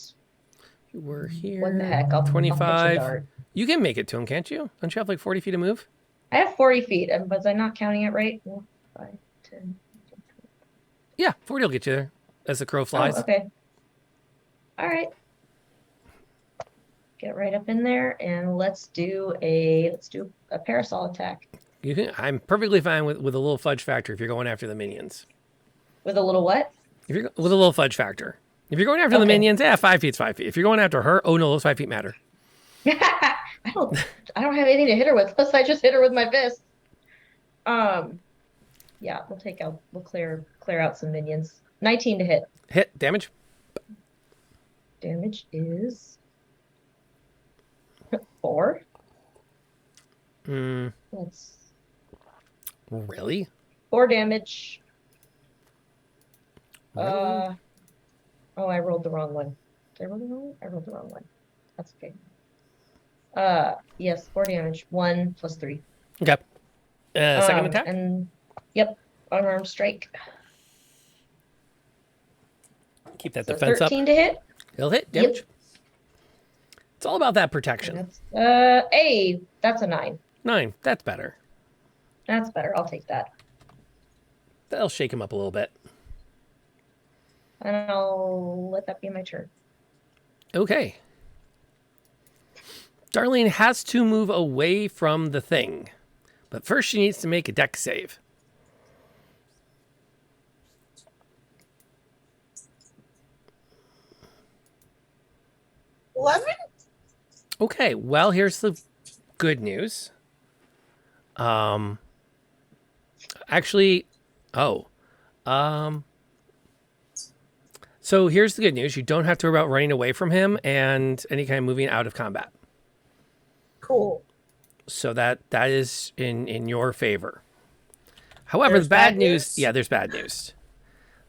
we're here. What the heck? I'll pitch a 25. dart. You can make it to him, can't you? Don't you have like 40 feet to move? I have 40 feet. Was I not counting it right? 4, 5, 10. Yeah, 40 will get you there as the crow flies. Oh, okay. All right. Get right up in there and let's do a parasol attack. You can. I'm perfectly fine with a little fudge factor if you're going after the minions. With a little what? If you're with a little fudge factor. If you're going after the minions, 5 feet's 5 feet. If you're going after her, oh no, those 5 feet matter. I don't have anything to hit her with unless I just hit her with my fist. Yeah, we'll clear out some minions. 19 to hit. Hit damage. Damage is 4. Really? 4 damage. Oh, I rolled the wrong one. Did I roll the wrong one? I rolled the wrong one. That's okay. Yes, 4 damage. 1 plus 3. Okay. Second attack? And yep, unarmed strike. Keep that So defense 13 up. to hit. It'll hit Yep. damage. It's all about that protection. That's a 9. 9. That's better. That's better. I'll take that. That'll shake him up a little bit. And I'll let that be my turn. Okay. Darlene has to move away from the thing. But first she needs to make a dex save. Okay, well, here's the good news. So here's the good news. You don't have to worry about running away from him and any kind of moving out of combat. Cool. So that is in your favor. However, There's the bad bad news, yeah, there's bad news.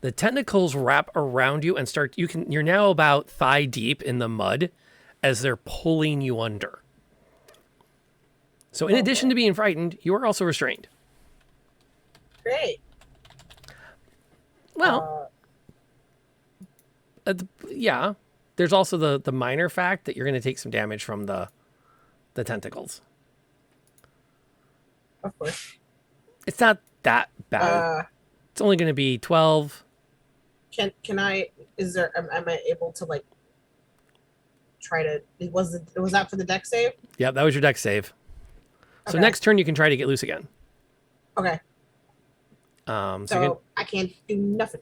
The tentacles wrap around you and you're now about thigh deep in the mud as they're pulling you under. So in addition to being frightened, you are also restrained. Great. Well, yeah. There's also the minor fact that you're going to take some damage from the tentacles. Of course. It's not that bad. It's only going to be 12. Can I? Am I able to like try to? Was that for the deck save? Yep, that was your dex save. So Okay. next turn you can try to get loose again. Okay. So I can't do nothing.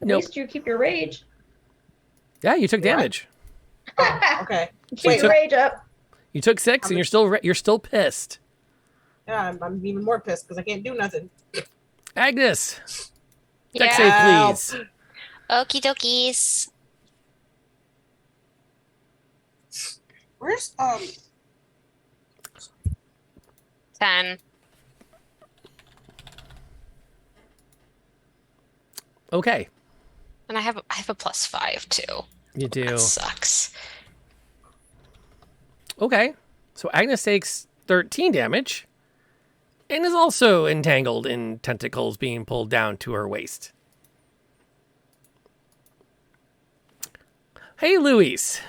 At Nope. least you keep your rage. yeah, you took damage. Okay. Keep your rage up. You took 6, and you're still pissed. Yeah, I'm even more pissed because I can't do nothing. Agnes, Yeah. dex save, please. Okie dokies. Where's 10. Okay, And I have a +5 too. you do. That sucks. Okay, so Agnes takes 13 damage and is also entangled in tentacles being pulled down to her waist. Hey, Louise.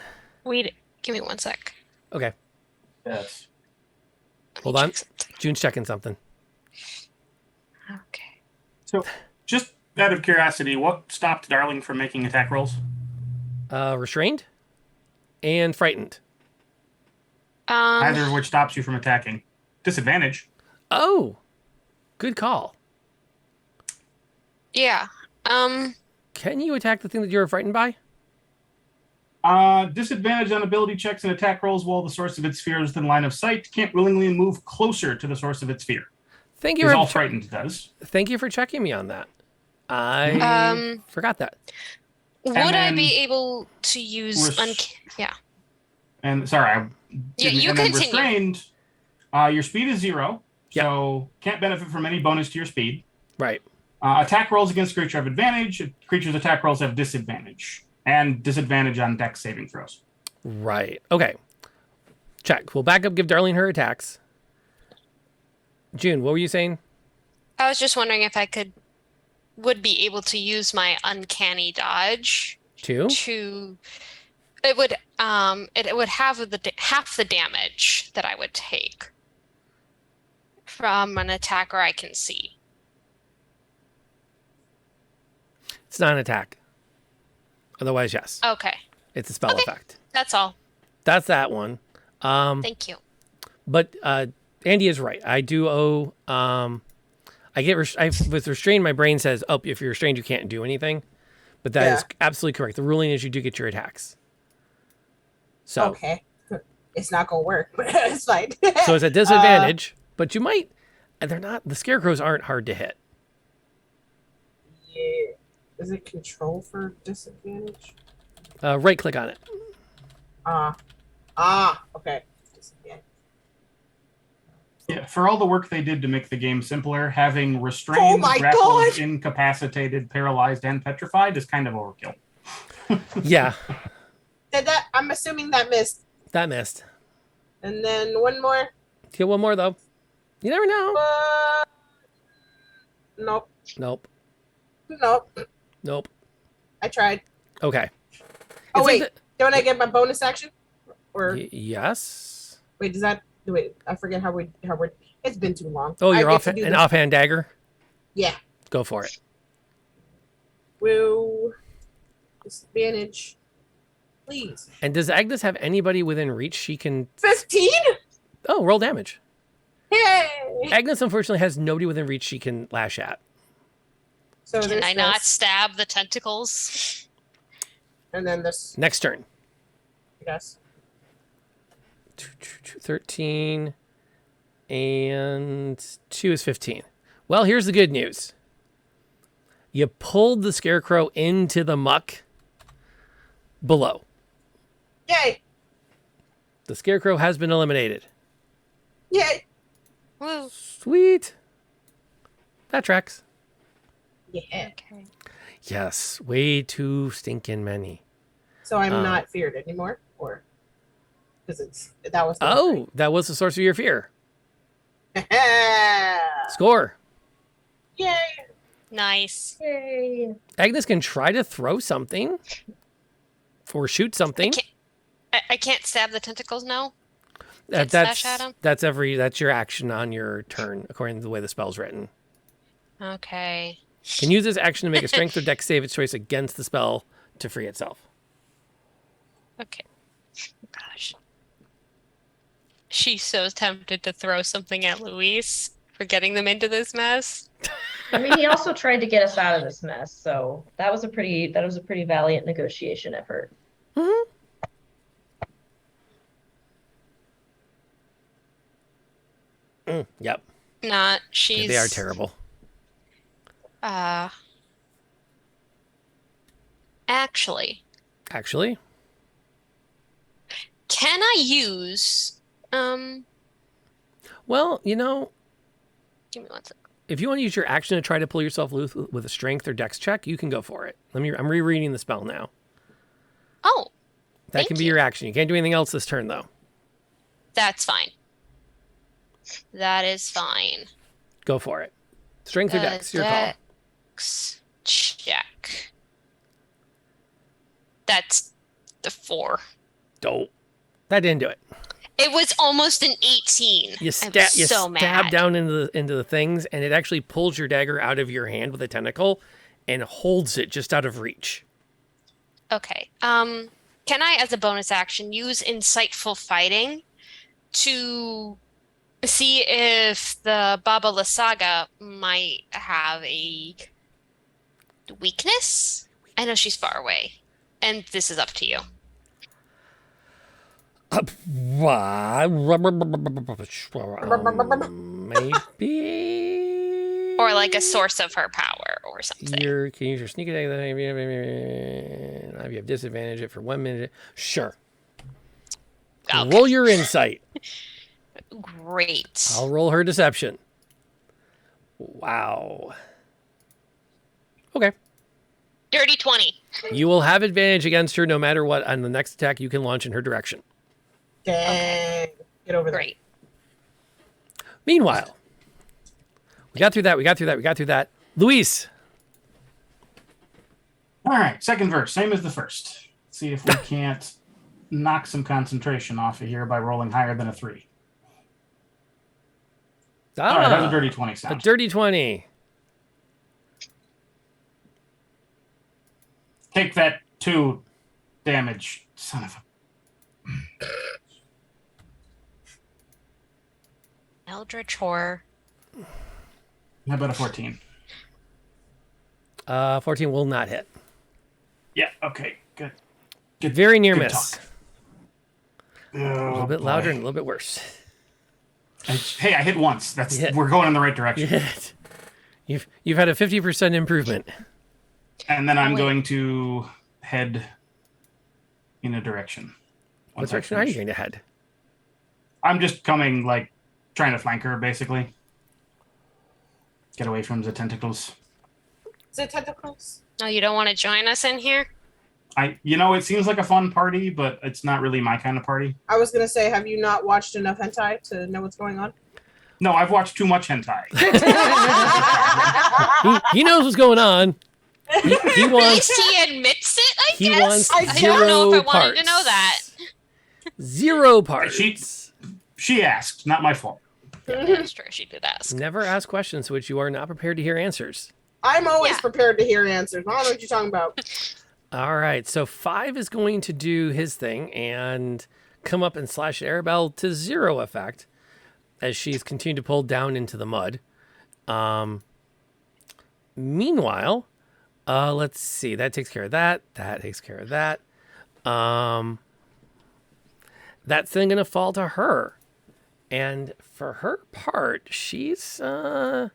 Wait, give me 1 sec. Okay, Yes. hold on. June's checking something. Okay. So, just out of curiosity, what stopped Darling from making attack rolls? Restrained and frightened. Neither of which stops you from attacking. Disadvantage. Oh, good call. Yeah. Can you attack the thing that you're frightened by? Disadvantage on ability checks and attack rolls while the source of its fear is within line of sight. Can't willingly move closer to the source of its fear. Thank you. Is for all frightened does. Thank you for checking me on that. I forgot that. Would And I then be able to use yeah. And sorry, Yeah, you and then continue. restrained. Your speed is 0, so can't benefit from any bonus to your speed. Right. Attack rolls against creature have advantage. Creature's attack rolls have disadvantage, and disadvantage on dex saving throws. Right. Okay. Check. We'll back up, give Darlene her attacks. June, what were you saying? I was just wondering if I would be able to use my uncanny dodge Two? to it would have half the damage that I would take from an attacker I can see. It's not an attack. Otherwise, yes. Okay. It's a spell effect. That's all. That's that one. Thank you. But Andy is right. I do owe. With restrained, my brain says, "Oh, if you're restrained, you can't do anything." But that is absolutely correct. The ruling is you do get your attacks. So okay, it's not gonna work, but it's fine. so it's a disadvantage, but you might. And they're not. The scarecrows aren't hard to hit. Yeah. Is it control for disadvantage? Right click on it. Okay. Disadvantage. Yeah, for all the work they did to make the game simpler, having restrained, Oh my grappled, God! incapacitated, paralyzed, and petrified is kind of overkill. Yeah, Did that? I'm assuming that missed. that missed. And then one more. Get one more though. You never know. Nope. Nope. Nope. Nope. I tried. Okay. Oh It's like wait, don't I get my bonus action? Or yes. wait, does that? Wait, I forget how we. It's been too long. Oh, I you're get off to do an this- offhand dagger. Yeah. Go for it. Will disadvantage, please. And does Agnes have anybody within reach she can? 15. Oh, roll damage. Yay! Agnes unfortunately has nobody within reach she can lash at. So Can there's I not this, stab the tentacles? and then this. Next turn. Yes. 13 and 2 is 15. Well, here's the good news. You pulled the scarecrow into the muck below. Yay! The scarecrow has been eliminated. Yay! Woo. Sweet. That tracks. Yeah. Okay. Yes, way too stinking many. So I'm not feared anymore, or because that was. Oh, that was the source of your fear. Score. Yay! Nice. Yay. Agnes can try to throw something or shoot something. I can't stab the tentacles now? Can't slash at 'em? That's your action on your turn, according to the way the spell's written. Okay. Can use this action to make a strength or dex save its choice against the spell to free itself. Okay. Gosh. She's so tempted to throw something at Luis for getting them into this mess. I mean, he also tried to get us out of this mess, so that was a pretty valiant negotiation effort. Yep. Not. She's. They are terrible. Actually, can I use well, you know, give me one second. if you want to use your action to try to pull yourself loose with a strength or dex check, you can go for it. I'm rereading the spell now. Oh. That can be your action. You can't do anything else this turn though. That's fine. That is fine. Go for it. Strength or dex, your call. Dex check. That's the 4. Dope. That didn't do it. It was almost an 18. You I'm so stab mad. down into the things, and it actually pulls your dagger out of your hand with a tentacle, and holds it just out of reach. Okay. Can I, as a bonus action, use insightful fighting to see if the Baba Lysaga might have a weakness? I know she's far away, and this is up to you. Maybe. Or like a source of her power or something. You can use your sneak attack. If you have disadvantage it for 1 minute. Sure. Okay. Roll your insight. Great. I'll roll her deception. Wow. Okay. Dirty 20. You will have advantage against her no matter what on the next attack you can launch in her direction. Dang. Get over there. Great. Meanwhile, we got through that. Luis. All right, second verse, same as the first. See if we can't knock some concentration off of here by rolling higher than a 3. All right, that's a dirty 20 sound. A dirty 20. Take that 2 damage, son of a... Eldritch Horror. How about a 14? 14 will not hit. Yeah, okay, good. Very near good miss. talk. A little bit louder and a little bit worse. Hey, I hit once. We're going in the right direction. You hit. You've had a 50% improvement. And then I'm going to head in a direction. What direction are you going to head? I'm just coming, trying to flank her, basically. Get away from the tentacles. Is it tentacles? Oh, you don't want to join us in here? It seems like a fun party, but it's not really my kind of party. I was gonna say, have you not watched enough hentai to know what's going on? No, I've watched too much hentai. He knows what's going on. He At wants least he admits it, I he guess. wants I don't know if I wanted to parts. know that. 0 parts. She asked, not my fault. That's true. She did ask. Never ask questions to which you are not prepared to hear answers. I'm always prepared to hear answers. I don't know what you're talking about. All right, so 5 is going to do his thing and come up and slash Arabelle to 0 effect as she's continued to pull down into the mud. Meanwhile, let's see. That takes care of that. That takes care of that. That's then going to fall to her. And for her part, she's not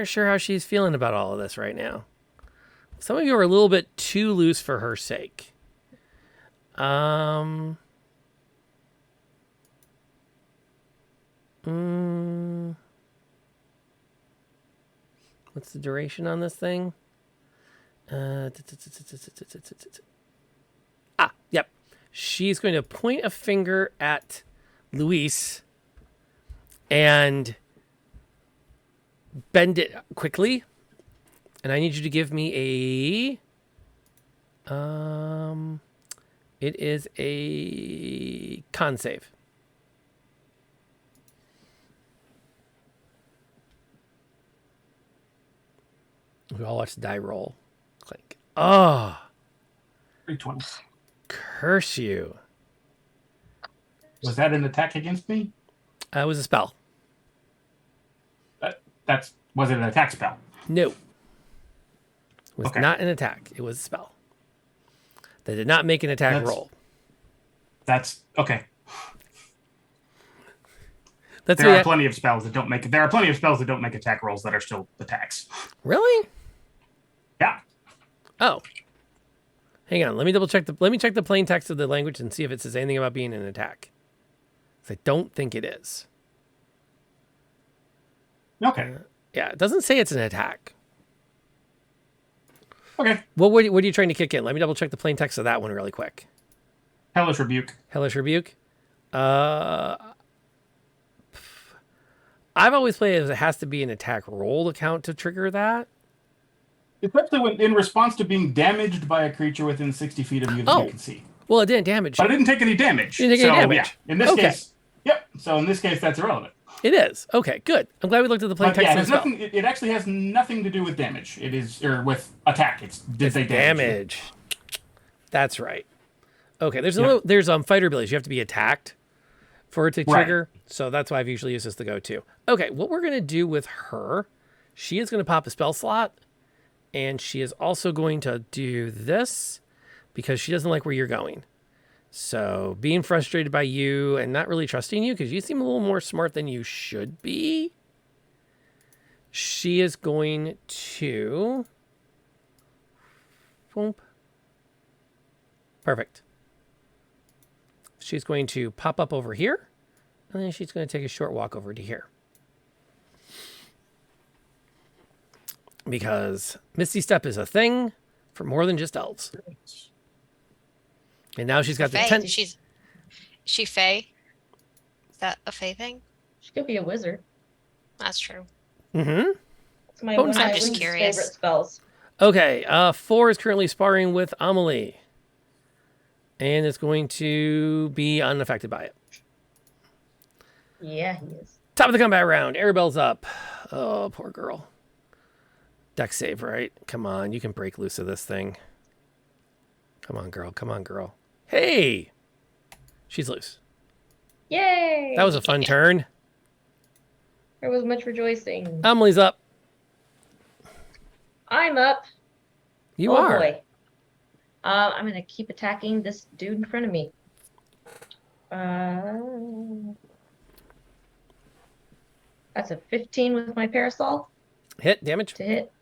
sure how she's feeling about all of this right now. Some of you are a little bit too loose for her sake. What's the duration on this thing? Yep. She's going to point a finger at Luis and bend it quickly. And I need you to give me it is a con save. We all watch the die roll. Clink. Oh. 320. Curse you. Was that an attack against me? It was a spell. Was it an attack spell? No. It was not an attack. It was a spell. They did not make an attack roll. That's okay. There are plenty of spells that don't make attack rolls that are still attacks. Really? Yeah. Oh. Hang on. Let me check the plain text of the language and see if it says anything about being an attack. 'Cause I don't think it is. Okay. Yeah, it doesn't say it's an attack. Okay. What are you trying to kick in? Let me double check the plain text of that one really quick. Hellish Rebuke. Hellish Rebuke. I've always played it as it has to be an attack roll to count to trigger that. Especially when in response to being damaged by a creature within 60 feet of you that you can see. Well, it didn't damage. But I didn't take any damage. You didn't take any damage. Yeah, in this case, yep. So in this case, that's irrelevant. It is. Okay, good. I'm glad we looked at the plain text of the spell. It actually has nothing to do with damage. It is, or with attack. It's they damage. That's right. Okay, there's fighter abilities. You have to be attacked for it to trigger. Right. So that's why I've usually used this to go to. Okay, what we're gonna do with her, she is gonna pop a spell slot, and she is also going to do this because she doesn't like where you're going. So being frustrated by you and not really trusting you because you seem a little more smart than you should be, she is going to... Boom. Perfect. She's going to pop up over here, and then she's going to take a short walk over to here. Because Misty Step is a thing for more than just elves. And now she's got the 10. Is she Fae? Is that a Fae thing? She could be a wizard. That's true. Mm-hmm. It's one of my just least curious. favorite spells. Okay, 4 is currently sparring with Amelie. And is going to be unaffected by it. Yeah, he is. Top of the combat round. Arabelle's up. Oh, poor girl. Dex save, right? Come on, you can break loose of this thing. Come on, girl. Come on, girl. Hey! She's loose. Yay! That was a fun turn. There was much rejoicing. Amelie's up. I'm up. You are. Boy. I'm going to keep attacking this dude in front of me. That's a 15 with my parasol. Hit, damage. To hit.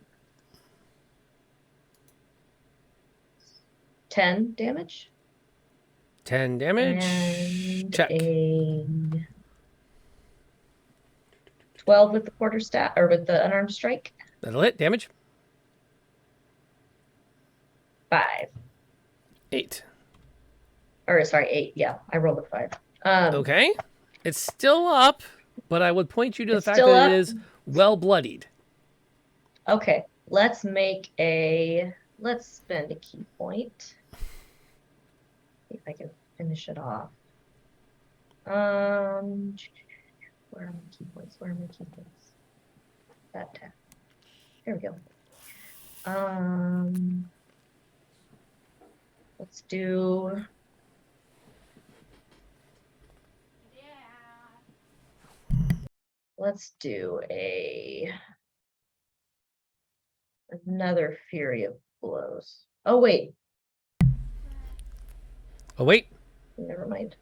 10 damage. 10 damage. And check. 12 with the quarterstaff or with the unarmed strike. That'll hit. Damage. 5. 8. Or sorry, 8. Yeah, I rolled a 5. Okay. It's still up, but I would point you to the It's fact still that up? it is well bloodied. Okay, let's spend a key point. See if I can finish it off. Where are my key points? Where are my key points? That tab. Here we go. Let's do. Let's do another Fury of Blows. Oh wait, Oh, wait. never mind.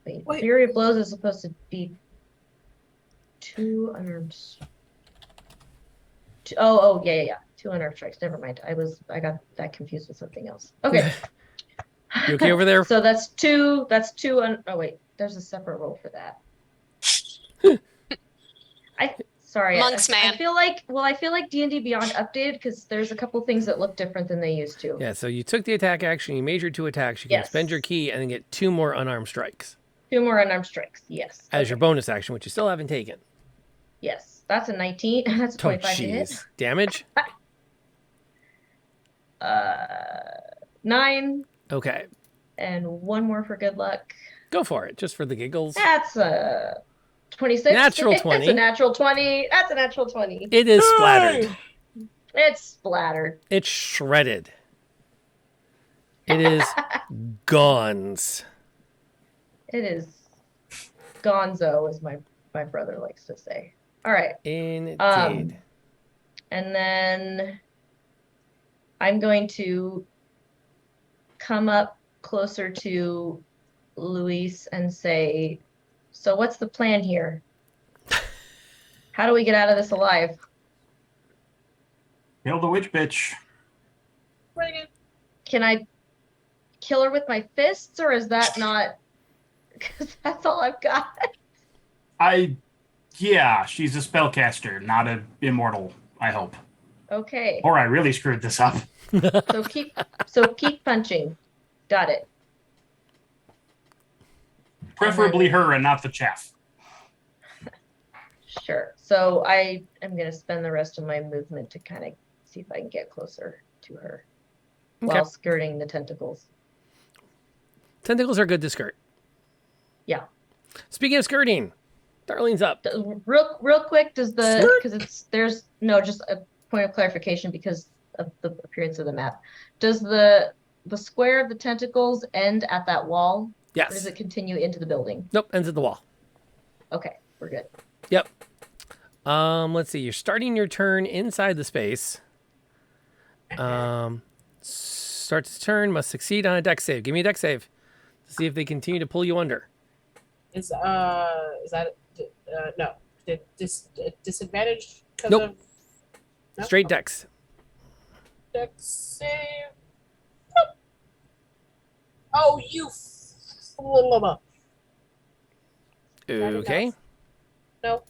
Wait, Fury of Blows is supposed to be 2 unarmed. Yeah. 2 unarmed strikes. Never mind. I got that confused with something else. Okay. You okay over there? So that's 2. Oh wait, there's a separate roll for that. Sorry. Monks, man. I feel like D&D Beyond updated because there's a couple things that look different than they used to. Yeah, so you took the attack action, you made your 2 attacks, you can spend your key and then get 2 more unarmed strikes. 2 more unarmed strikes, yes. As your bonus action, which you still haven't taken. Yes, that's a 19. That's a 25 to hit. Jeez. Damage? 9. Okay. And 1 more for good luck. Go for it, just for the giggles. That's a 26. Natural 20. That's a natural 20. That's a natural 20. It is splattered. It's splattered. It's shredded. It is guns. It is gonzo, as my brother likes to say. All right. Indeed. And then I'm going to come up closer to Luis and say, so what's the plan here? How do we get out of this alive? Kill the witch bitch. Can I kill her with my fists, or is that not? Because that's all I've got. Yeah, she's a spellcaster, not an immortal, I hope. Okay. Or I really screwed this up. So keep punching. Got it. Preferably her and not the chaff. Sure. So I am going to spend the rest of my movement to kind of see if I can get closer to her while skirting the tentacles. Tentacles are good to skirt. Yeah. Speaking of skirting, Darlene's up. Real quick, just a point of clarification because of the appearance of the map. Does the square of the tentacles end at that wall? Yes. Or does it continue into the building? Nope, ends at the wall. Okay, we're good. Yep. Let's see. You're starting your turn inside the space. Starts the turn, must succeed on a dex save. Give me a dex save to see if they continue to pull you under. Is that no? Disadvantage? Nope. No? Straight dex. Dex save. Nope. Oh, you. Okay. No.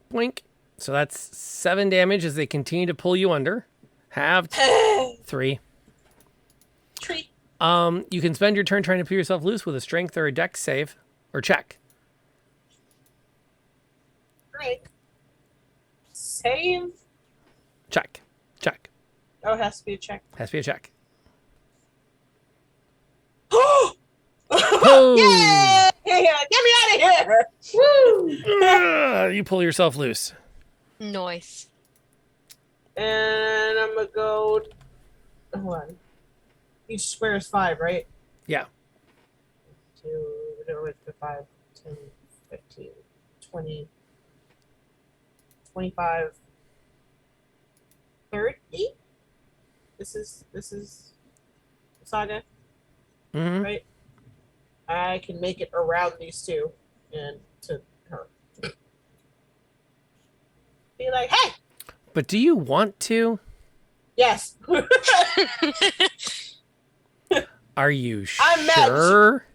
Blink. So that's 7 damage as they continue to pull you under. Halved. 3. Treat. You can spend your turn trying to pull yourself loose with a strength or a dex save or check. Right. Save. Check. Oh, it has to be a check. Has to be a check. Oh! Oh! Yeah! Get me out of here! Woo! You pull yourself loose. Nice. And I'm gonna go. Hold on. Each square is 5, right? Yeah. 2, 5, 10, 15, 20, 25, 30. This is Saga, Mm-hmm. right? I can make it around these two and to her. Be like, hey! But do you want to? Yes. Are you I'm mad. sure?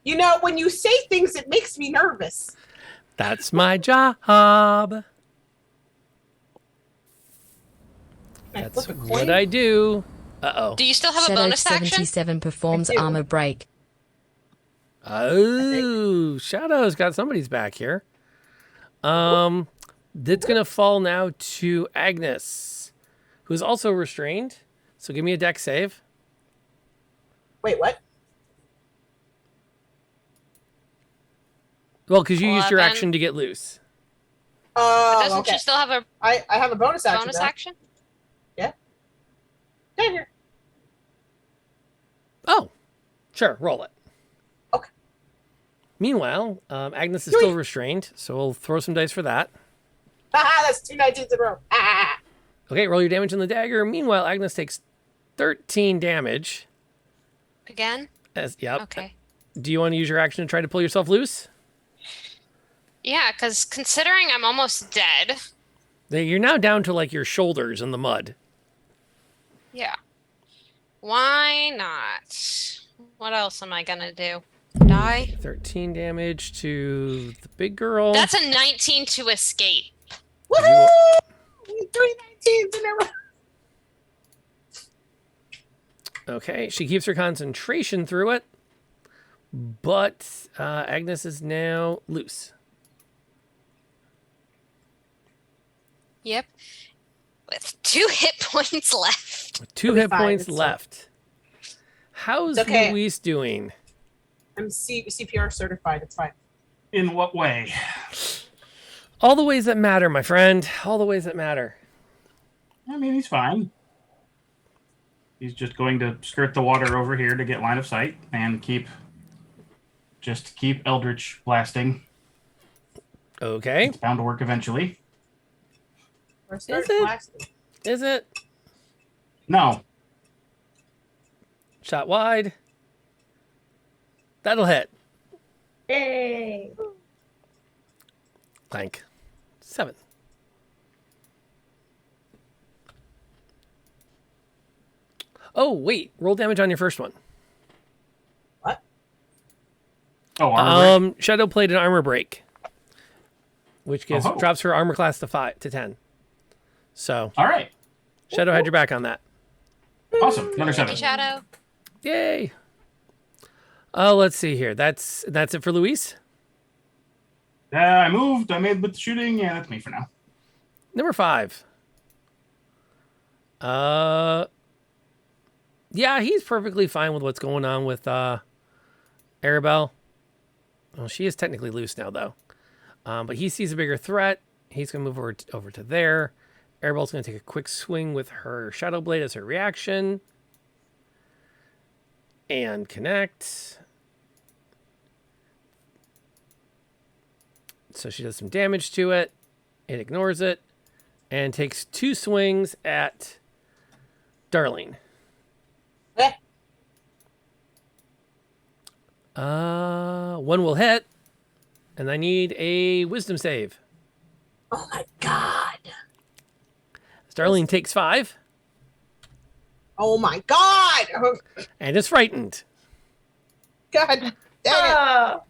You know, when you say things, it makes me nervous. That's my job. That's what I do. Uh-oh. Do you still have a Shadow bonus action? 77 performs armor break. Oh, Shadow's got somebody's back here. That's gonna fall now to Agnes, who's also restrained. So give me a dex save. Wait, what? Well, because you used your 11. action to get loose. Doesn't okay. she still have a I have a bonus action. bonus though. action? Yeah. Yeah, here. Oh, sure, roll it. Okay. Meanwhile, Agnes is still restrained, so we'll throw some dice for that. Haha, that's 2 19s in a row. Ah. Okay, roll your damage on the dagger. Meanwhile, Agnes takes 13 damage. Again? Yep. Okay. Do you want to use your action to try to pull yourself loose? Yeah, because considering I'm almost dead. You're now down to like your shoulders in the mud. Yeah. Why not? What else am I gonna do? Die? 13 damage to the big girl. That's a 19 to escape. Woohoo! 3 19s in a row. Okay, she keeps her concentration through it, but Agnes is now loose. Yep. With 2 hit points left. With 2 hit points left. How's It's okay. Luis doing? I'm CPR certified. It's fine. In what way? All the ways that matter, my friend. All the ways that matter. I mean, he's fine. He's just going to skirt the water over here to get line of sight and keep Eldritch blasting. Okay. It's bound to work eventually. Is it? Is it? No. Shot wide. That'll hit. Yay! Clank. 7. Oh, wait. Roll damage on your first one. What? Oh, armor break? Shadow played an armor break, which Oh-ho. drops her armor class to 10. So, all right. Shadow had your back on that. Awesome. Another 7. Thank you, Shadow. Yay. Oh, let's see here. That's it for Luis. I moved. I made with the shooting. Yeah, that's me for now. Number 5. Yeah, he's perfectly fine with what's going on with Arabelle. Well, she is technically loose now, though. But he sees a bigger threat. He's going to move over to there. Arabelle's going to take a quick swing with her Shadow Blade as her reaction. And connect. So she does some damage to it. It ignores it. And takes 2 swings at Darling. One will hit. And I need a wisdom save. Oh my god. Darling takes 5. Oh my god. And is frightened. God damn it.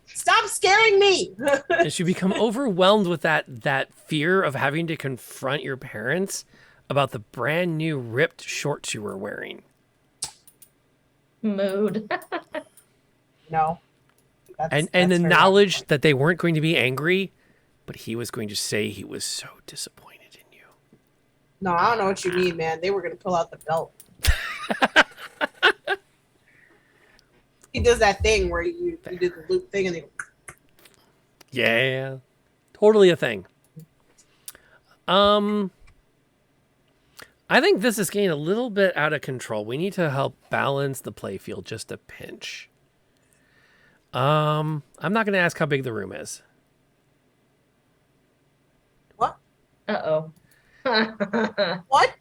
Stop scaring me. As you become overwhelmed with that fear of having to confront your parents about the brand new ripped shorts you were wearing. Mood. No. And the knowledge that they weren't going to be angry, but he was going to say he was so disappointed in you. No, I don't know what you mean, man. They were going to pull out the belt. He does that thing where you do the loop thing and they... Yeah. Totally a thing. I think this is getting a little bit out of control. We need to help balance the playfield just a pinch. I'm not going to ask how big the room is. What? Uh-oh. What?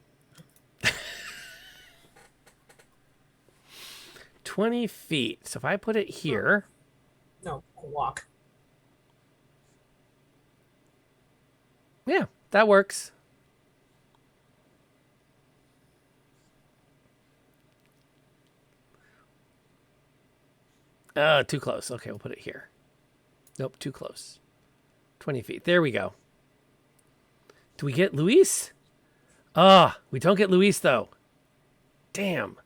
20 feet. So if I put it here... No, walk. Yeah, that works. Too close. Okay, we'll put it here. Nope, too close. 20 feet. There we go. Do we get Luis? We don't get Luis, though. Damn.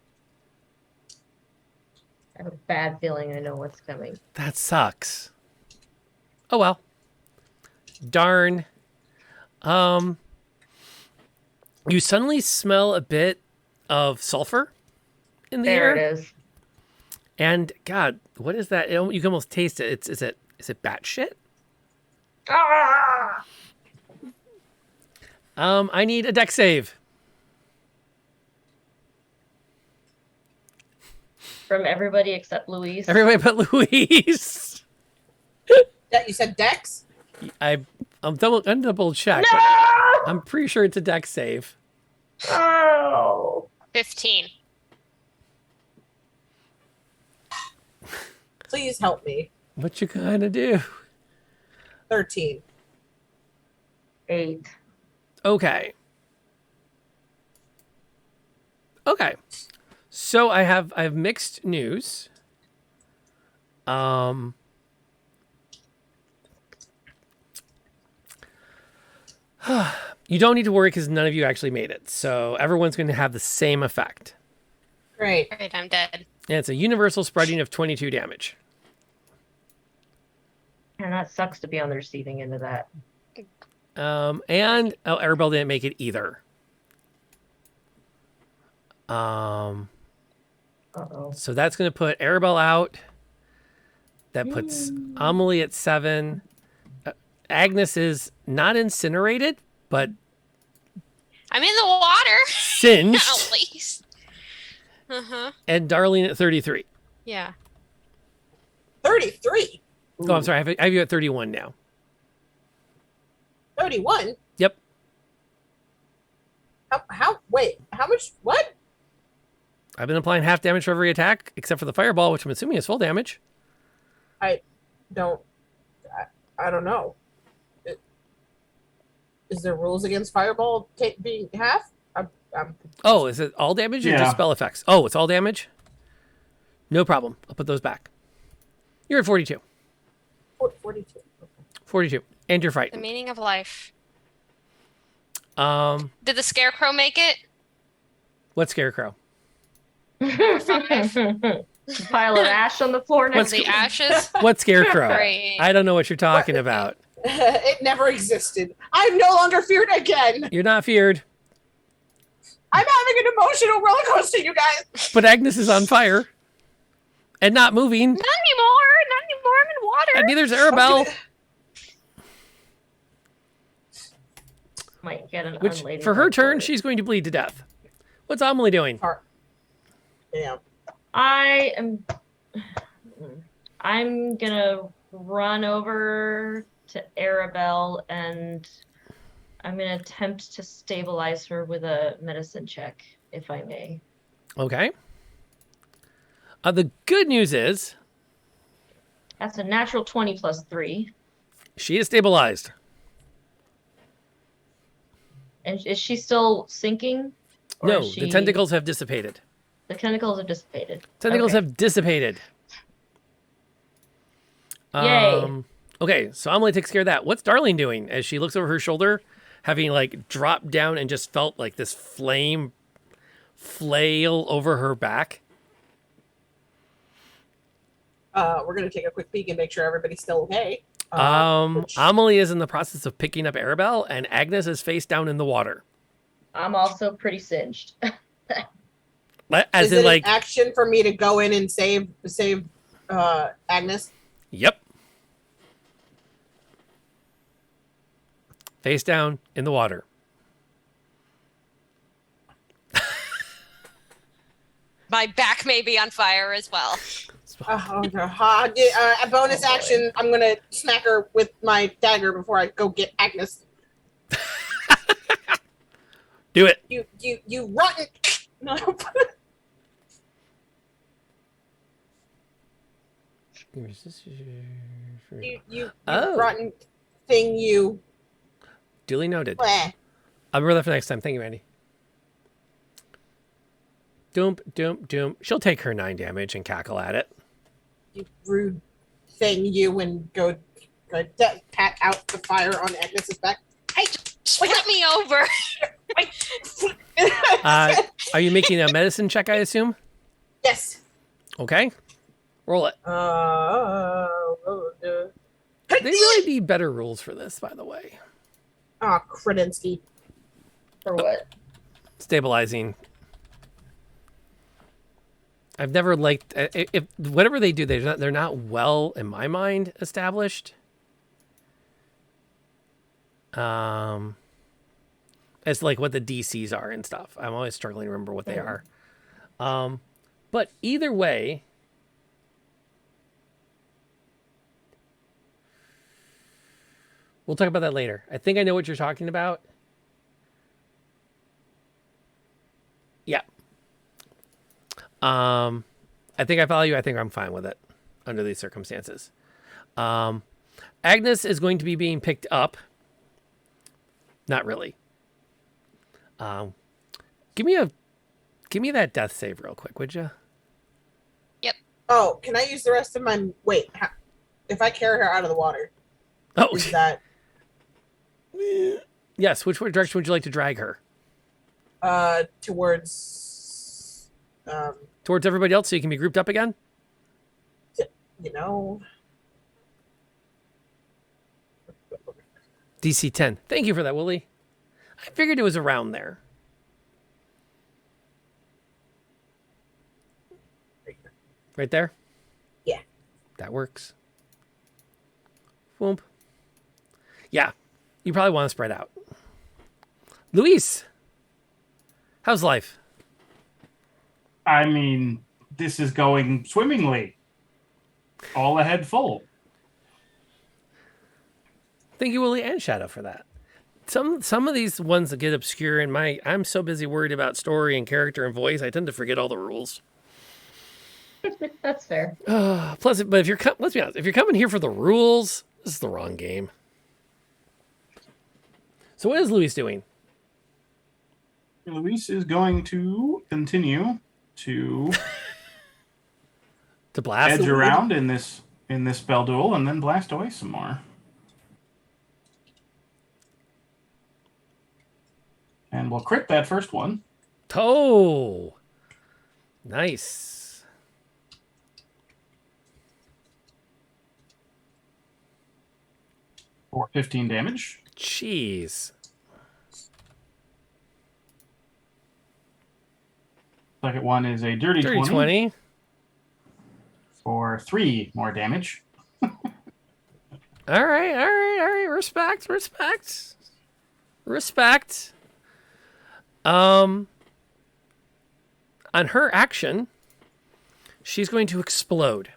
I have a bad feeling I know what's coming. That sucks. Oh, well. Darn. You suddenly smell a bit of sulfur in the air. There it is. And God, what is that? You can almost taste it. Is it bat shit? Ah! I need a deck save. From everybody except Louise. Everybody but Louise. That you said Dex? I'm double check. No! But I'm pretty sure it's a deck save. Oh. 15. Please help me. What you gonna do? 13. 8. Okay. So I have mixed news. You don't need to worry because none of you actually made it. So everyone's going to have the same effect. Great. All right, I'm dead. And it's a universal spreading of 22 damage. And that sucks to be on the receiving end of that. And Arabelle didn't make it either. Uh-oh. So that's going to put Arabelle out. That puts Amelie at 7. Agnes is not incinerated, but I'm in the water. singed. At least. Uh-huh. And Darlene at 33. Yeah. 33? Oh, I'm sorry. I have you at 31 now. 31? Yep. Wait, how much? What? I've been applying half damage for every attack, except for the fireball, which I'm assuming is full damage. I don't know. Is there rules against fireball being half? Oh, is it all damage or Yeah. just spell effects? Oh, it's all damage? No problem. I'll put those back. You're at 42. 42. 42. And you're The frightened. meaning of life. What Did the scarecrow make it? scarecrow? 5. Pile of ash on the floor Was next the to you. ashes? What scarecrow? Great. I don't know what you're talking about. It never existed. I'm no longer feared again. You're not feared. I'm having an emotional roller coaster, you guys. But Agnes is on fire. And not moving. Not anymore. Not anymore. I'm in water. And neither's Arabelle. Might get an Which, unladylike for her turn, word. she's going to bleed to death. What's Amelie doing? Damn. I'm gonna run over to Arabelle and I'm gonna attempt to stabilize her with a medicine check, if I may. Okay. The good news is That's a natural 20 plus 3. she is stabilized. And is she still sinking? Or No, is the she- tentacles have dissipated. The tentacles have dissipated. Tentacles Okay. have dissipated. Yay. Okay, so Amelie takes care of that. What's Darlene doing as she looks over her shoulder, having like dropped down and just felt like this flame flail over her back? We're gonna take a quick peek and make sure everybody's still okay. Amelie is in the process of picking up Arabelle, and Agnes is face down in the water. I'm also pretty singed. As Is in, it like, an action for me to go in and save Agnes? yep. Face down in the water. My back may be on fire as well. A bonus action. I'm gonna smack her with my dagger before I go get Agnes. Do it. You rotten. No. you Oh. rotten thing. You. Duly noted. Bleh. I'll remember that for next time. Thank you, Randy. Doom, doom, doom. She'll take her 9 damage and cackle at it. You rude thing, you, and go pat out the fire on Agnes's back. Hey, Flip me over. Are you making a medicine check, I assume? Yes. Okay. Roll it. They really need better rules for this, by the way. Ah, Kredinsky. For what? Stabilizing. I've never liked if whatever they do, they're not well, in my mind, established. As like what the DCs are and stuff. I'm always struggling to remember what they are. But either way, we'll talk about that later. I think I know what you're talking about. Yeah. I think I follow you. I think I'm fine with it under these circumstances. Agnes is going to be being picked up. Not really. Give me that death save real quick, would you? Yep. Oh, can I use the rest of my if I carry her out of the water? Oh, is that? Yes. Which direction would you like to drag her? Towards. Towards everybody else, so you can be grouped up again. You know. DC 10. Thank you for that, Willie. I figured it was around there. Right there? Yeah. That works. Whoop. Yeah. You probably want to spread out. Luis, how's life? I mean, this is going swimmingly. All ahead full. Thank you, Willie and Shadow, for that. Some of these ones that get obscure in I'm so busy worried about story and character and voice, I tend to forget all the rules. That's fair. Plus, but if let's be honest, if you're coming here for the rules, this is the wrong game. So what is Luis doing? Luis is going to continue to blast edge around in this spell duel and then blast away some more. And we'll crit that first one. Oh, nice. For 15 damage. Jeez. Second one is a dirty 20. For 3 more damage. All right. Respect. On her action, she's going to explode.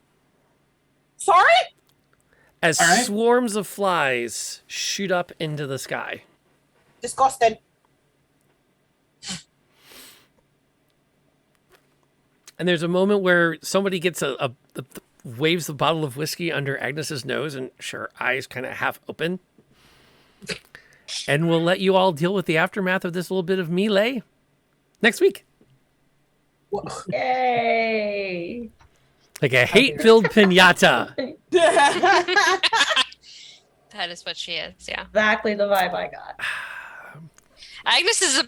Sorry? As swarms of flies shoot up into the sky. Disgusting. And there's a moment where somebody gets waves the bottle of whiskey under Agnes's nose, and her eyes kind of half open. And we'll let you all deal with the aftermath of this little bit of melee next week. Yay! Like a hate-filled pinata. That is what she is, yeah. Exactly the vibe I got. Agnes is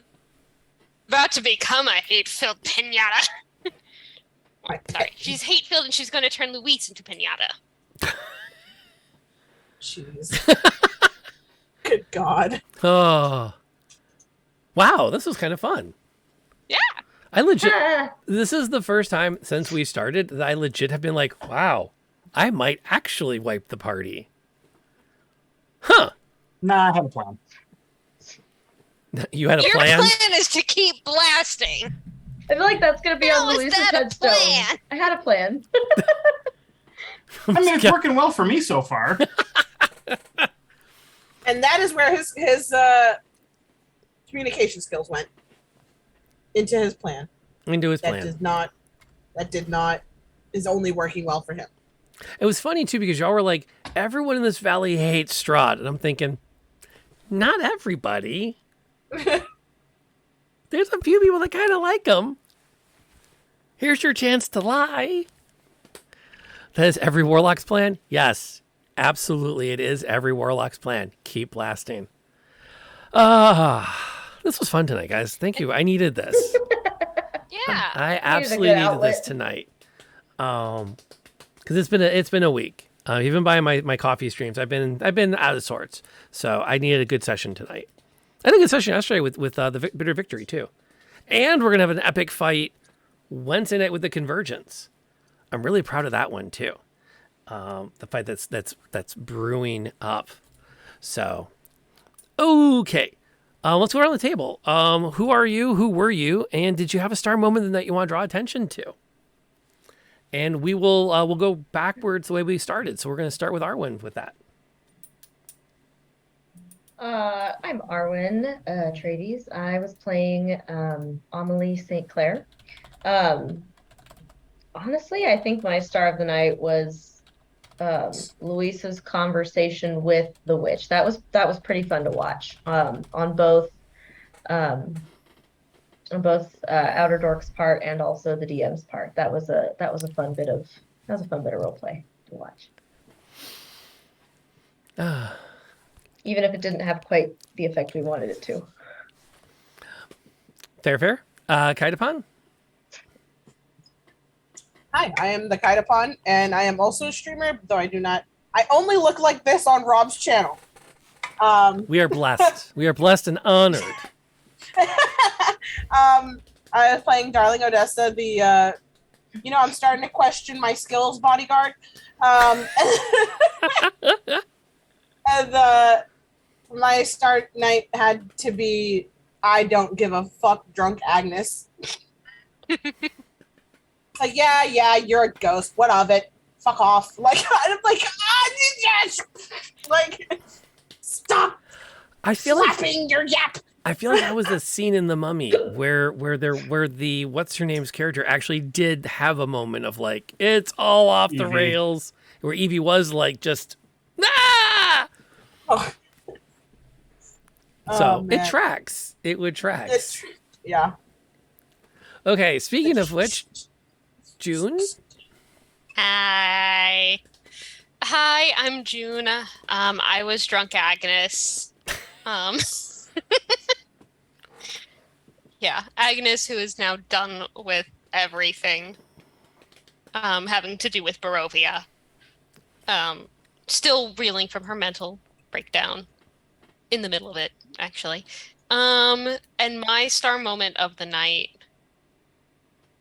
about to become a hate-filled pinata. Sorry, she's hate-filled and she's going to turn Luis into pinata. Jeez. Good God. Oh. Wow, this was kind of fun. Yeah. I legit, this is the first time since we started that I legit have been like, wow, I might actually wipe the party. Huh. Nah, I had a plan. You had a Your plan? plan is to keep blasting. I feel like that's going to be How on is Luis's that a headstone. plan? I had a plan. I mean, it's working well for me so far. And that is where his communication skills went. Into his plan. Into his plan. That did not is only working well for him. It was funny too because y'all were like, everyone in this valley hates Strahd. And I'm thinking, not everybody. There's a few people that kind of like him. Here's your chance to lie. That is every warlock's plan? Yes, absolutely. It is every warlock's plan. Keep blasting. This was fun tonight, guys. Thank you. I needed this. Yeah. I absolutely needed this tonight. Because it's been a week. Even by my coffee streams, I've been out of sorts. So I needed a good session tonight. I had a good session yesterday with the Bitter Victory too. And we're gonna have an epic fight Wednesday night with the Convergence. I'm really proud of that one too. The fight that's brewing up. So, okay, let's go around the table. Who are you? Who were you? And did you have a star moment that you want to draw attention to? And we'll go backwards the way we started. So we're going to start with Arwen with that. I'm Arwen Trades. I was playing Amelie St. Clair. Honestly, I think my star of the night was Luisa's conversation with the witch. That was pretty fun to watch on both Outer Dork's part and also the DM's part. That was a fun bit of role play to watch. Even if it didn't have quite the effect we wanted it to. Fair. Kaitapan? Hi, I am the Kaitapan, and I am also a streamer, though I only look like this on Rob's channel. We are blessed. We are blessed and honored. I was playing Darling Odessa, I'm starting to question my skills bodyguard. And my start night had to be I don't give a fuck drunk Agnes. Like, yeah, you're a ghost. What of it? Fuck off. Like, I'm like, yes! Like, stop slapping your yap. I feel like that was a scene in The Mummy where the what's her name's character actually did have a moment of like, it's all off the rails, where Evie was like just So it tracks. It would track. Yeah. Okay, speaking of which, June? Hi, I'm June. I was drunk Agnes. Yeah, Agnes, who is now done with everything having to do with Barovia. Still reeling from her mental breakdown. In the middle of it, actually. And my star moment of the night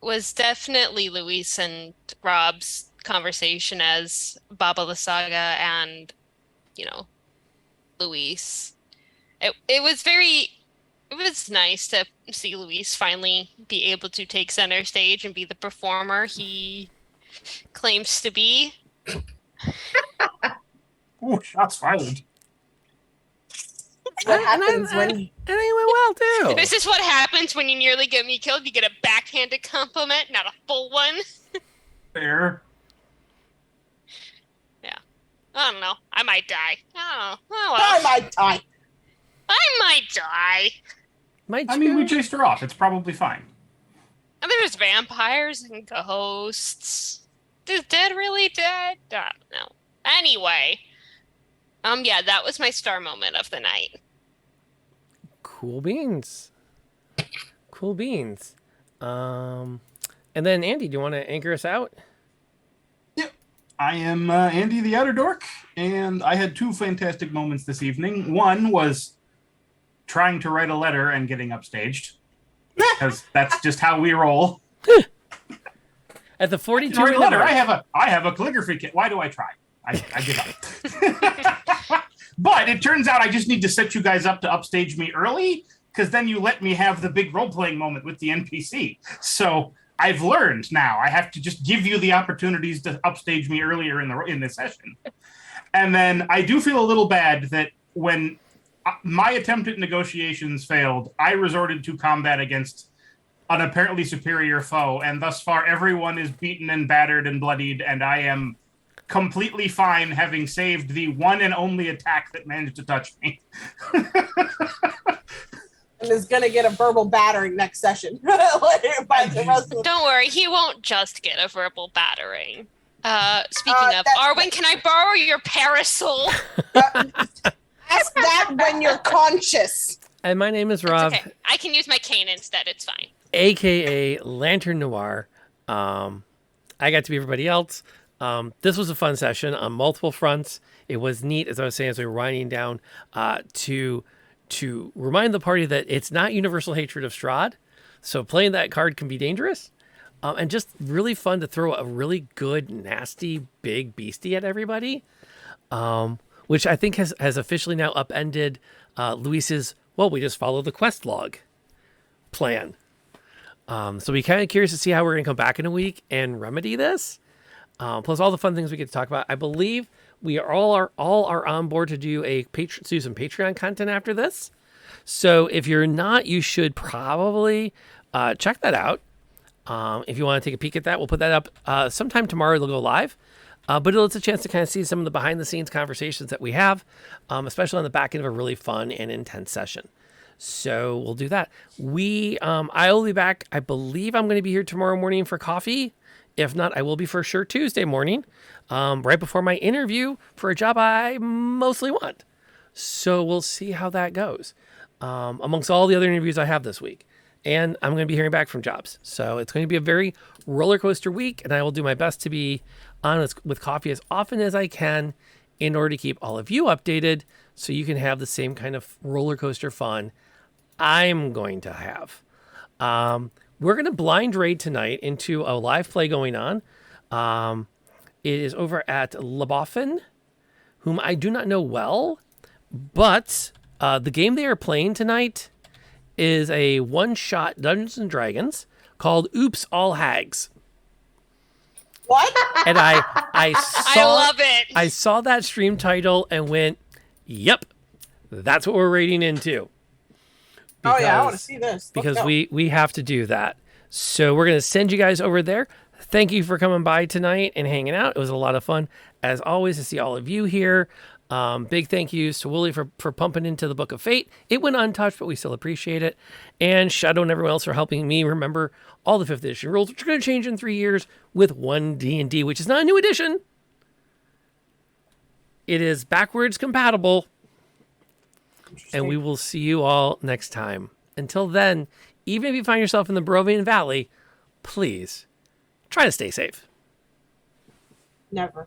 was definitely Luis and Rob's conversation as Baba the Saga and, Luis. It was nice to see Luis finally be able to take center stage and be the performer he claims to be. Ooh, shots fired. What happens when it went well too? This is what happens when you nearly get me killed. You get a backhanded compliment, not a full one. Fair. Yeah. I don't know. I might die. Oh well. I might die. I mean, we chased her off. It's probably fine. And there's vampires and ghosts. Is dead really dead? I don't know. Anyway. Yeah, that was my star moment of the night. Cool beans. And then Andy, do you want to anchor us out? Yep. I am Andy the Outer Dork, and I had two fantastic moments this evening. One was trying to write a letter and getting upstaged, because that's just how we roll. At the 42 write a letter. I have a calligraphy kit. Why do I try? I give up. But it turns out I just need to set you guys up to upstage me early, because then you let me have the big role-playing moment with the NPC. So I've learned now. I have to just give you the opportunities to upstage me earlier in the session. And then I do feel a little bad that when my attempt at negotiations failed, I resorted to combat against an apparently superior foe, and thus far everyone is beaten and battered and bloodied, and I am completely fine having saved the one and only attack that managed to touch me. And is gonna get a verbal battering next session. Don't worry, he won't just get a verbal battering. Speaking of, Arwen, can I borrow your parasol? Ask that when you're conscious. And my name is Rob, Okay, I can use my cane instead. It's fine. aka Lantern Noir. I got to be everybody else. This was a fun session on multiple fronts. It was neat, as I was saying, as we were winding down, to remind the party that it's not universal hatred of Strahd. So playing that card can be dangerous. And just really fun to throw a really good, nasty, big beastie at everybody. Which I think has officially now upended Luis's, well, we just follow the quest log plan. So we're kind of curious to see how we're going to come back in a week and remedy this. Plus all the fun things we get to talk about. I believe we are all are on board to do do some Patreon content after this. So if you're not, you should probably check that out. If you want to take a peek at that, we'll put that up sometime tomorrow. It'll go live. But it's a chance to kind of see some of the behind the scenes conversations that we have, especially on the back end of a really fun and intense session. So we'll do that. I will be back. I believe I'm going to be here tomorrow morning for coffee. If not, I will be for sure Tuesday morning, right before my interview for a job I mostly want. So we'll see how that goes, amongst all the other interviews I have this week. And I'm going to be hearing back from jobs. So it's going to be a very roller coaster week, and I will do my best to be on with coffee as often as I can in order to keep all of you updated so you can have the same kind of roller coaster fun I'm going to have. We're going to blind raid tonight into a live play going on. It is over at Leboffen, whom I do not know well, but the game they are playing tonight is a one-shot Dungeons and Dragons called Oops All Hags. What? And I love it. I saw that stream title and went, "Yep, that's what we're raiding into." Oh yeah, I want to see this. Because we have to do that. So we're gonna send you guys over there. Thank you for coming by tonight and hanging out. It was a lot of fun, as always, to see all of you here. Big thank yous to Wooly for pumping into the Book of Fate. It went untouched, but we still appreciate it. And Shadow and everyone else for helping me remember all the 5th edition rules, which are going to change in 3 years with one D&D, which is not a new edition. It is backwards compatible. And we will see you all next time. Until then, even if you find yourself in the Barovian Valley, please try to stay safe. Never.